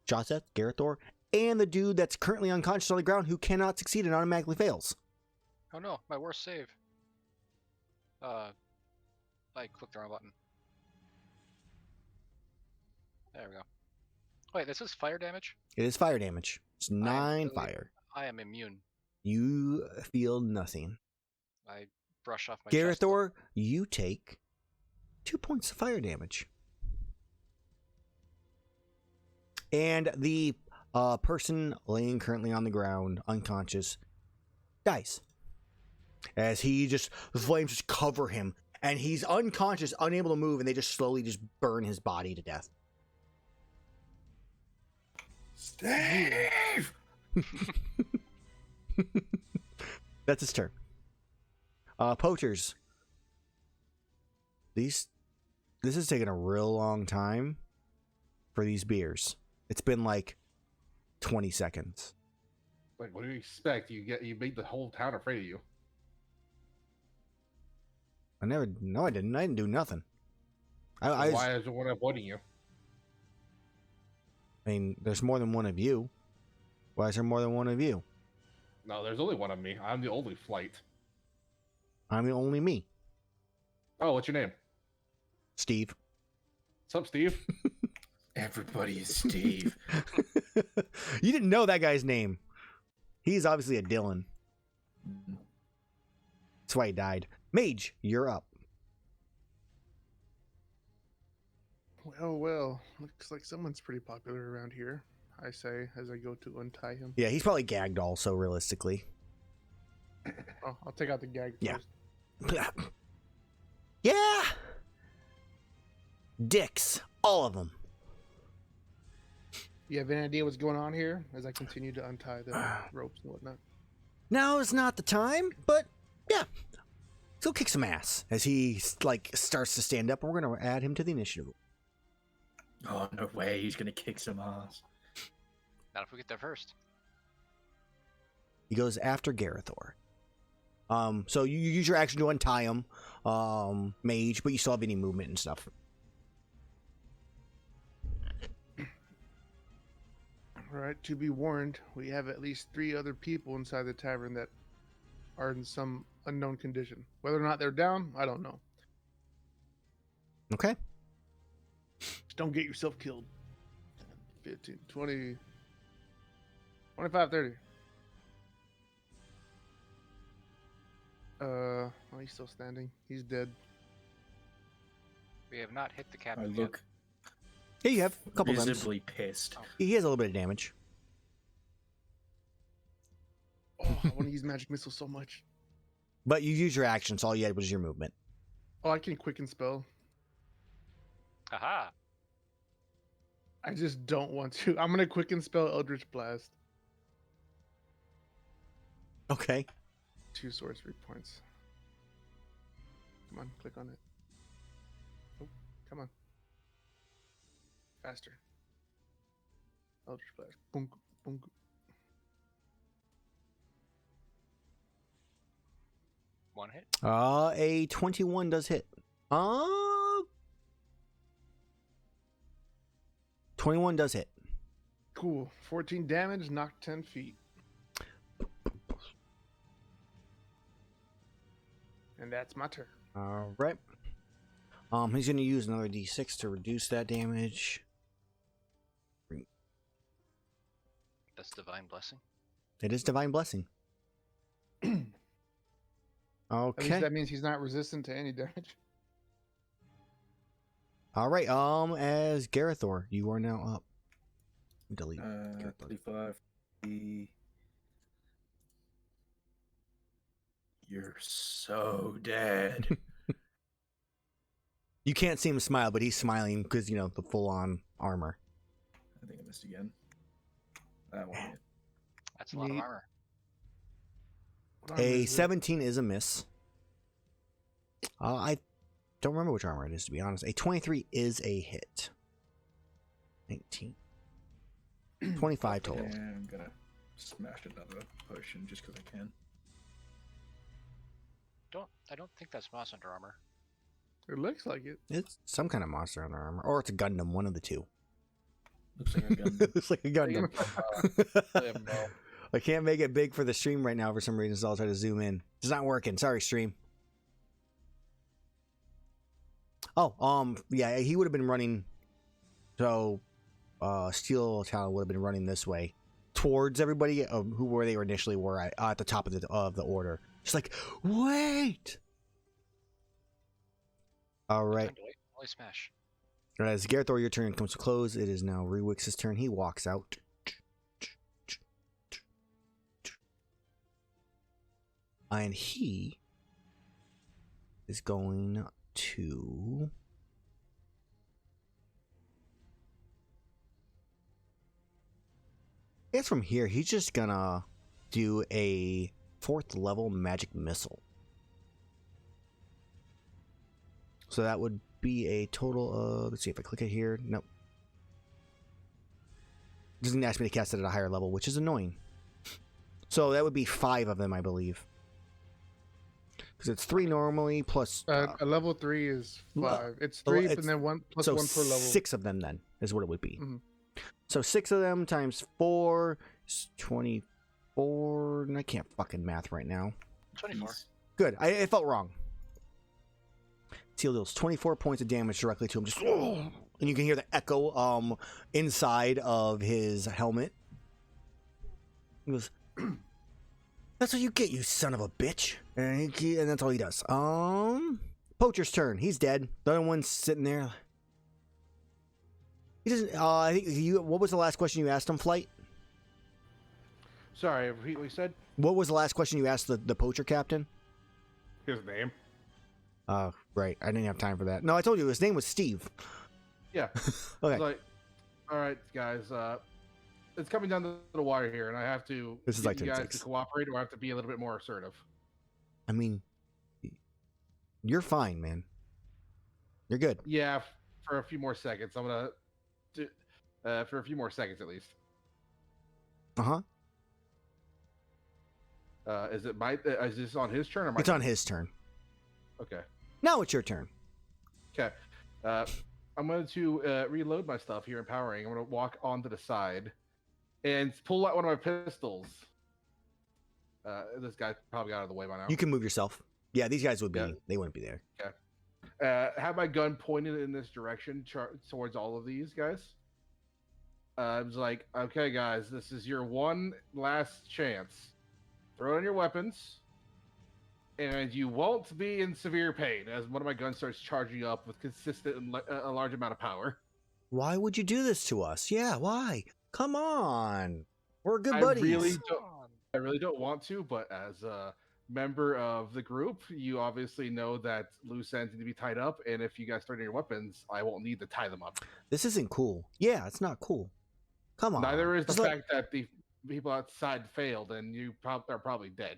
Shaseth, Gerathor, and the dude that's currently unconscious on the ground who cannot succeed and automatically fails. Oh no, my worst save. I clicked the wrong button. There we go. Wait, this is fire damage? It is fire damage. It's 9 fire. I am immune. You feel nothing. I brush off my chest. Gerathor, you take 2 points of fire damage. And the person laying currently on the ground, unconscious, dies. As the flames just cover him, and he's unconscious, unable to move, and they just slowly just burn his body to death. Steve! That's his turn. Poachers. This is taking a real long time for these beers. It's been like 20 seconds. Like, what do you expect? You made the whole town afraid of you. No, I didn't. I didn't do nothing. Why is the one avoiding you? I mean, there's more than one of you. Why is there more than one of you? No, there's only one of me. I'm the only flight. I'm the only me. Oh, what's your name? Steve. What's up, Steve? Everybody is Steve. You didn't know that guy's name. He's obviously a Dylan. That's why he died. Mage, you're up. Well, looks like someone's pretty popular around here, I say, as I go to untie him. Yeah, he's probably gagged also, realistically. Oh, I'll take out the gag Yeah. first. Yeah! Dicks. All of them. You have any idea what's going on here as I continue to untie the ropes and whatnot? Now is not the time, but yeah. Let's go kick some ass as he starts to stand up, and we're going to add him to the initiative. Oh, no way. He's going to kick some ass. Not if we get there first. He goes after Gerathor. So you use your action to untie him, Mage, but you still have any movement and stuff. All right, to be warned, we have at least 3 other people inside the tavern that are in some unknown condition. Whether or not they're down, I don't know. Okay. Just don't get yourself killed. 15, 20, 25, 30. Oh, he's still standing. He's dead. We have not hit the I captain look Yeah, you have a couple times. visibly pissed. He has a little bit of damage. Oh, I want to use magic missile so much. But you use your action, so all you had was your movement. Oh, I can quicken spell. yet. Haha. I just don't want to. I'm gonna quicken spell Eldritch Blast. Okay. 2 sorcery points. Come on, click on it. Oh, come on. Faster. Eldritch Blast. Boom, boom. One hit. A 21 does hit. 21 does hit. Cool. 14 damage, knocked 10 feet. And that's my turn. All right. He's going to use another d6 to reduce that damage. That's divine blessing. It is Divine Blessing. At least Okay. that means he's not resistant to any damage. All right. As Gerathor, you are now up. Delete. Gerathor. 35. You're so dead. You can't see him smile, but he's smiling because, you know, the full-on armor. I think I missed again. That one hit. That's a lot of Neat. armor. What armor A is it? 17 is a miss. I don't remember which armor it is, to be honest. A 23 is a hit. 19. 25 total. And I'm gonna smash another potion just because I can. I don't think that's moss under armor. It looks like it. It's some kind of monster on their armor. Or it's a Gundam, one of the two. Looks like a gun. It's like a Gundam. No. I can't make it big for the stream right now for some reason, so I'll try to zoom in. It's not working. Sorry, stream. Oh, yeah, he would have been running. So, Steel Talon would have been running this way towards everybody where they initially were at the top of the order. Just like, wait. All right. Time to wait. Only smash. As Gerathor, your turn comes to close. It is now Rewix's turn. He walks out. And he is going to... I guess from here, he's just gonna do a 4th level magic missile. So that would be a total of... Let's see if I click it here. Nope. doesn't ask me to cast it at a higher level, which is annoying. So that would be 5 of them, I believe. Because it's 3 normally plus. A level 3 is 5. It's 3, and then 1 plus so 1 per level. 6 of them then is what it would be. Mhm. So 6 of them times 4 is 24. And I can't fucking math right now. 24. Good. I felt wrong. Seal deals 24 points of damage directly to him. Just and you can hear the echo inside of his helmet. He goes, "That's what you get, you son of a bitch." And that's all he does. Poacher's turn. He's dead. The other one's sitting there. He doesn't. I think you. What was the last question you asked him, Flight? Sorry, repeat what you said. What was the last question you asked the poacher captain? His name. Oh, right. I didn't have time for that. No, I told you his name was Steve. Yeah. Okay. It's like, all right, guys. It's coming down to the wire here, and I have to This is get like you guys 10-6. to cooperate, or I have to be a little bit more assertive. I mean, you're fine, man. You're good. Yeah, for a few more seconds. I'm gonna do for a few more seconds at least. Uh-huh. Is it my? Is this on his turn or my? It's on his turn. Okay. Now it's your turn. Okay. I'm going to reload my stuff here, empowering. I'm going to walk onto the side and pull out one of my pistols. This guy probably got out of the way by now. You can move yourself. Yeah, these guys would be. Yeah. They wouldn't be there. Have my gun pointed in this direction towards all of these guys. I was like, okay, guys, this is your one last chance. Throw in your weapons, and you won't be in severe pain as one of my guns starts charging up with consistent and a large amount of power. Why would you do this to us? Yeah, why? Come on. We're good buddies. I really don't want to, but as a member of the group, you obviously know that loose ends need to be tied up, and if you guys start in your weapons, I won't need to tie them up. This isn't cool. Yeah, it's not cool. Come on. Neither is the Just fact that the people outside failed, and you are probably dead.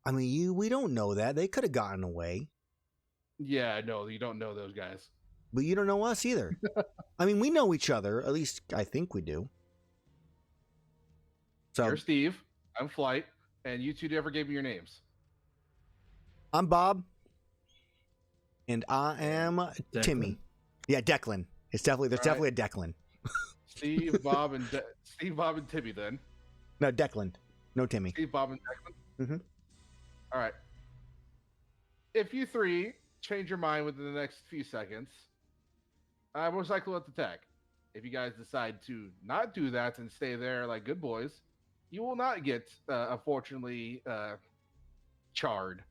I mean, we don't know that. They could have gotten away. Yeah, no, you don't know those guys. But you don't know us either. I mean, we know each other. At least I think we do. So You're Steve. I'm Flight, and you two never gave me your names. I'm Bob. And I am Declan. Timmy. Yeah, Declan. There's definitely a Declan. Steve, Bob, and Timmy. Then No, Declan. No Timmy. Steve, Bob, and Declan. Mhm. All right. If you three change your mind within the next few seconds, I most likely will attack. If you guys decide to not do that and stay there like good boys, you will not get, unfortunately, charred.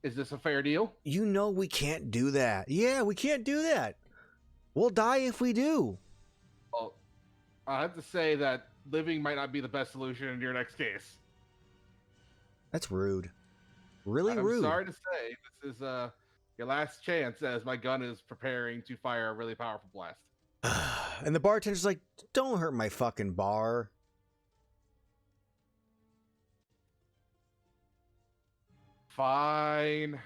Is this a fair deal? You know we can't do that. Yeah, we can't do that. We'll die if we do. Well, I have to say that living might not be the best solution in your next case. That's rude. Really I'm rude. sorry to say, this is your last chance as my gun is preparing to fire a really powerful blast. And the bartender's like, "Don't hurt my fucking bar." Fine.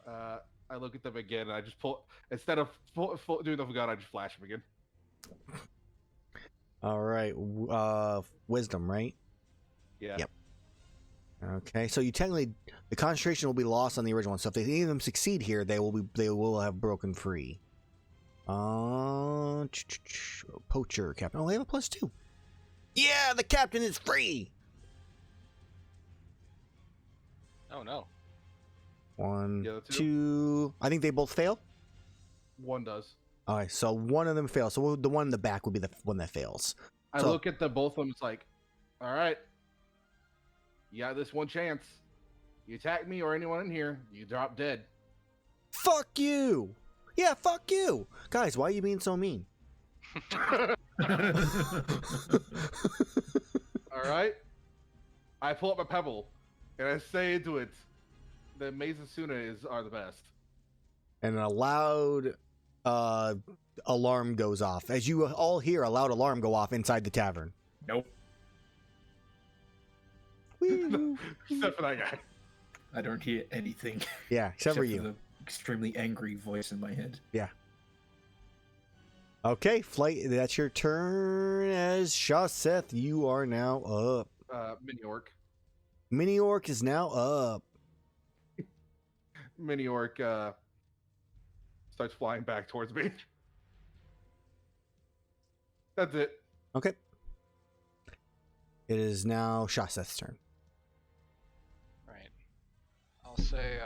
I look at them again, and I just pull. Instead of doing the gun, I just flash them again. All right. Wisdom, right? Yeah. Yep. Okay. So you technically, the concentration will be lost on the original one. So if any of them succeed here, they will have broken free. Poacher captain. Oh, they have a +2. Yeah, the captain is free. Oh no. One, The other two? two. I think they both fail. One does. All right, so one of them fails. So the one in the back would be the one that fails. I So- look at the both of them. It's like, all right, you got this one chance. You attack me or anyone in here, you drop dead. Fuck you. Yeah, fuck you. Guys, why are you being so mean? All right. I pull up a pebble and I say into it, "The Mezasuna are the best." And a loud alarm goes off. As you all hear a loud alarm go off inside the tavern. Nope. Woo. Except for that guy. I don't hear anything. Yeah, except for you. the extremely angry voice in my head. Okay, Flight, that's your turn as Shaseth. You are now up. Mini orc. Mini Orc is now up. Mini orc starts flying back towards me. That's it. Okay. It is now Shaseth's turn. Right. I'll say,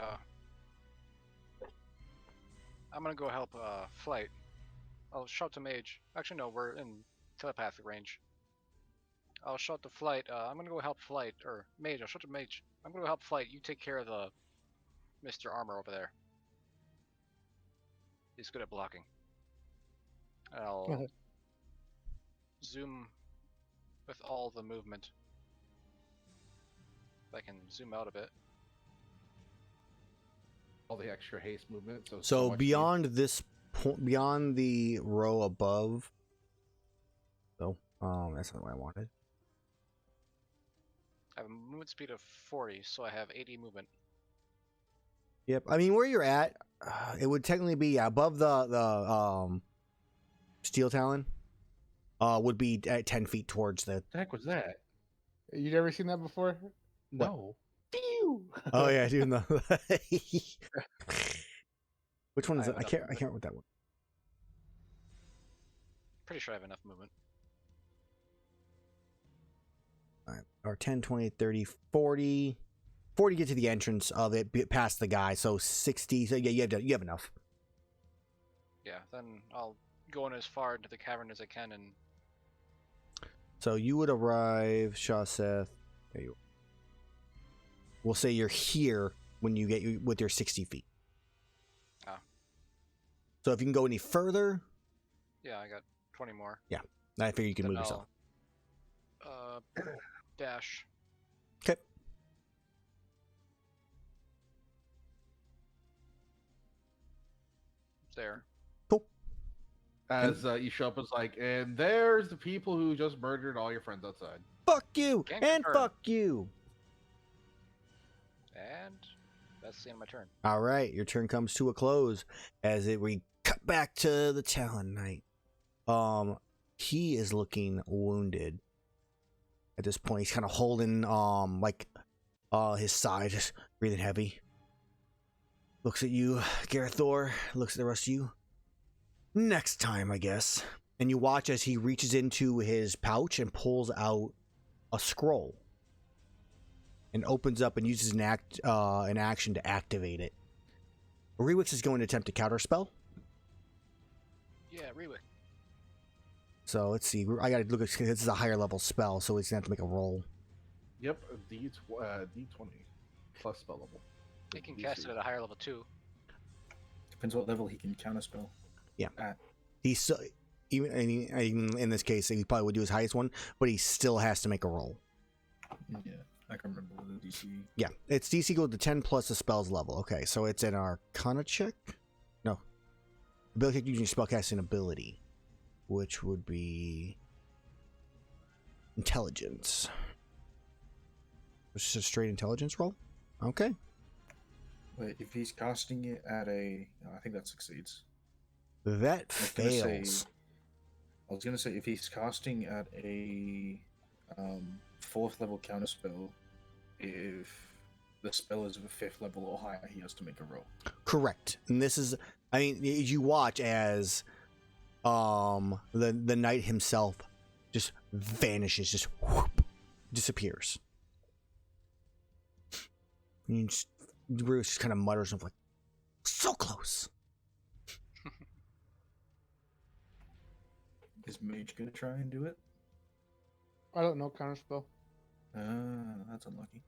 I'm gonna go help, Flight. I'll shout to Mage. Actually, no, we're in telepathic range. I'll shout to Flight. I'm gonna go help Flight, or Mage. I'll shout to Mage. I'm gonna go help Flight. You take care of the Mr. Armor over there. He's good at blocking. I'll zoom with all the movement. If I can zoom out a bit. All the extra haste movement. So much beyond this point, beyond the row above. Oh, that's not what I wanted. I have a movement speed of 40, so I have 80 movement. Yep. I mean, where you're at, it would technically be above the steel talon. Would be at 10 feet towards the. What the heck was that? You never seen that before? No. Pew! Oh yeah, doing the. Which one is I it? have I can't. enough I can't with that one. Pretty sure I have enough movement. Or 10, 20, 30, 40. 40 get to the entrance of it, past the guy. So 60. So yeah, you have enough. Yeah, then I'll go in as far into the cavern as I can and So you would arrive, Shaseth. There you. We'll say you're here when you get with your 60 feet. Ah. So if you can go any further, yeah, I got 20 more. I figure you can Then move yourself. Dash. Okay. There. As you show up, it's like, and there's the people who just murdered all your friends outside. Fuck you Can and confirm. fuck you. And that's the end of my turn. All right, your turn comes to a close as we cut back to the Talon Knight. He is looking wounded at this point. He's kind of holding his side, just breathing heavy. Looks at you, Gerathor. Looks at the rest of you. Next time, I guess. And you watch as he reaches into his pouch and pulls out a scroll. And opens up and uses an action to activate it. Rewix is going to attempt to counterspell. Yeah, Rewick. So let's see. I gotta look at this is a higher level spell, so he's gonna have to make a roll. Yep, D20 plus spell level. He can cast it at a higher level too. Depends what level he can counterspell. Yeah. At. He's so, even in this case, he probably would do his highest one, but he still has to make a roll. Yeah, I can remember the DC. Yeah, it's DC equal to 10 plus the spell's level. Okay, so it's an Arcana check. No, ability check using your spellcasting ability, which would be intelligence. It's just a straight intelligence roll. Okay. Wait, if he's casting it at a, I think that succeeds. That I was gonna say- fails. I was gonna say if he's casting at a 4th level counterspell, if the spell is of a 5th level or higher, he has to make a roll. Correct. And this is, I mean, you watch as the knight himself just vanishes, just whoop, disappears. And you just, Bruce just kind of mutters and like, so close. Is Mage gonna try and do it? I don't know counterspell. That's unlucky.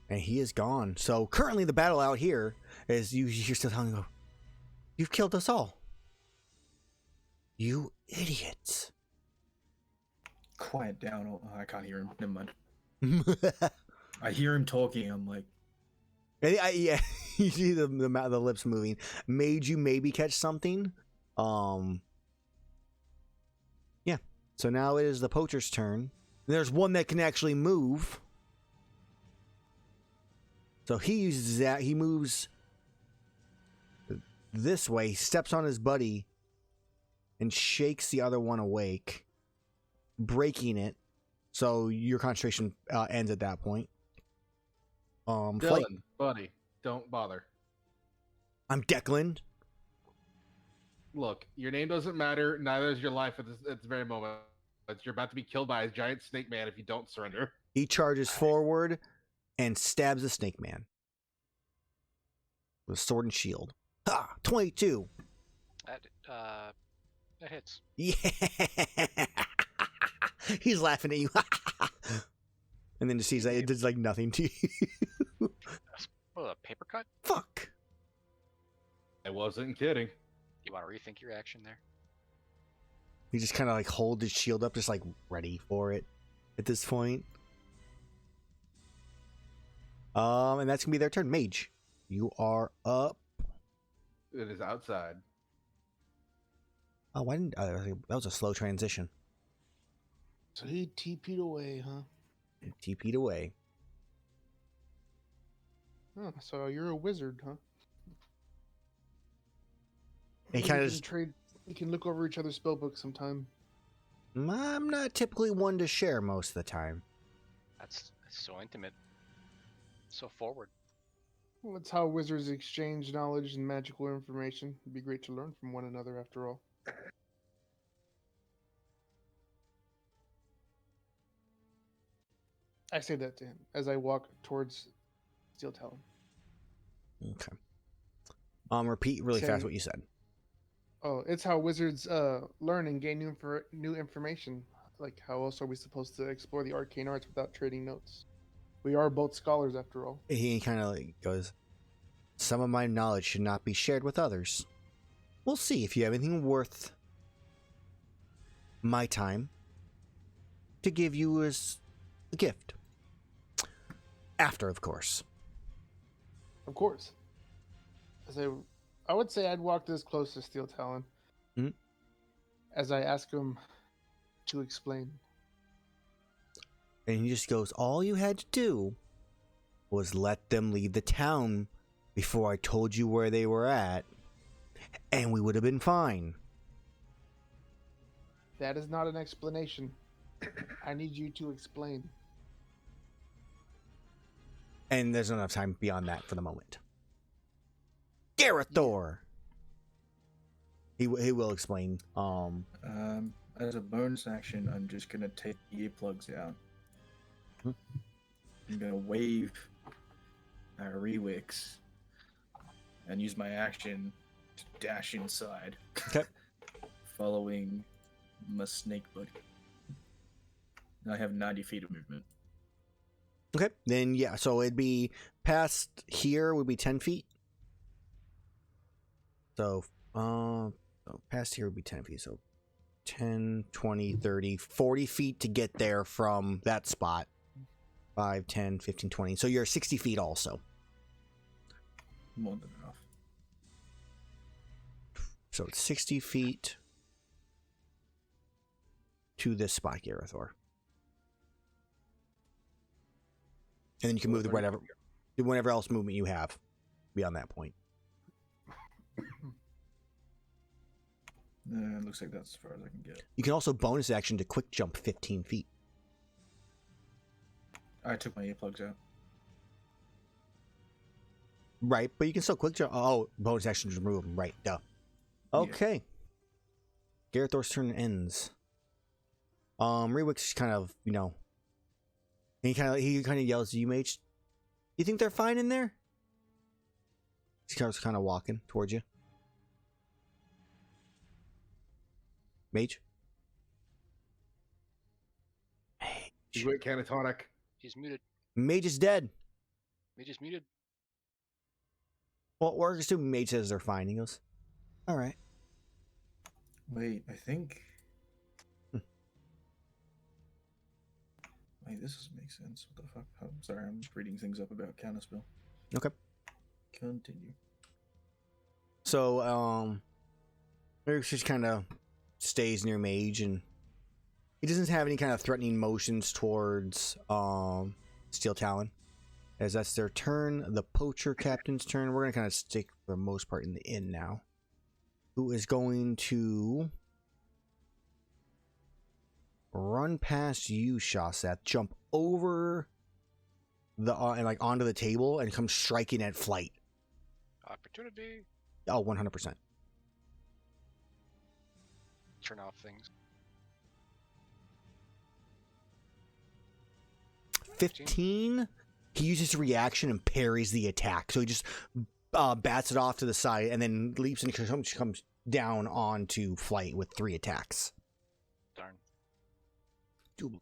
And he is gone. So currently the battle out here is you're still telling him, you've killed us all. You idiots. Quiet down. Oh, I can't hear him. Never mind. I hear him talking. I'm like, Yeah, you see the lips moving. Made you maybe catch something. Yeah. So now it is the poacher's turn. There's one that can actually move. So he uses that. He moves this way. He steps on his buddy and shakes the other one awake, breaking it. So your concentration ends at that point. Flight. Dylan, buddy, don't bother. I'm Declan. Look, your name doesn't matter. Neither is your life at this very moment. But you're about to be killed by a giant snake man if you don't surrender. He charges forward and stabs the snake man with sword and shield. Ha! 22. That hits. Yeah. He's laughing at you. And then just sees that it does like nothing to you. Oh, a paper cut? Fuck. I wasn't kidding. You want to rethink your action there? He just kind of like holds his shield up, just like ready for it at this point. And that's gonna be their turn. Mage, you are up. It is outside. Oh, why didn't that was a slow transition. So he TP'd away, huh? TP'd away. Oh, so you're a wizard, huh? He Maybe kind we of can trade. We can look over each other's spellbook sometime. I'm not typically one to share most of the time. That's so intimate. So forward. Well, that's how wizards exchange knowledge and magical information. It'd be great to learn from one another, after all. I say that to him as I walk towards Steel Talon. Okay. Repeat really fast what you said. Oh, it's how wizards learn and gain new information. Like, how else are we supposed to explore the arcane arts without trading notes? We are both scholars, after all. He kind of like goes, some of my knowledge should not be shared with others. We'll see if you have anything worth my time to give you as a gift. After, of course. Of course. I would say I'd walk this close to Steel Talon. Mhm. As I ask him to explain. And he just goes, all you had to do was let them leave the town before I told you where they were at, and we would have been fine. That is not an explanation. I need you to explain. And there's not enough time beyond that for the moment. Gerathor! He will explain. As a bonus action, I'm just gonna take the earplugs out. Hmm. I'm gonna wave Rewix and use my action to dash inside. Okay. Following my snake buddy. I have 90 feet of movement. Okay, then yeah, so it'd be past here would be 10 feet. So, past here would be 10 feet. So 10, 20, 30, 40 feet to get there from that spot. 5, 10, 15, 20. So you're 60 feet also. More than enough. So it's 60 feet to this spot, Gerathor. And then you can move the whatever else movement you have beyond that point. It looks like that's as far as I can get. You can also bonus action to quick jump 15 feet. I took my earplugs out. Right, but you can still quick jump. Oh, bonus action to remove them. Right, duh. Okay. Yeah. Gerathor's turn ends. Rewix kind of, he kind of yells to you, Mage. You think they're fine in there? He starts kind of walking towards you. Mage? He's wait catatonic. He's muted. Mage is dead. Mage is muted. Well, we're assuming Mage says they're fine. He goes, all right. Wait, I think. Wait, this doesn't make sense. What the fuck? Oh, I'm sorry, I'm just reading things up about counterspell. Okay. Continue. So, Eric just kind of stays near Mage, and he doesn't have any kind of threatening motions towards Steel Talon. As that's their turn, the poacher captain's turn. We're gonna kind of stick for the most part in the inn now. Who is going to run past you, Shaseth, jump over the and like onto the table and come striking at flight. Opportunity. Oh, 100%. Turn off things. 15. He uses his reaction and parries the attack. So he just bats it off to the side and then leaps and comes down onto flight with 3 attacks. Darn. Double.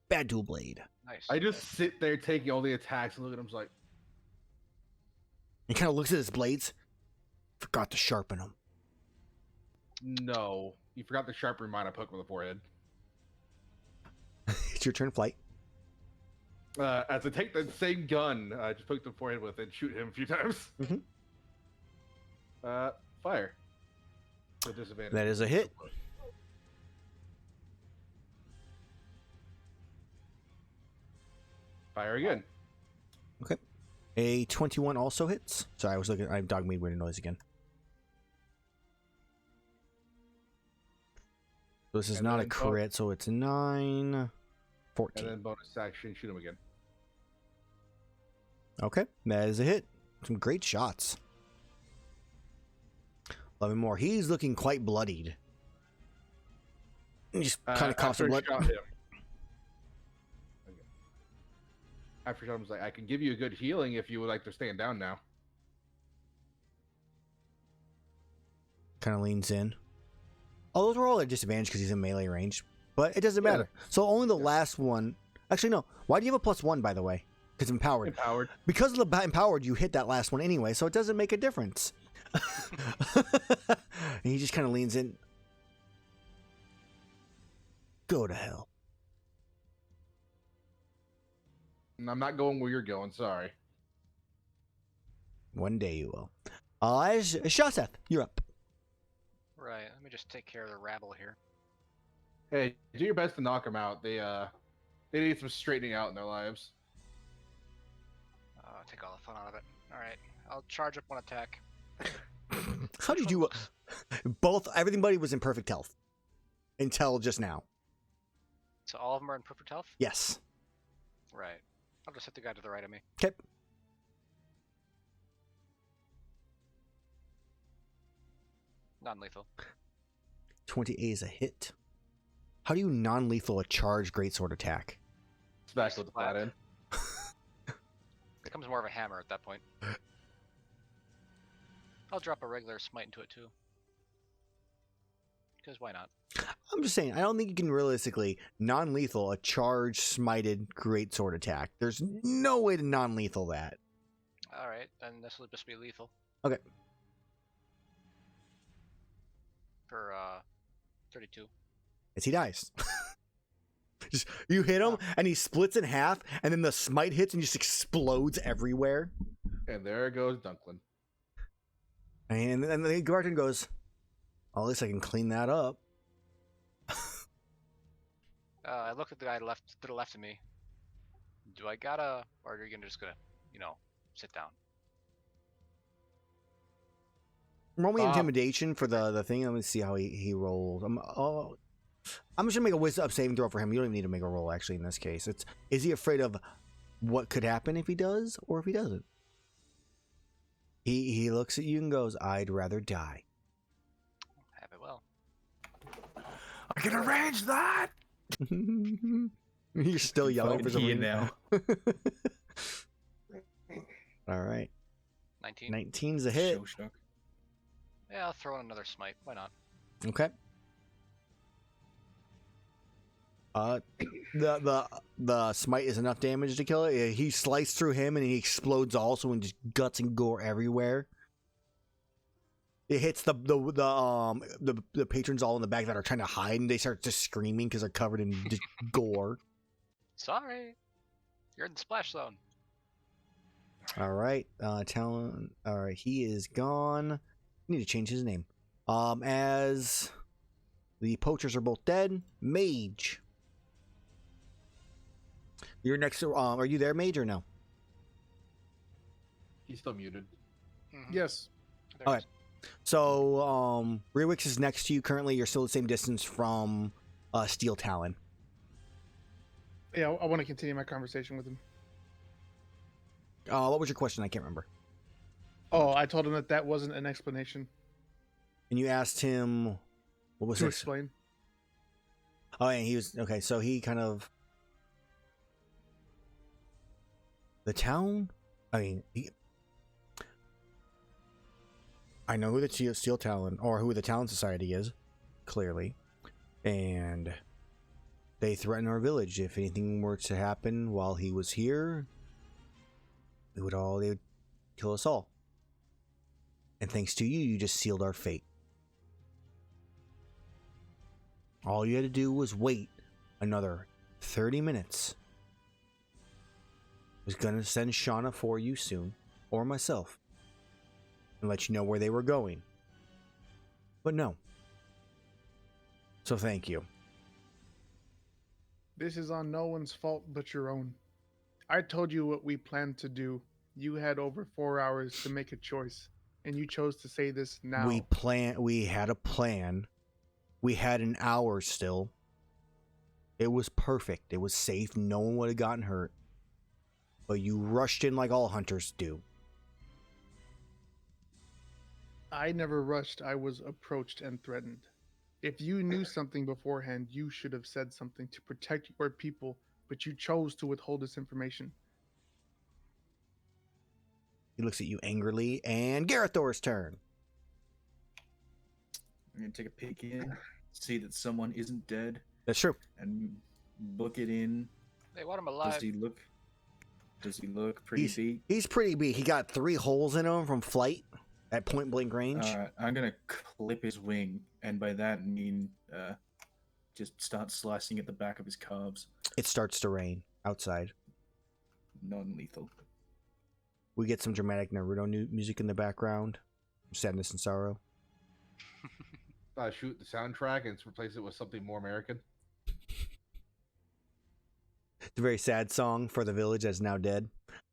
Bad dual blade. Nice. I just sit there taking all the attacks and look at him like. He kind of looks at his blades. Forgot to sharpen them. No, you forgot the sharp reminder. I poke him in the forehead. It's your turn, flight. As I take the same gun, I just poke the forehead with it and shoot him a few times. Mhm. Fire. With disadvantage. That is a hit. Fire again. Okay. A 21 also hits. Sorry, I was looking. I have dog made weird noise again. So this is And not a then crit, so it's 9, 14. And then bonus action, shoot him again. Okay, that is a hit. Some great shots. 11 more. He's looking quite bloodied. He just kind of coughs after blood. I shot him. Okay. After I shot him, I was like, I can give you a good healing if you would like to stand down now. Kind of leans in. Oh, those were all at disadvantage because he's in melee range. But it doesn't matter. So only the last one. Actually, no. Why do you have a +1, by the way? Because empowered. Empowered. Because of the empowered, you hit that last one anyway, so it doesn't make a difference. And he just kind of leans in. Go to hell. And I'm not going where you're going, sorry. One day you will. Shaseth, you're up. Right. Let me just take care of the rabble here. Hey, do your best to knock them out. They need some straightening out in their lives. Take all the fun out of it. All right. I'll charge up 1 attack. How did you both? Everybody was in perfect health until just now. So all of them are in perfect health? Yes. Right. I'll just hit the guy to the right of me. Okay. Non-lethal. 20 is a hit. How do you non-lethal a charged greatsword attack? Smash with the flat end. Becomes more of a hammer at that point. I'll drop a regular smite into it too. Because why not? I'm just saying, I don't think you can realistically non-lethal a charged smited greatsword attack. There's no way to non-lethal that. Alright, then this will just be lethal. Okay. For 32. As he dies. Just, you hit him, and he splits in half, and then the smite hits and just explodes everywhere. And there goes Dunklin. And the Gerathor goes, oh, at least I can clean that up. I look at the guy to the left of me. Do I gotta, or are you just gonna, sit down? Roll me intimidation for the thing. Let me see how he rolls. I'm just gonna make a wisdom saving throw for him. You don't even need to make a roll actually in this case. Is he afraid of what could happen if he does or if he doesn't? He looks at you and goes, I'd rather die. Have it well. I can arrange that. You're still yelling for some reason. now. All right. 19. 19's a hit. So shook. Yeah, I'll throw in another smite. Why not? Okay. The smite is enough damage to kill it. He sliced through him and he explodes also and just guts and gore everywhere. It hits the patrons all in the back that are trying to hide and they start just screaming because they're covered in just gore. Sorry. You're in the splash zone. All right, Talon. All right, he is gone. I need to change his name. As the poachers are both dead, Mage. You're next to, are you there, Mage, or no? He's still muted. Mhm. Yes. There All it right. So, Rewix is next to you. Currently, you're still the same distance from Steel Talon. Yeah, I want to continue my conversation with him. What was your question? I can't remember. Oh, I told him that wasn't an explanation And you asked him, what was to this? explain. Oh, and he was, okay, so he kind of, the town, I know who the Steel Talon, or who the Talon Society is, clearly, and they threatened our village. If anything were to happen while he was here, they would kill us all. And thanks to you, you just sealed our fate. All you had to do was wait another 30 minutes. I was gonna send Shauna for you soon, or myself, and let you know where they were going. But no. So thank you. This is on no one's fault but your own. I told you what we planned to do. You had over 4 hours to make a choice, and you chose to say this now. We had a plan. We had an hour still. It was perfect. It was safe. No one would have gotten hurt. But you rushed in like all hunters do. I never rushed. I was approached and threatened. If you knew something beforehand, you should have said something to protect your people, but you chose to withhold this information. He looks at you angrily, and Gerathor's turn. I'm gonna take a peek in, see that someone isn't dead, That's true. and book it in. They want him alive. Does he look pretty beat? He's pretty beat. He got 3 holes in him from flight at point blank range. I'm gonna clip his wing, and by that I mean just start slicing at the back of his calves. It starts to rain outside. Non-lethal. We get some dramatic Naruto music in the background. Sadness and sorrow. Shoot the soundtrack and replace it with something more American. It's a very sad song for the village that's now dead.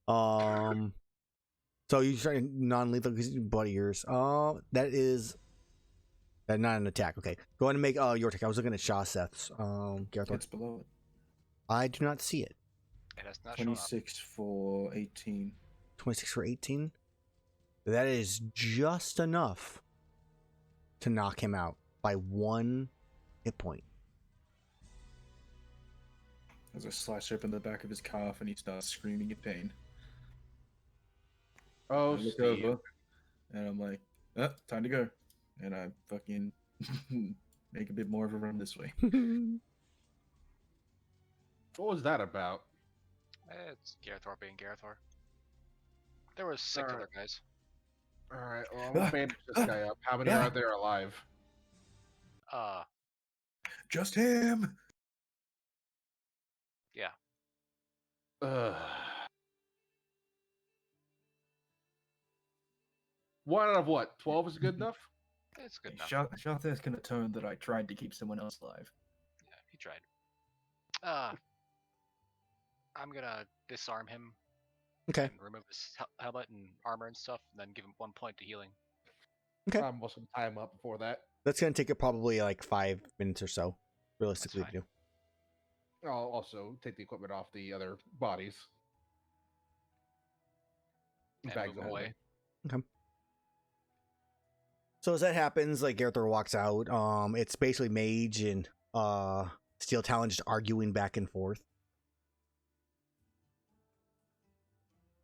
So you try non-lethal because you butt ears. That is not an attack. Okay, go ahead and make your attack. I was looking at Shaseth's. Gerathor. It's below it. I do not see it. It has not shown up. 26 for 18. 26 for 18. That is just enough to knock him out by 1 hit point. As I slice open the back of his calf and he starts screaming in pain. Oh, I look Steve. over and I'm like, time to go. And I fucking make a bit more of a run this way. What was that about? It's Gerathor being Gerathor. There was 6 Alright. other guys. All right, well, I'm gonna bandage this guy up. How many are there alive? Just him! Yeah. One out of what? 12 is good enough? It's good enough. Shaseth can atone that I tried to keep someone else alive. Yeah, he tried. I'm gonna disarm him. Okay. And remove his helmet and armor and stuff, and then give him 1 point to healing. Okay. I'm also gonna tie him up before that. That's going to take it probably like 5 minutes or so, realistically, to fine. do. I'll also take the equipment off the other bodies. And Bags move of him away. holding. So as that happens, like Gerathor walks out. It's basically Mage and Steel Talon just arguing back and forth.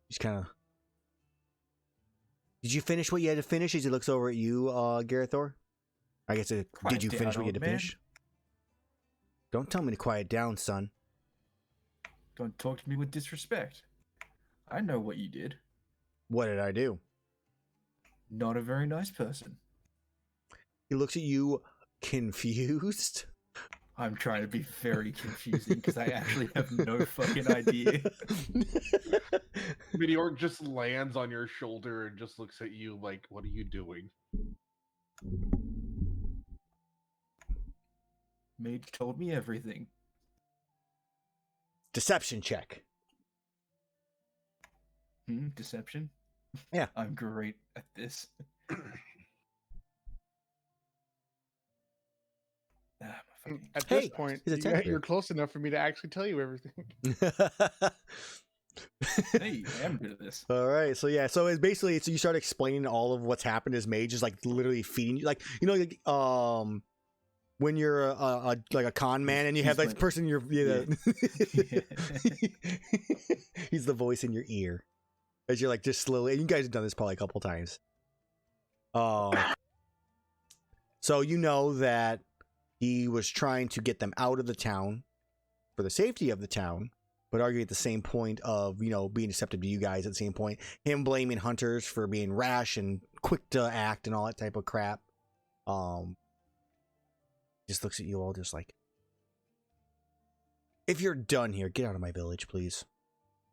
Just kind of. Did you finish what you had to finish? As he looks over at you, Gerathor. I guess did you Quiet finish down, what you had to old man. finish? Don't tell me to quiet down, son. Don't talk to me with disrespect. I know what you did. What did I do? Not a very nice person. He looks at you, confused. I'm trying to be very confusing because I actually have no fucking idea. Meteor just lands on your shoulder and just looks at you like, what are you doing? Mage told me everything. deception check. Deception? Yeah. I'm great at this. My fucking- At Hey, this point, he's a 10th you're grade. close enough for me to actually tell you everything. Hey, I am good at this. All right, so yeah, so it's basically you start explaining all of what's happened as Mage is like literally feeding you, like like, when you're like a con man and you have like the person in your he's the voice in your ear as you're like just slowly. And you guys have done this probably a couple times. So you know that he was trying to get them out of the town for the safety of the town, but arguing at the same point of, being deceptive to you guys at the same point, him blaming hunters for being rash and quick to act and all that type of crap. Just looks at you all just like, if you're done here, get out of my village, please.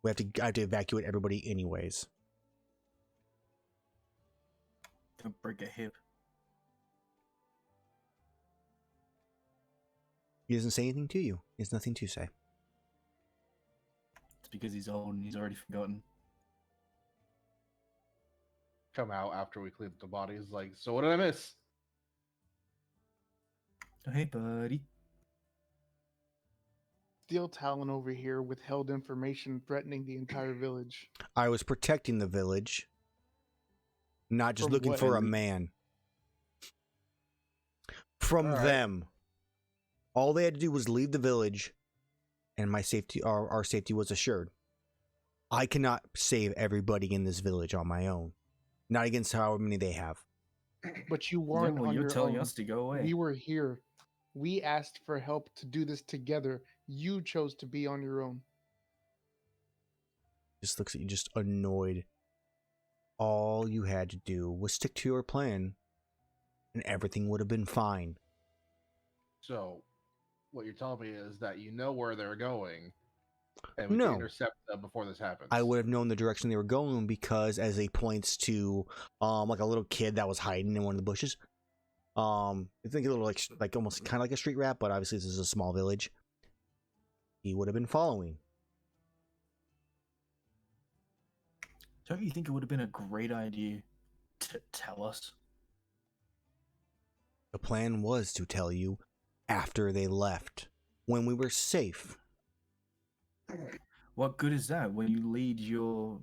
I have to evacuate everybody anyways. Don't break a hip. He doesn't say anything to you. He has nothing to say. It's because he's old and he's already forgotten. Come out after we clean up the bodies. Like, so what did I miss? Oh, hey, buddy. Steel Talon over here withheld information threatening the entire village. I was protecting the village, not just From looking what? for a man. From All right. them. All they had to do was leave the village, and my safety, our safety was assured. I cannot save everybody in this village on my own. Not against however many they have. But you Yeah, weren't well, on you're your telling own. us to go away. We were here. We asked for help to do this together. You chose to be on your own. Just looks at you, just annoyed. All you had to do was stick to your plan, and everything would have been fine. So, what you're telling me is that you know where they're going, and we No. can intercept them before this happens. I would have known the direction they were going because, as he points to, like a little kid that was hiding in one of the bushes. I think a little like almost kind of like a street rat, but obviously this is a small village. He would have been following. Don't you think it would have been a great idea to tell us? The plan was to tell you after they left, when we were safe. What good is that when you lead your...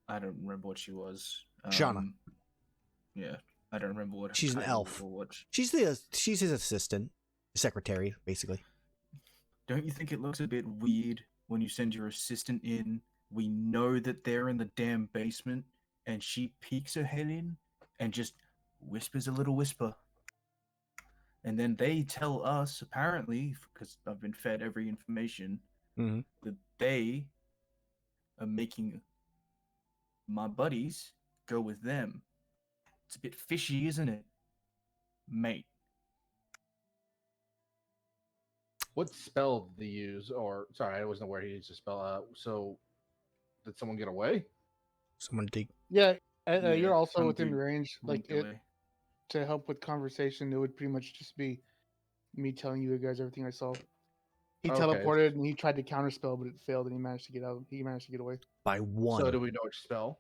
I don't remember what she was. Shauna. Yeah, I don't remember what her She's an title elf. or what. She's his assistant, secretary, basically. Don't you think it looks a bit weird when you send your assistant in? We know that they're in the damn basement, and she peeks her head in and just whispers a little whisper. And then they tell us, apparently, because I've been fed every information, that they are making my buddies go with them. It's a bit fishy, isn't it, mate? What spell did they use? Or, sorry, I wasn't aware he used a spell. So, did someone get away? Someone dig. Yeah, Yeah, you're also some within dude range. Like, Linked away. to help with conversation, it would pretty much just be me telling you guys everything I saw. He Okay. teleported and he tried to counterspell, but it failed, and he managed to get out. He managed to get away. By one. So, do we know which spell?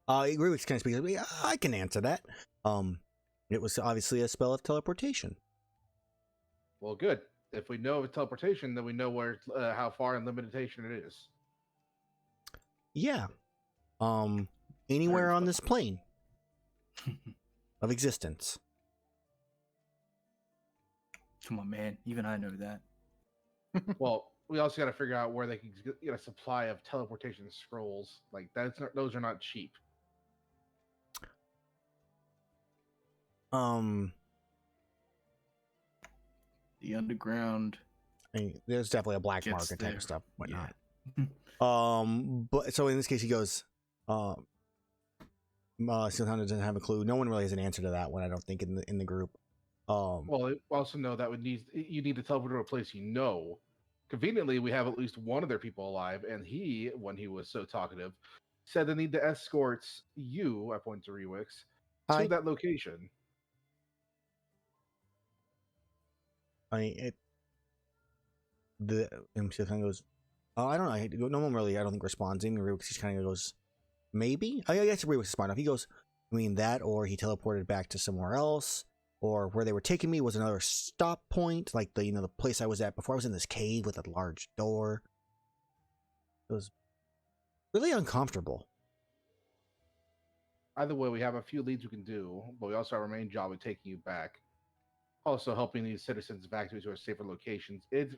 Rubik's kind of speaks. I can answer that. It was obviously a spell of teleportation. Well, good. If we know of teleportation, then we know where, how far in limitation it is. Yeah. Anywhere Very on fun. this plane of existence. Come on, man. Even I know that. Well, we also got to figure out where they can get a supply of teleportation scrolls. Like those are not cheap. The underground. I mean, there's definitely a black Gets market type there. of stuff, whatnot. Yeah. But so in this case, he goes, Silhana doesn't have a clue. No one really has an answer to that one, I don't think, in the group. Well, we also know that you need to teleport to a place you know. Conveniently, we have at least one of their people alive, and he, when he was so talkative, said they need to escort you, I point to Rewix, Hi. to that location. I mean, and she kind of goes, "Oh, I don't know. No one really, I don't think responds." And Rubik kind of goes, "Maybe." I guess Rubik's smart enough. He goes, "I mean that, or he teleported back to somewhere else, or where they were taking me was another stop point, like the place I was at before. I was in this cave with a large door. It was really uncomfortable." Either way, we have a few leads we can do, but we also have our main job of taking you back. Also helping these citizens evacuate to safer locations if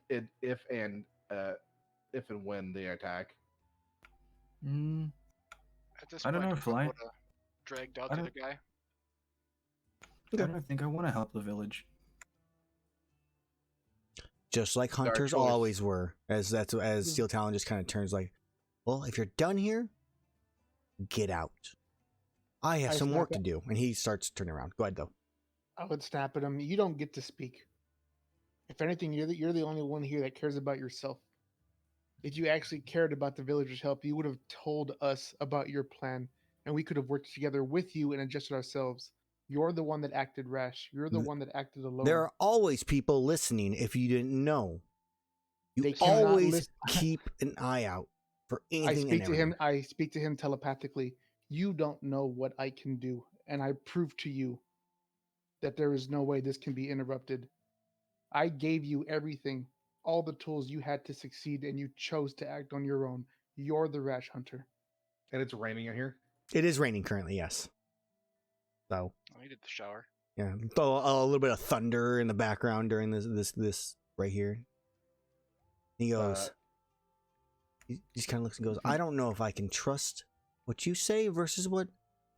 and when they attack. Mm, At this I don't point, know, I Fly. would have dragged out I the other don't- guy. I don't think I want to help the village. Just like Our hunters choice. always were. As Steel Talon just kind of turns like, "Well, if you're done here, get out. I have I some snap work it. to do." And he starts turning around. Go ahead, though. I would snap at him. You don't get to speak. If anything, you're the only one here that cares about yourself. If you actually cared about the villagers' help, you would have told us about your plan, and we could have worked together with you and adjusted ourselves. You're the one that acted rash. You're the one that acted alone. There are always people listening if you didn't know. You They cannot always listen. keep an eye out for I anything speak and to him. everything. I speak to him telepathically. You don't know what I can do, and I prove to you that there is no way this can be interrupted. I gave you everything, all the tools you had to succeed, and you chose to act on your own. You're the rash hunter. And it's raining in here. It is raining currently, yes. So, I needed the shower. yeah. Throw a little bit of thunder in the background during this right here. He goes, he just kind of looks and goes, "I don't know if I can trust what you say versus what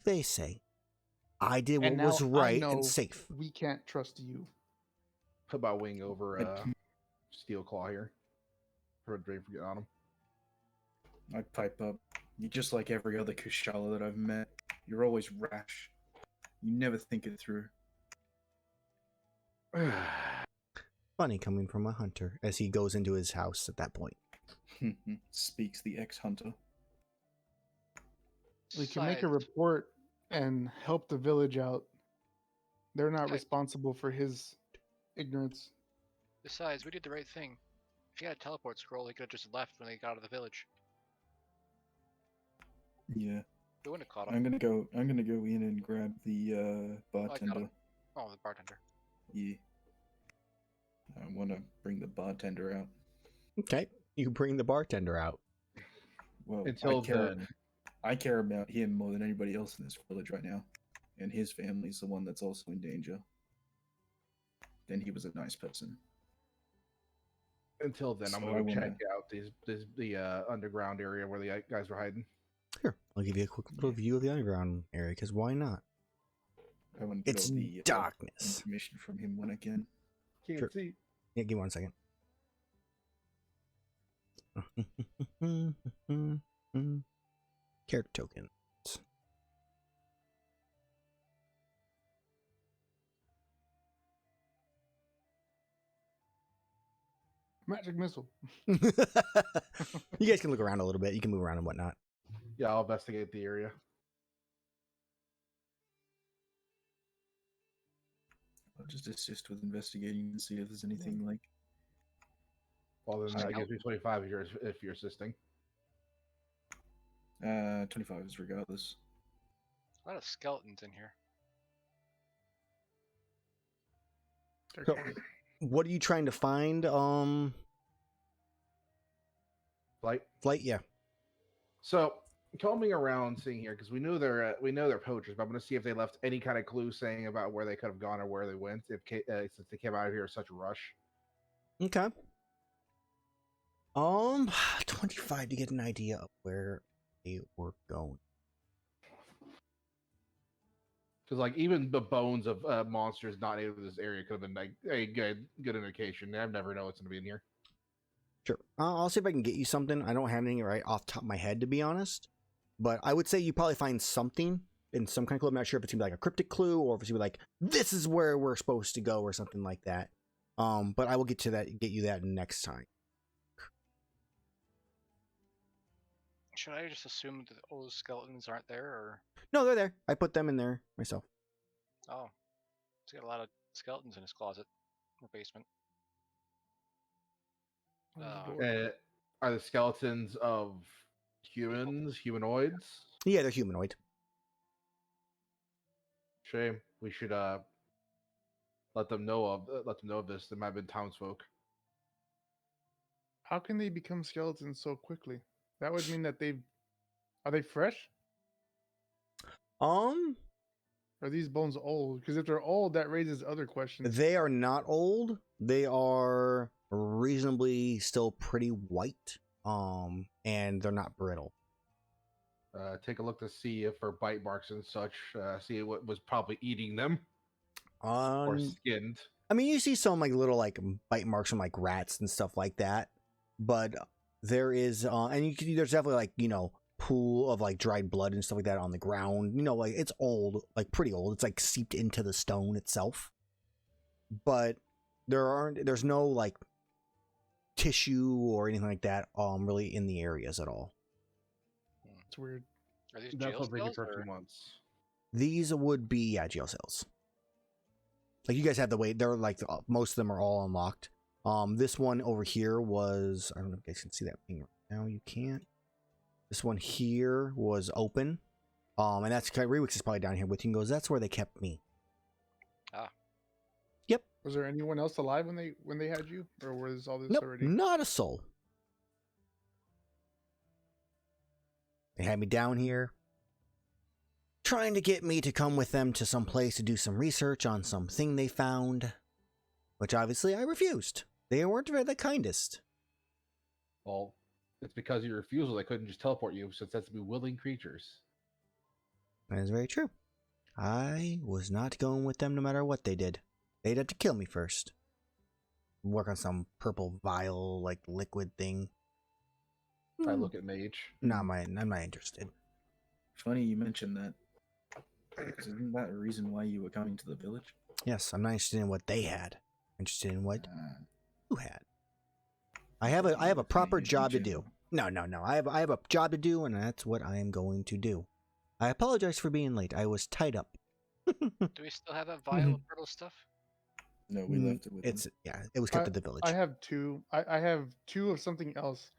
they say. I did what And was now I right know and safe." We can't trust you. Put my wing over Steel Claw here. For a drink for getting on him. I pipe up. You're just like every other Kushala that I've met. You're always rash. You never think it through. Funny coming from a hunter as he goes into his house at that point. Speaks the ex-hunter. We can make a Besides- report and help the village out. They're not Okay. responsible for his ignorance. Besides, we did the right thing. If he had a teleport scroll, he could have just left when they got out of the village. Yeah. We wouldn't have caught him. I'm gonna go in and grab the bartender. Oh, the bartender. Yeah. I wanna bring the bartender out. Okay, you bring the bartender out. Well, Until then. I care about him more than anybody else in this village right now. And his family's the one that's also in danger. And he was a nice person. Until then, I'm So going I to wanna- check out the underground area where the guys were hiding. Sure, I'll give you a quick little view of the underground area, because why not? I want to get It's all the darkness. information from him when I can. Can't Sure. see. Yeah, give me 1 second. Character tokens. Magic missile. You guys can look around a little bit. You can move around and whatnot. Yeah, I'll investigate the area. I'll just assist with investigating and see if there's anything like. Well, then Check that gives out- me 25 if you're assisting. 25 is regardless. A lot of skeletons in here. So, what are you trying to find? Flight. Yeah. So combing around, seeing here, because we know they're poachers, but I'm going to see if they left any kind of clue saying about where they could have gone or where they went. Since they came out of here in such a rush. Okay. 25 to get an idea of where they were going. Because like even the bones of monsters not native to this area could have been like a good indication. I never know what's going to be in here. Sure. I'll see if I can get you something. I don't have anything right off the top of my head, to be honest. But I would say you probably find something in some kind of clue. I'm not sure if it's going to be like a cryptic clue or if it's going to be like, this is where we're supposed to go or something like that. But I will get you that next time. Should I just assume that all those skeletons aren't there, or No, they're there. I put them in there myself. oh, he's got a lot of skeletons in his closet or basement. Where's the Uh, door? Are the skeletons of humanoids? Yeah, they're humanoid. Shame. We should let them know of this. They might have been townsfolk. How can they become skeletons so quickly? That would mean that are they fresh? Are these bones old? Because if they're old, that raises other questions. They are not old. They are reasonably still pretty white. And they're not brittle. Take a look to see if for bite marks and such. See what was probably eating them or skinned. I mean, you see some like little like bite marks from like rats and stuff like that, but there is, and there's definitely like pool of like dried blood and stuff like that on the ground. Like it's old, like pretty old. It's like seeped into the stone itself, but there's no like tissue or anything like that really in the areas at all. It's weird. Are these That's jail what they get cells, for a or- few months. These would be jail cells. Like you guys have the way they're like most of them are all unlocked. This one over here was, I don't know if you guys can see that thing right now. You can't. This one here was open. And that's Rewix is probably down here with you and goes, that's where they kept me. Yep. Was there anyone else alive when they had you, or was all this Nope, already? not a soul. They had me down here, trying to get me to come with them to some place to do some research on something they found, which obviously I refused. They weren't very the kindest. Well, it's because of your refusal they couldn't just teleport you, since that's to be willing creatures. That is very true. I was not going with them no matter what they did. They'd have to kill me first. Work on some purple vial, like liquid thing. I look at Mage. I'm not interested. Funny you mentioned that. 'Cause isn't that a reason why you were coming to the village? Yes, I'm not interested in what they had. I'm interested in what Uh, you had. I have a proper job to do. No. I have a job to do, and that's what I am going to do. I apologize for being late. I was tied up. Do we still have that vial of brittle stuff? No, we left it with It's them. yeah. It was kept at the village. I have two. I have two of something else.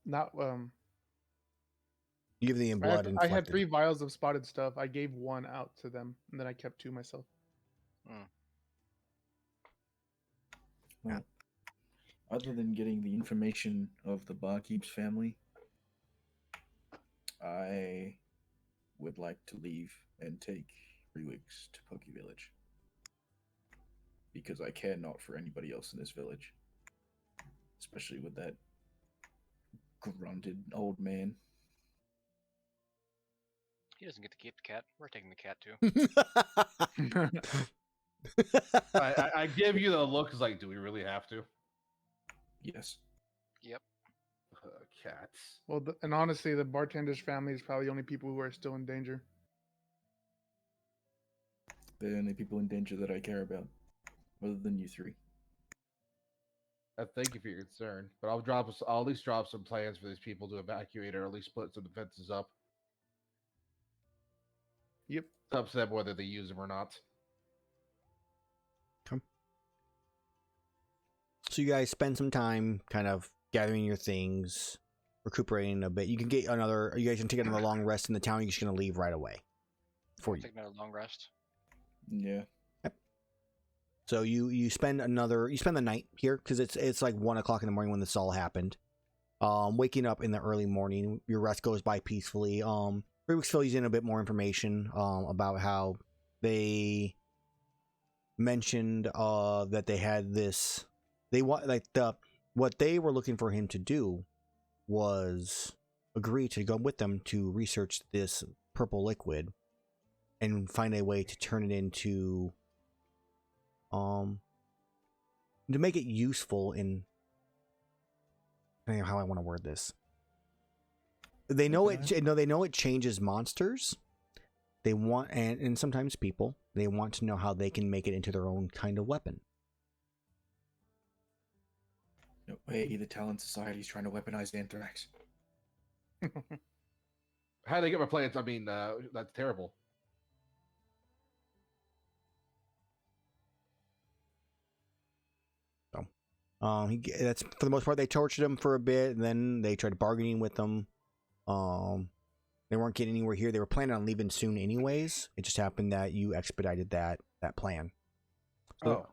Not You give the blood I inflected. had 3 vials of spotted stuff. I gave 1 out to them, and then I kept 2 myself. Well, other than getting the information of the barkeep's family, I would like to leave and take Rewigs to Pokey Village. Because I care not for anybody else in this village. Especially with that grunted old man. He doesn't get to keep the cat. We're taking the cat too. I give you the look, is like, do we really have to? Yes. Yep. Cats. Well, and honestly, the bartender's family is probably the only people who are still in danger. They're the only people in danger that I care about. Other than you 3. Thank you for your concern, but I'll at least drop some plans for these people to evacuate, or at least split some defenses up. Yep. It's up to them whether they use them or not. So you guys spend some time kind of gathering your things, recuperating a bit. You can get another. You guys can take another long rest in the town. You're just gonna leave right away. For you. Take another long rest. Yeah. So you spend the night here because it's like 1 o'clock in the morning when this all happened. Waking up in the early morning, your rest goes by peacefully. Rubik's fills you in a bit more information about how they mentioned that they had this. They want what they were looking for him to do was agree to go with them to research this purple liquid and find a way to turn it into to make it useful in, I don't know how I want to word this. They know they know it changes monsters. They want and sometimes people. They want to know how they can make it into their own kind of weapon. No way, the Talon Society is trying to weaponize anthrax. How do they get my plans? I mean, that's terrible. That's for the most part. They tortured him for a bit, and then they tried bargaining with him. They weren't getting anywhere here. They were planning on leaving soon, anyways. It just happened that you expedited that plan. So,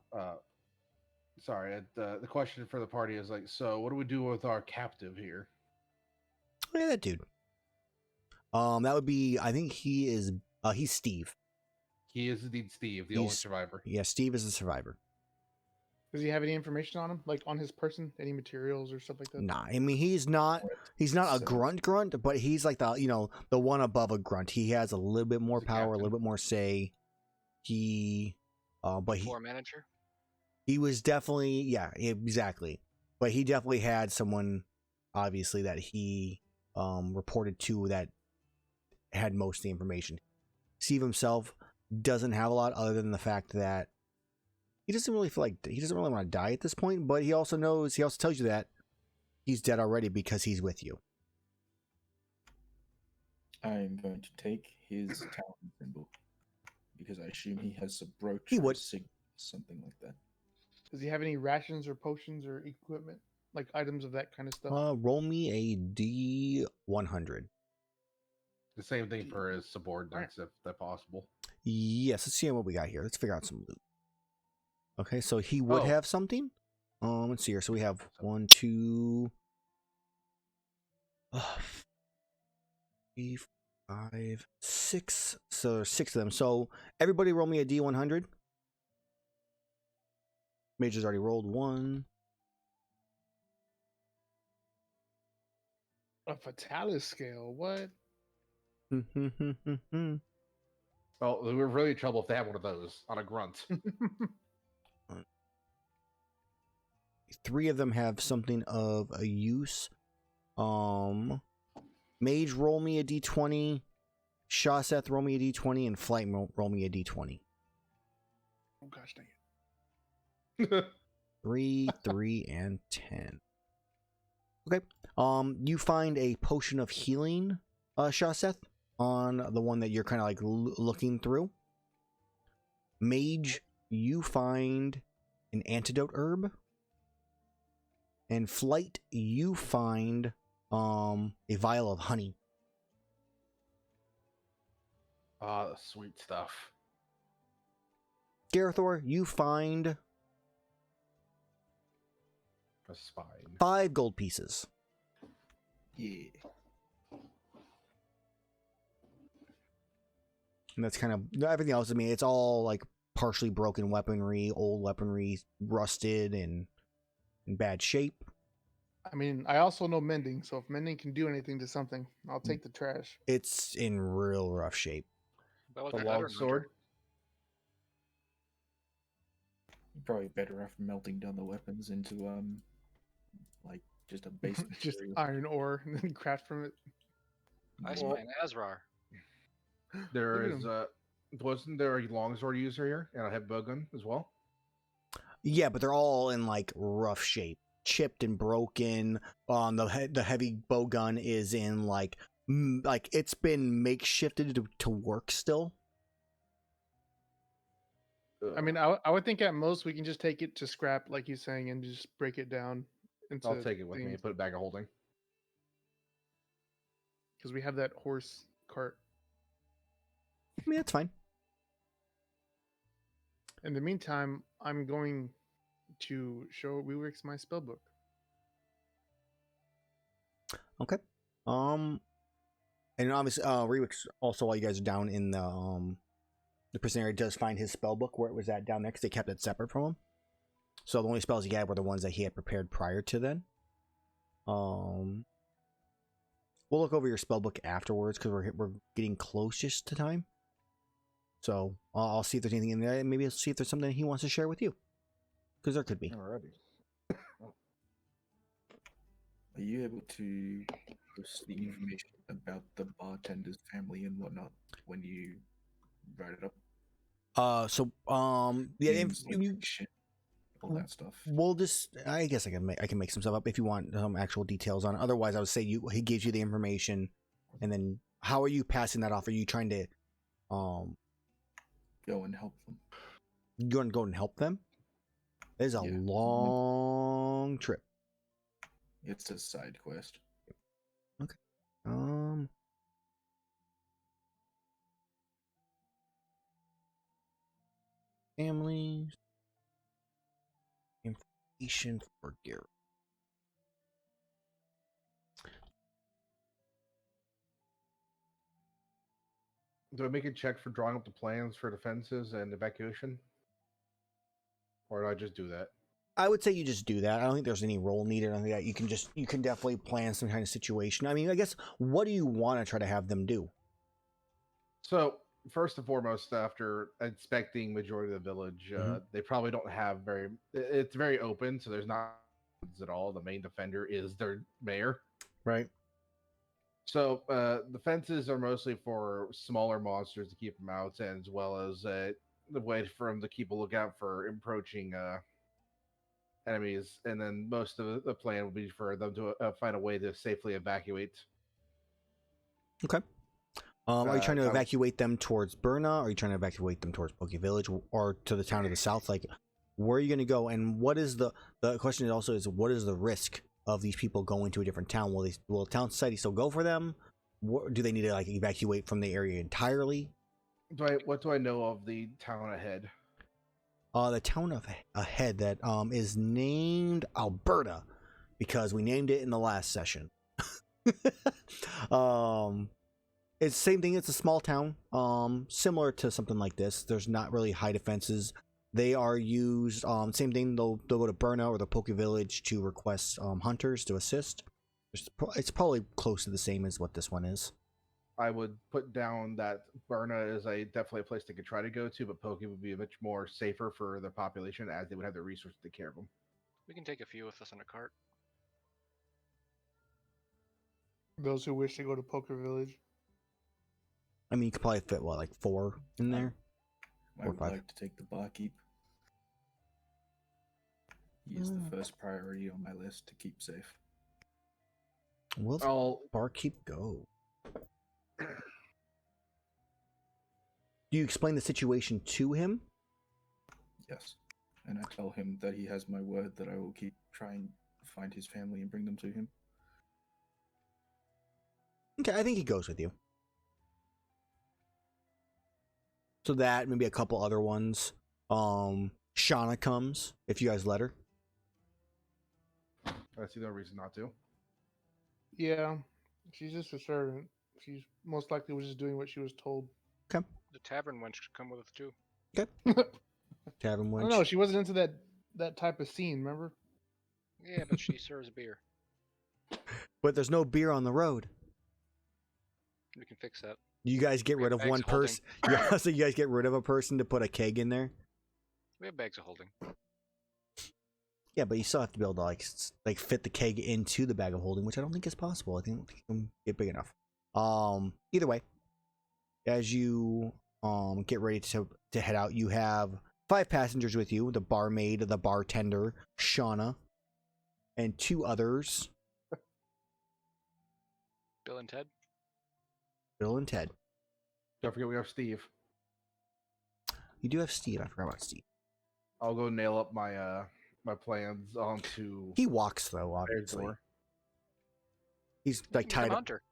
Sorry. The question for the party is like, so what do we do with our captive here? look at that dude. That would be. I think he is. He's Steve. He is indeed Steve, the only He's- survivor. Yeah, Steve is the survivor. Does he have any information on him, like on his person, any materials or stuff like that? Nah, I mean he's not a So- grunt, but he's like the one above a grunt. He has a little bit more He's a power, a captain. little bit more say. But Floor manager. he was definitely exactly. But he definitely had someone, obviously, that he reported to that had most of the information. Steve himself doesn't have a lot, other than the fact that he doesn't really want to die at this point. But he also tells you that he's dead already because he's with you. I am going to take his Talon symbol because I assume he has a brooch He or a would. signet, something like that. Does he have any rations or potions or equipment, like items of that kind of stuff? Roll me a D100. The same thing for his subordinates, if that's possible. Yes, let's see what we got here. Let's figure out some loot. Okay, so he would Oh. have something. Let's see here. So we have 1, 2, 3, 5, 6. So there's 6 of them. So everybody roll me a D100. Mage has already rolled 1. A fatalis scale? What? Well, we were really in trouble if they had one of those on a grunt. 3 of them have something of a use. Mage, roll me a D20. Shaseth, roll me a D20, and Flight, roll me a D20. Oh gosh, dang it! 3, 3, and 10. Okay. You find a potion of healing, Shaseth, on the one that you're kind of like looking through. Mage, you find an antidote herb. And Flight, you find a vial of honey. Ah, the sweet stuff. Gerathor, you find A spine. 5 gold pieces. Yeah. And that's kind of everything else. I mean, it's all like partially broken weaponry, old weaponry, rusted and in bad shape. I mean, I also know mending, so if mending can do anything to something, I'll take the trash. It's in real rough shape. That look The better, long don't you? sword. You're probably better off melting down the weapons into like just a base Just material. iron ore and then craft from it. I Well- spy an Azrar. There Look at is him. wasn't there a longsword user here and a heavy bow gun as well? Yeah, but they're all in like rough shape, chipped and broken. The heavy bow gun is in like it's been makeshifted to work still. I mean, I would think at most we can just take it to scrap, like you're saying, and just break it down into. I'll take it with me and put it back in holding. because we have that horse cart. I mean, that's fine. In the meantime, I'm going to show Reworks my spellbook. Okay. And obviously, Rewick's also, while you guys are down in the prison area, does find his spell book where it was at down there because they kept it separate from him. So the only spells he had were the ones that he had prepared prior to then. We'll look over your spell book afterwards because we're getting closest to time. So I'll see if there's anything in there. Maybe I'll see if there's something he wants to share with you, because there could be. Alrighty. Are you able to post the information about the bartender's family and whatnot when you write it up? Yeah, Names, location, all that stuff. we'll just. I guess I can make some stuff up if you want some actual details on it. Otherwise, I would say he gives you the information, and then how are you passing that off? Are you trying to Go and help them. you want to go and help them? It is a Yeah. long trip. It's a side quest. Families. Information for Gerathor. Do I make a check for drawing up the plans for defenses and evacuation? Or do I just do that? I would say you just do that. I don't think there's any role needed on that. You can definitely plan some kind of situation. I mean, I guess, what do you want to try to have them do? So, first and foremost, after inspecting majority of the village, they probably don't have it's very open, so there's not at all. The main defender is their mayor. Right. So the fences are mostly for smaller monsters to keep them out, as well as the way for them to keep a lookout for approaching enemies. And then most of the plan would be for them to find a way to safely evacuate. Okay. Are you trying to evacuate them towards Burna? Or are you trying to evacuate them towards Poke Village or to the town to the south? Like, where are you going to go? And what is the question also is, what is the risk of these people going to a different town? Will Talon Society still go for them? Do they need to like evacuate from the area entirely? What do I know of the town ahead? The town ahead that is named Alberta because we named it in the last session. It's the same thing. It's a small town, similar to something like this. There's not really high defenses. They are used, same thing, they'll go to Burna or the Poke Village to request hunters to assist. It's probably close to the same as what this one is. I would put down that Burna is definitely a place they could try to go to, but Poke would be much more safer for the population as they would have the resources to take care of them. We can take a few with us on a cart. Those who wish to go to Poker Village. I mean, you could probably fit, what, like 4 in there? I would like to take the barkeep. He is the first priority on my list to keep safe. Will the barkeep go? Do you explain the situation to him? Yes. And I tell him that he has my word that I will keep trying to find his family and bring them to him. Okay, I think he goes with you. So that, maybe a couple other ones. Shauna comes, if you guys let her. I see no reason not to. Yeah, she's just a servant. She's most likely was just doing what she was told. Okay. The tavern wench could come with us too. Okay. Tavern wench. I don't know. She wasn't into that type of scene. Remember? Yeah, but she serves beer. But there's no beer on the road. We can fix that. You guys get rid of one person. Yeah, so you guys get rid of a person to put a keg in there. We have bags of holding. Yeah, but you still have to be able to like fit the keg into the bag of holding, which I don't think is possible. I think it can get big enough. Either way, as you get ready to head out, you have 5 passengers with you: the barmaid, the bartender, Shauna, and 2 others. Bill and Ted. Bill and Ted. Don't forget we have Steve. You do have Steve. I forgot about Steve. I'll go nail up my my plans onto. He walks though, obviously. Door. He's like tied up. Hunter.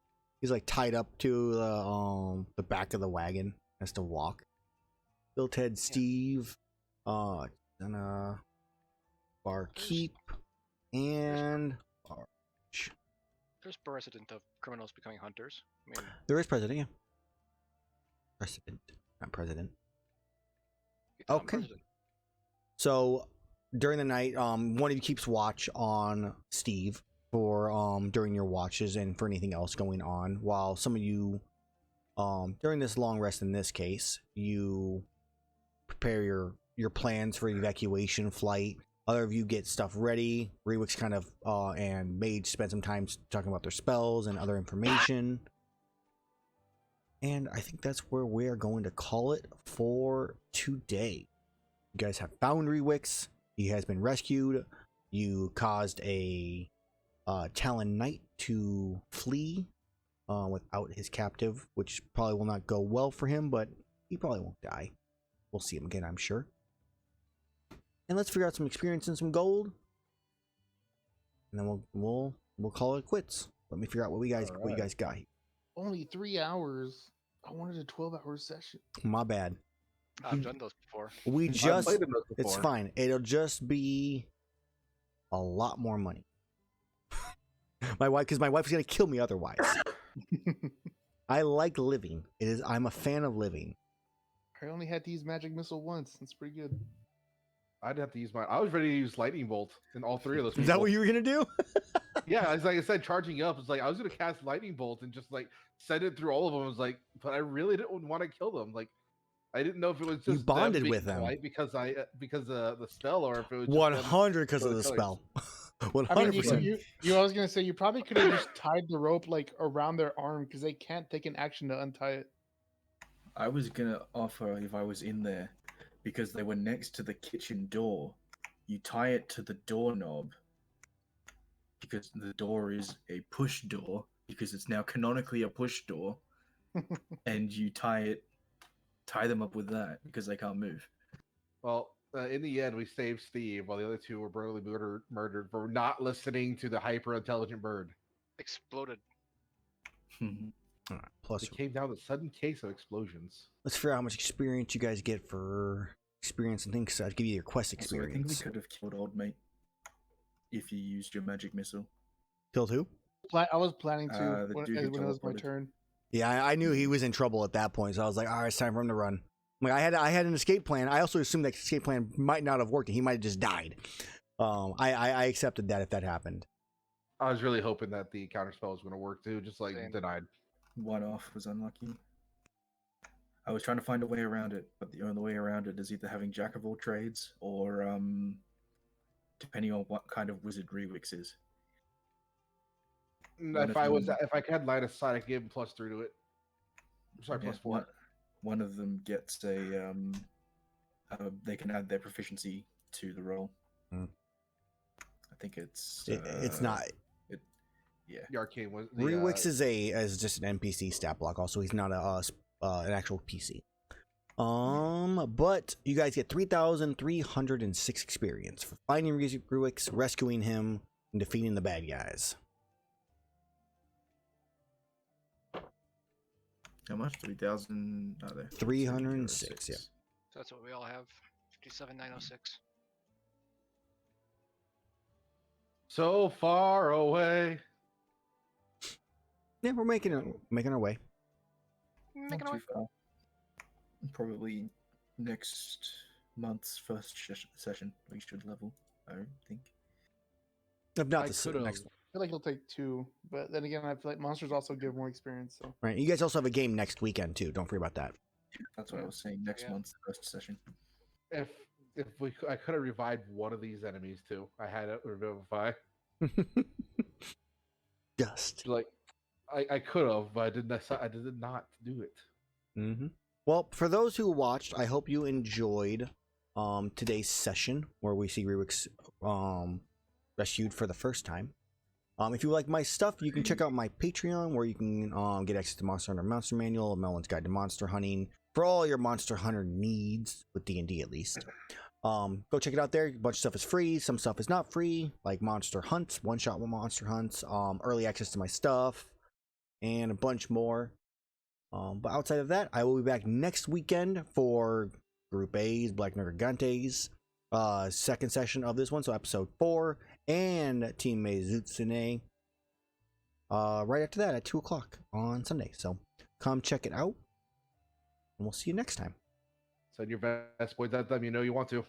He's like tied up to the back of the wagon. Has to walk. Bill, Ted, Steve, and barkeep, and Arch. There's precedent of criminals becoming hunters. I mean, There is president, yeah. Precedent, not president. you tell him Okay. president. So during the night, one of you keeps watch on Steve for during your watches and for anything else going on, while some of you during this long rest in this case, you prepare your plans for evacuation flight. Other of you get stuff ready. Rewick's kind of and Mage spend some time talking about their spells and other information. And I think that's where we are going to call it for today. You guys have found Rewick's. He has been rescued. You caused a Talon Knight to flee without his captive, which probably will not go well for him, but he probably won't die. We'll see him again, I'm sure. and let's figure out some experience and some gold, and then we'll call it quits. Let me figure out what you guys got here. Only 3 hours. I wanted a 12-hour session. My bad. I've done those before. We I've just played those it's before. fine. It'll just be a lot more money. Because my wife's gonna kill me otherwise. I like living. I'm a fan of living. I only had to use magic missile once. That's pretty good. I'd have to use I was ready to use lightning bolt in all three of those. Is that what you were gonna do? Yeah, it's like I said, charging up. It's like I was gonna cast lightning bolt and just like send it through all of them. I was like, but I really didn't want to kill them. Like, I didn't know if it was just You bonded them being with them polite because the spell, or if it was just 100 because for of the the killers. spell. I 100%. mean, I was gonna say you probably could have just tied the rope like around their arm because they can't take an action to untie it. I was gonna offer if I was in there, because they were next to the kitchen door. You tie it to the doorknob, because the door is a push door, because it's now canonically a push door, and you tie them up with that because they can't move. Well, in the end, we saved Steve while the other two were brutally murdered for not listening to the hyper intelligent bird. Exploded. All right, plus, It came down to a sudden case of explosions. let's figure out how much experience you guys get for experience and things. I'd give you your quest So I think we experience. could have killed Old Mate if you used your magic missile. Killed who? I was planning to The when dude who it was my teleported. turn. Yeah, I knew he was in trouble at that point, so I was like, all right, it's time for him to run. Like I had an escape plan. I also assumed that escape plan might not have worked, and he might have just died. I accepted that if that happened. I was really hoping that the counterspell was going to work too, just like Same. denied. One off was unlucky. I was trying to find a way around it, but the only way around it is either having Jack of all trades or depending on what kind of wizardry Wix is. One If of I had line of sight, I could give him +3 to it. Sorry, Yeah, +4. one of them gets they can add their proficiency to the roll. Hmm. I think it's not. Yeah. The arcane was Rewix is just an NPC stat block. Also, he's not an actual PC. But you guys get 3,306 experience for finding Rewix, rescuing him, and defeating the bad guys. How much? 3,000. 306, yeah. So that's what we all have. 57,906. so far away. Yeah, we're making our way. Making Not a too far. Probably next month's first session we should level, I think. If not I the could've- next. I feel like he'll take 2, but then again, I feel like monsters also give more experience. So Right. You guys also have a game next weekend too. Don't forget about that. That's what I was saying. Next Yeah. month's first session. If I could have revived one of these enemies too. I had it revivify. Dust. Like I could have, but I did not do it. Mm-hmm. Well, for those who watched, I hope you enjoyed today's session where we see Rewix rescued for the first time. If you like my stuff, you can check out my Patreon where you can get access to Monster Hunter Monster Manual, Amellwind's Guide to Monster Hunting, for all your Monster Hunter needs, with D&D at least. Go check it out there. A bunch of stuff is free, some stuff is not free, like Monster Hunts, one-shot monster hunts, early access to my stuff, and a bunch more. But outside of that, I will be back next weekend for Group A's, Black Nergigantes, second session of this one, so episode 4, and Team Meizutsune, right after that at 2 o'clock on Sunday. So come check it out, and we'll see you next time. Send your best boys at them. You know you want to.